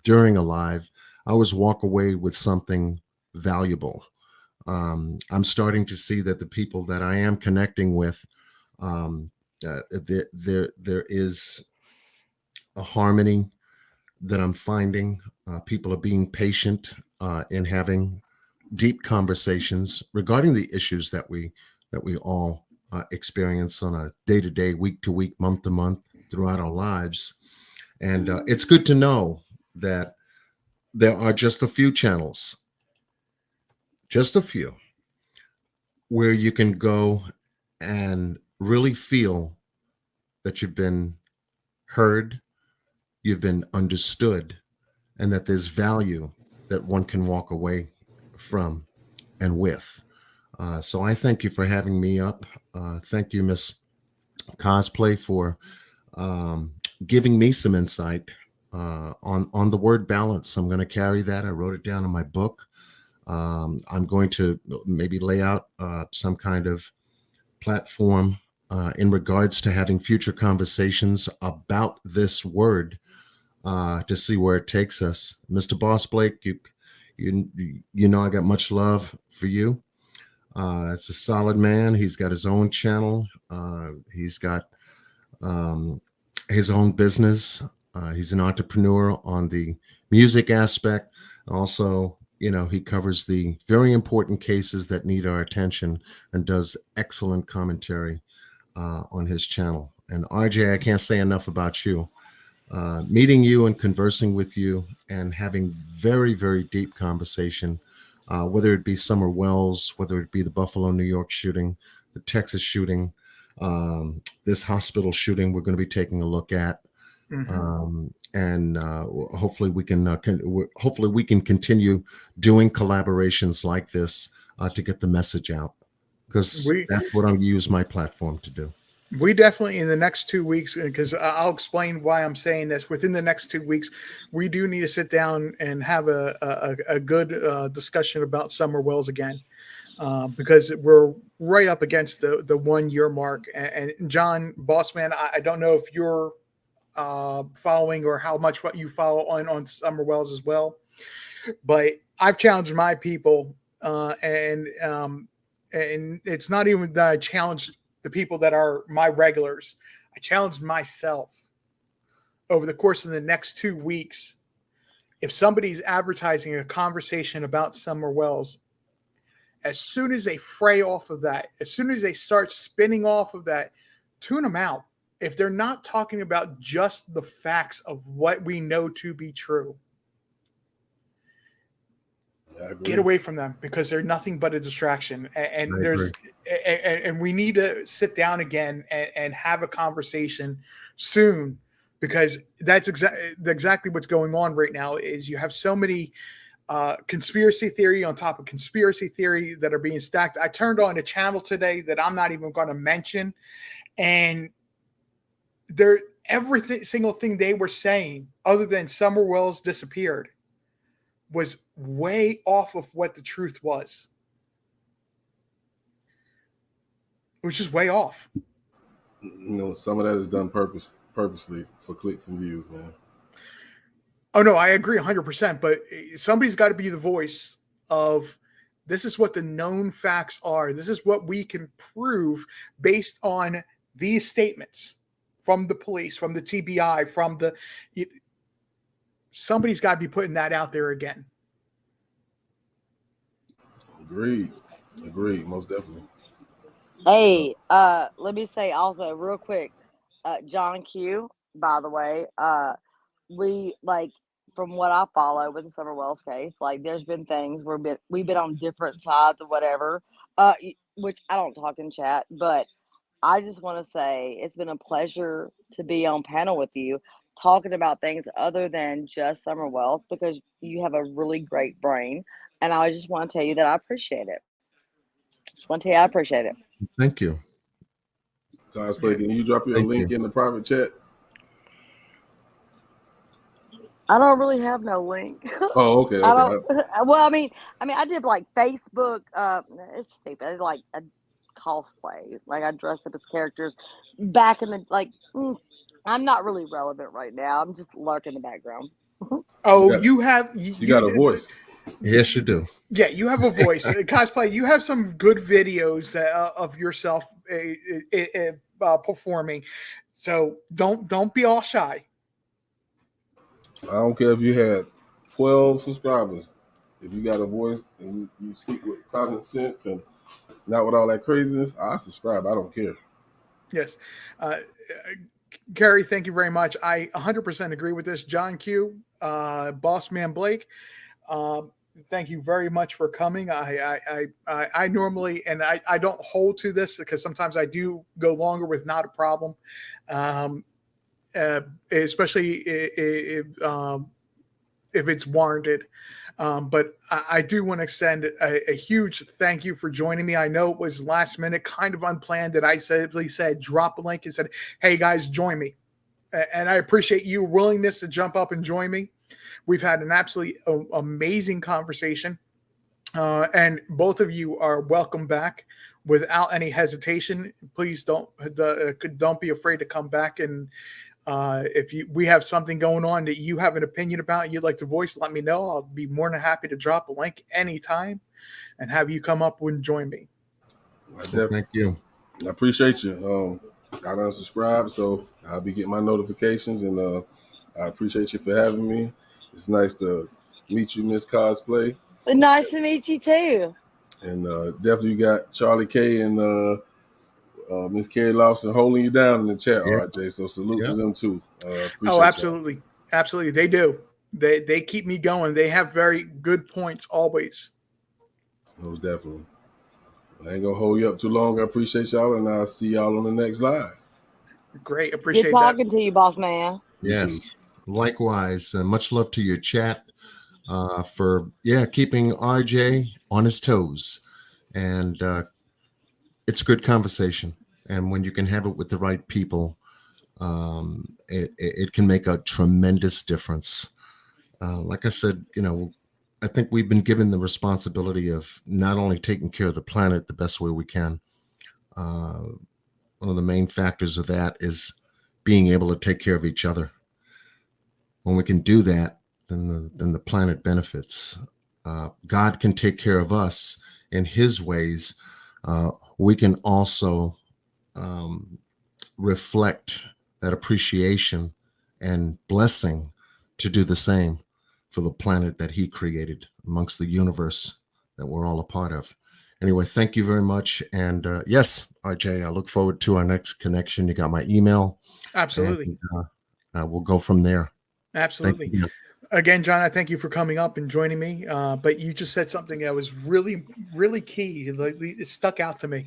during a live, I always walk away with something valuable. I'm starting to see that the people that I am connecting with, um, there is a harmony that I'm finding. People are being patient in having deep conversations regarding the issues that we all experience on a day to day, week to week, month to month throughout our lives. And it's good to know that there are just a few channels, just a few, where you can go and really feel that you've been heard, you've been understood, and that there's value that one can walk away from and with. So I thank you for having me up. Thank you, Miss Cosplay, for um, giving me some insight on the word balance. I'm going to carry that. I wrote it down in my book. I'm going to maybe lay out some kind of platform in regards to having future conversations about this word to see where it takes us. Mr. Boss Blake, you you know I got much love for you. It's a solid man. He's got his own channel. He's got um, his own business. He's an entrepreneur on the music aspect. Also, you know, he covers the very important cases that need our attention and does excellent commentary on his channel. And RJ, I can't say enough about you. Meeting you and conversing with you and having very, very deep conversation, whether it be Summer Wells, whether it be the Buffalo, New York shooting, the Texas shooting, this hospital shooting we're going to be taking a look at. And hopefully hopefully we can continue doing collaborations like this to get the message out, because We that's what I'll use my platform to do. we definitely in the next 2 weeks, because I'll explain why I'm saying this. Within the next 2 weeks, we do need to sit down and have a good discussion about Summer Wells again, because we're right up against the 1 year mark. And John Bossman, I don't know if you're following or how much what you follow on Summer Wells as well, but I've challenged my people, and it's not even that I challenged the people that are my regulars. I challenged myself over the course of the next 2 weeks. If somebody's advertising a conversation about Summer Wells, as soon as they fray off of that, as soon as they start spinning off of that, tune them out. If they're not talking about just the facts of what we know to be true, get away from them, because they're nothing but a distraction. And I agree. and we need to sit down again and have a conversation soon, because that's exactly what's going on right now. Is you have so many conspiracy theory on top of conspiracy theory that are being stacked. I turned on a channel today that I'm not even going to mention, and they're everything single thing they were saying, other than Summer Wells disappeared, was way off of what the truth was, which is way off. You know, some of that is done purposely for clicks and views, man. Oh no, I agree 100%. But somebody's got to be the voice of, this is what the known facts are. This is what we can prove based on these statements from the police, from the TBI, from the. Somebody's got to be putting that out there again. Agreed. Most definitely. Hey, let me say also real quick, John Q, by the way, we like from what I follow with the Summer Wells case, like there's been things where we've been on different sides of whatever, which I don't talk in chat, but I just want to say it's been a pleasure to be on panel with you, talking about things other than just Summer Wells because you have a really great brain, and I just want to tell you that I appreciate it. Just want to tell you I appreciate it. Thank you. Cosplay, can you drop your Thank link you. in the private chat? I don't really have no link. Oh, okay, I okay. don't. Well, I mean, I did like Facebook. It's stupid. I did like a cosplay. Like I dressed up as characters back in the like. I'm not really relevant right now. I'm just lurking in the background. Oh, got you have you got a voice. Yes, you do. Yeah, you have a voice. Cosplay, you have some good videos of yourself performing. So don't be all shy. I don't care if you had 12 subscribers. If you got a voice and you speak with common sense and not with all that craziness, I subscribe. I don't care. Yes. Gary, thank you very much. I 100% agree with this. John Q, Bossman Blake, thank you very much for coming. I normally, and I don't hold to this because sometimes I do go longer with not a problem. Especially if it's warranted. But I do want to extend a huge thank you for joining me. I know it was last minute, kind of unplanned, that I simply said drop a link and said, "Hey guys, join me." And I appreciate your willingness to jump up and join me. We've had an absolutely amazing conversation, and both of you are welcome back without any hesitation. Please don't be afraid to come back, and if we have something going on that you have an opinion about, you'd like to voice, let me know. I'll be more than happy to drop a link anytime and have you come up and join me. Thank you. I appreciate you. I done subscribed, so I'll be getting my notifications, and I appreciate you for having me. It's nice to meet you, Miss Cosplay. Nice to meet you too. And definitely you got Charlie K and Miss Carrie Lawson holding you down in the chat, Yeah. RJ. So salute Yeah. to them too. Appreciate Oh, absolutely. Y'all. Absolutely. They do. They keep me going. They have very good points always. Most definitely. I ain't gonna hold you up too long. I appreciate y'all, and I'll see y'all on the next live. Great. Appreciate Good talking to you, boss man. Yes. Likewise. Much love to your chat for keeping RJ on his toes. And it's a good conversation. And when you can have it with the right people, it can make a tremendous difference. Like I said, I think we've been given the responsibility of not only taking care of the planet the best way we can. One of the main factors of that is being able to take care of each other. When we can do that, then the planet benefits. God can take care of us in His ways. We can also reflect that appreciation and blessing to do the same for the planet that He created amongst the universe that we're all a part of. Anyway, thank you very much. And yes, RJ, I look forward to our next connection. You got my email. Absolutely. And, we'll go from there. Absolutely. Again, John, I thank you for coming up and joining me. But you just said something that was really, really key. It stuck out to me.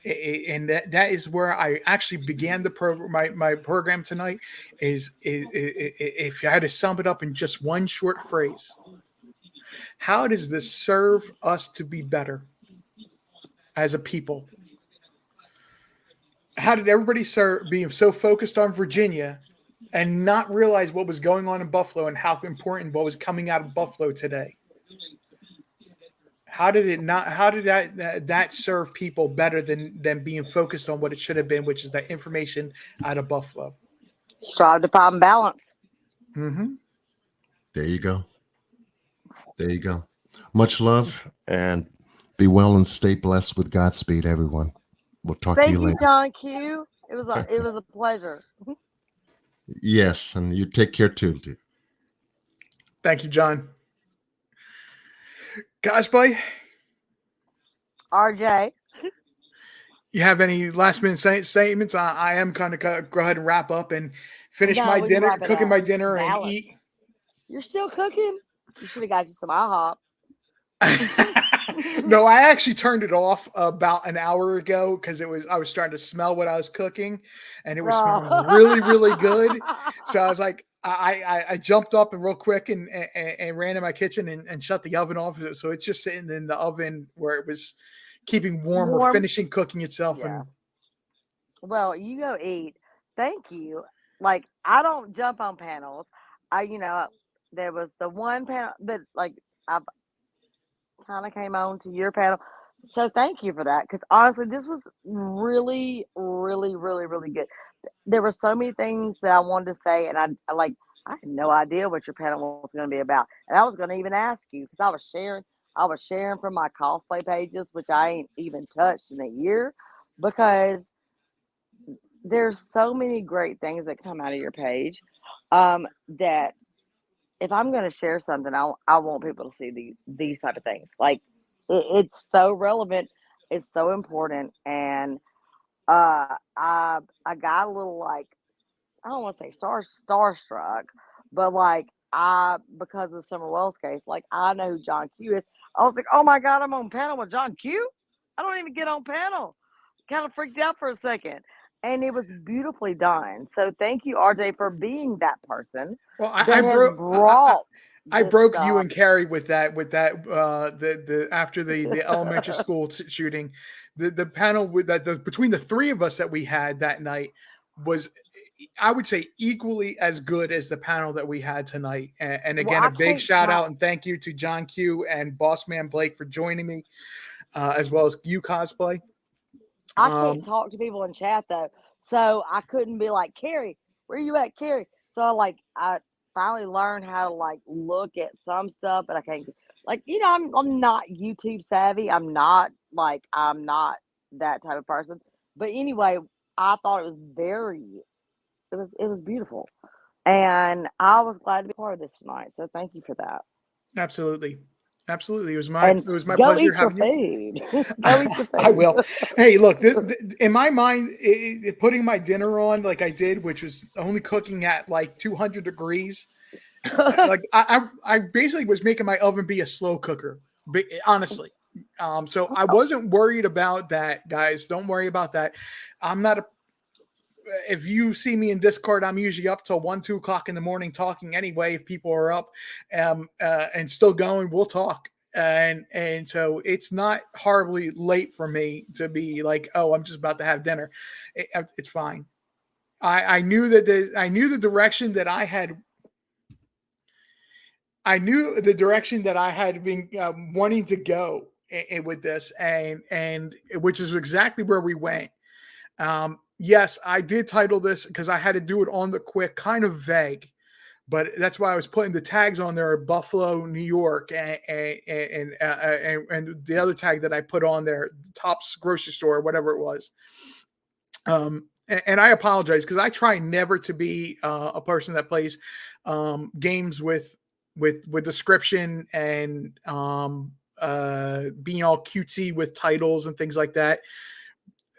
And that is where I actually began the program. My program tonight is if I had to sum it up in just one short phrase, how does this serve us to be better as a people? How did everybody be so focused on Virginia and not realize what was going on in Buffalo and how important what was coming out of Buffalo today? How did that serve people better than being focused on what it should have been, which is the information out of Buffalo? Strive to find balance. Mm-hmm. There you go. There you go. Much love, and be well and stay blessed with Godspeed, everyone. We'll talk to you later. Thank you, John Q. It was a pleasure. Yes, and you take care too, dude. Thank you, John. Cosplay. RJ. You have any last minute statements? I am kind of go ahead and wrap up and finish No, my we can dinner, wrap it cooking up. my dinner, and Balance. eat. You're still cooking? You should have got you some IHOP. No, I actually turned it off about an hour ago because I was starting to smell what I was cooking, and it was smelling really, really good. So I was like, I jumped up and real quick and ran in my kitchen and shut the oven off. So it's just sitting in the oven where it was keeping warm or finishing cooking itself. Yeah. And Well, you go eat. Thank you. Like, I don't jump on panels. There was the one panel that like I kind of came on to your panel. So thank you for that. Because honestly, this was really, really, really, really good. There were so many things that I wanted to say, and I had no idea what your panel was going to be about. And I was going to even ask you because I was sharing from my cosplay pages, which I ain't even touched in a year, because there's so many great things that come out of your page, that if I'm going to share something, I want people to see these type of things. Like, it's so relevant, it's so important, and I got a little, like, I don't want to say starstruck, but like, because of the Summer Wells case, like, I know who John Q is. I was like, oh my God, I'm on panel with John Q. I don't even get on panel. Kind of freaked out for a second. And it was beautifully done. So thank you, RJ, for being that person. well, that has brought I this broke you stuff. and Carrie with that the after the elementary school shooting, the panel with between the three of us that we had that night was, I would say, equally as good as the panel that we had tonight. And again, Well, a big shout out and thank you to John Q and Bossman Blake for joining me, as well as you Cosplay. I can't talk to people in chat though, so I couldn't be like, Carrie, where you at, Carrie? So I finally learned how to like look at some stuff, but I can't. Like, I'm not YouTube savvy. I'm not that type of person. But anyway, I thought it was beautiful, and I was glad to be part of this tonight. So thank you for that. Absolutely. It was And my go pleasure eat your having you. food. Go eat your food. I will. Hey, look, in my mind, putting my dinner on like I did, which was only cooking at like 200 degrees, like I basically was making my oven be a slow cooker, honestly. So I wasn't worried about that, guys. Don't worry about that. I'm not a. If you see me in Discord, I'm usually up till 1, 2 o'clock in the morning talking anyway. If people are up and still going, we'll talk. And so it's not horribly late for me to be like, oh, I'm just about to have dinner. It's fine. I knew that I knew the direction that I had. I knew the direction that I had been wanting to go with this, and which is exactly where we went. Yes, I did title this because I had to do it on the quick, kind of vague, but that's why I was putting the tags on there: Buffalo, New York, and the other tag that I put on there, Tops Grocery Store, whatever it was. And I apologize because I try never to be a person that plays games with description and being all cutesy with titles and things like that.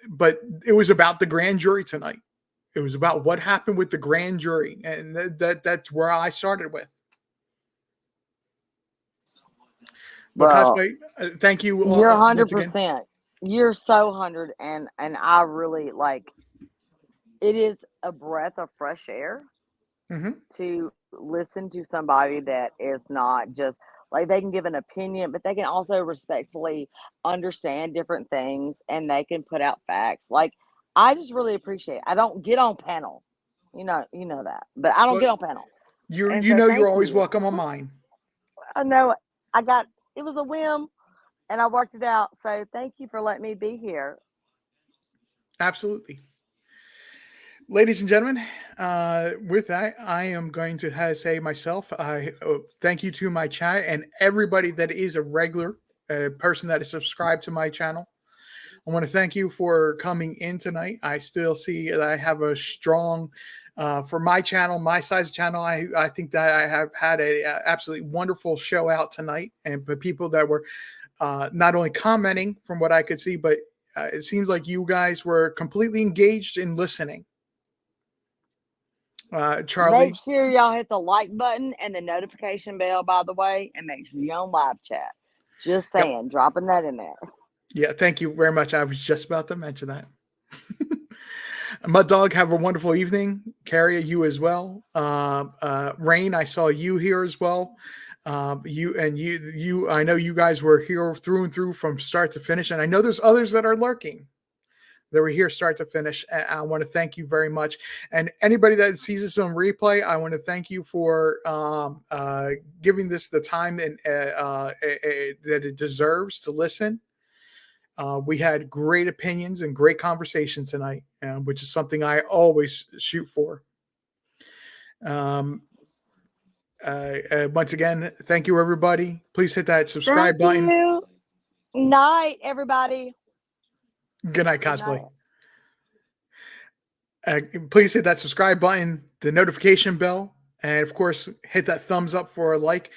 But it was about the grand jury tonight. It was about what happened with the grand jury, and that's where I started with. Because thank you. You're 100%. You're so 100, and I really like. It is a breath of fresh air to listen to somebody that is not just like, they can give an opinion, but they can also respectfully understand different things, and they can put out facts. Like, I just really appreciate it. I don't get on panel, you know that, but I don't get on panel. You're always welcome on mine. I know. It was a whim, and I worked it out. So thank you for letting me be here. Absolutely. Ladies and gentlemen, with that, I am going to say myself, thank you to my chat and everybody that is a regular person that is subscribed to my channel. I want to thank you for coming in tonight. I still see that I have a strong, for my channel, my size channel, I think that I have had a absolutely wonderful show out tonight, and people that were not only commenting from what I could see, but it seems like you guys were completely engaged in listening. Charlie, Make sure y'all hit the like button and the notification bell, by the way, and make sure you're on live chat. Just saying, dropping that in there. Yeah, thank you very much. I was just about to mention that. Mud Dog, have a wonderful evening. Carrie, you as well. Rain, I saw you here as well. You. I know you guys were here through and through from start to finish, and I know there's others that are lurking. That were here start to finish. And I want to thank you very much. And anybody that sees this on replay, I want to thank you for giving this the time and that it deserves to listen. We had great opinions and great conversation tonight, which is something I always shoot for. Once again, thank you, everybody. Please hit that subscribe button. You. Night, everybody. Good night, Cosplay. Please hit that subscribe button, the notification bell, and of course, hit that thumbs up for a like.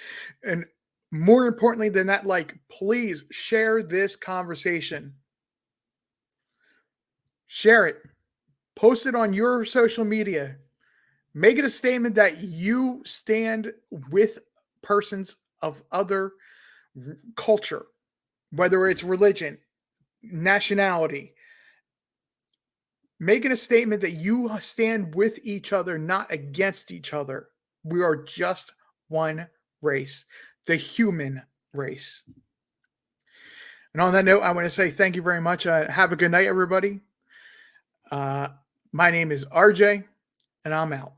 And more importantly than that like, please share this conversation. Share it. Post it on your social media. Make it a statement that you stand with persons of other culture, whether it's religion, nationality. Make it a statement that you stand with each other, not against each other. We are just one race, the human race. And on that note, I want to say thank you very much. Have a good night, everybody. My name is RJ, and I'm out.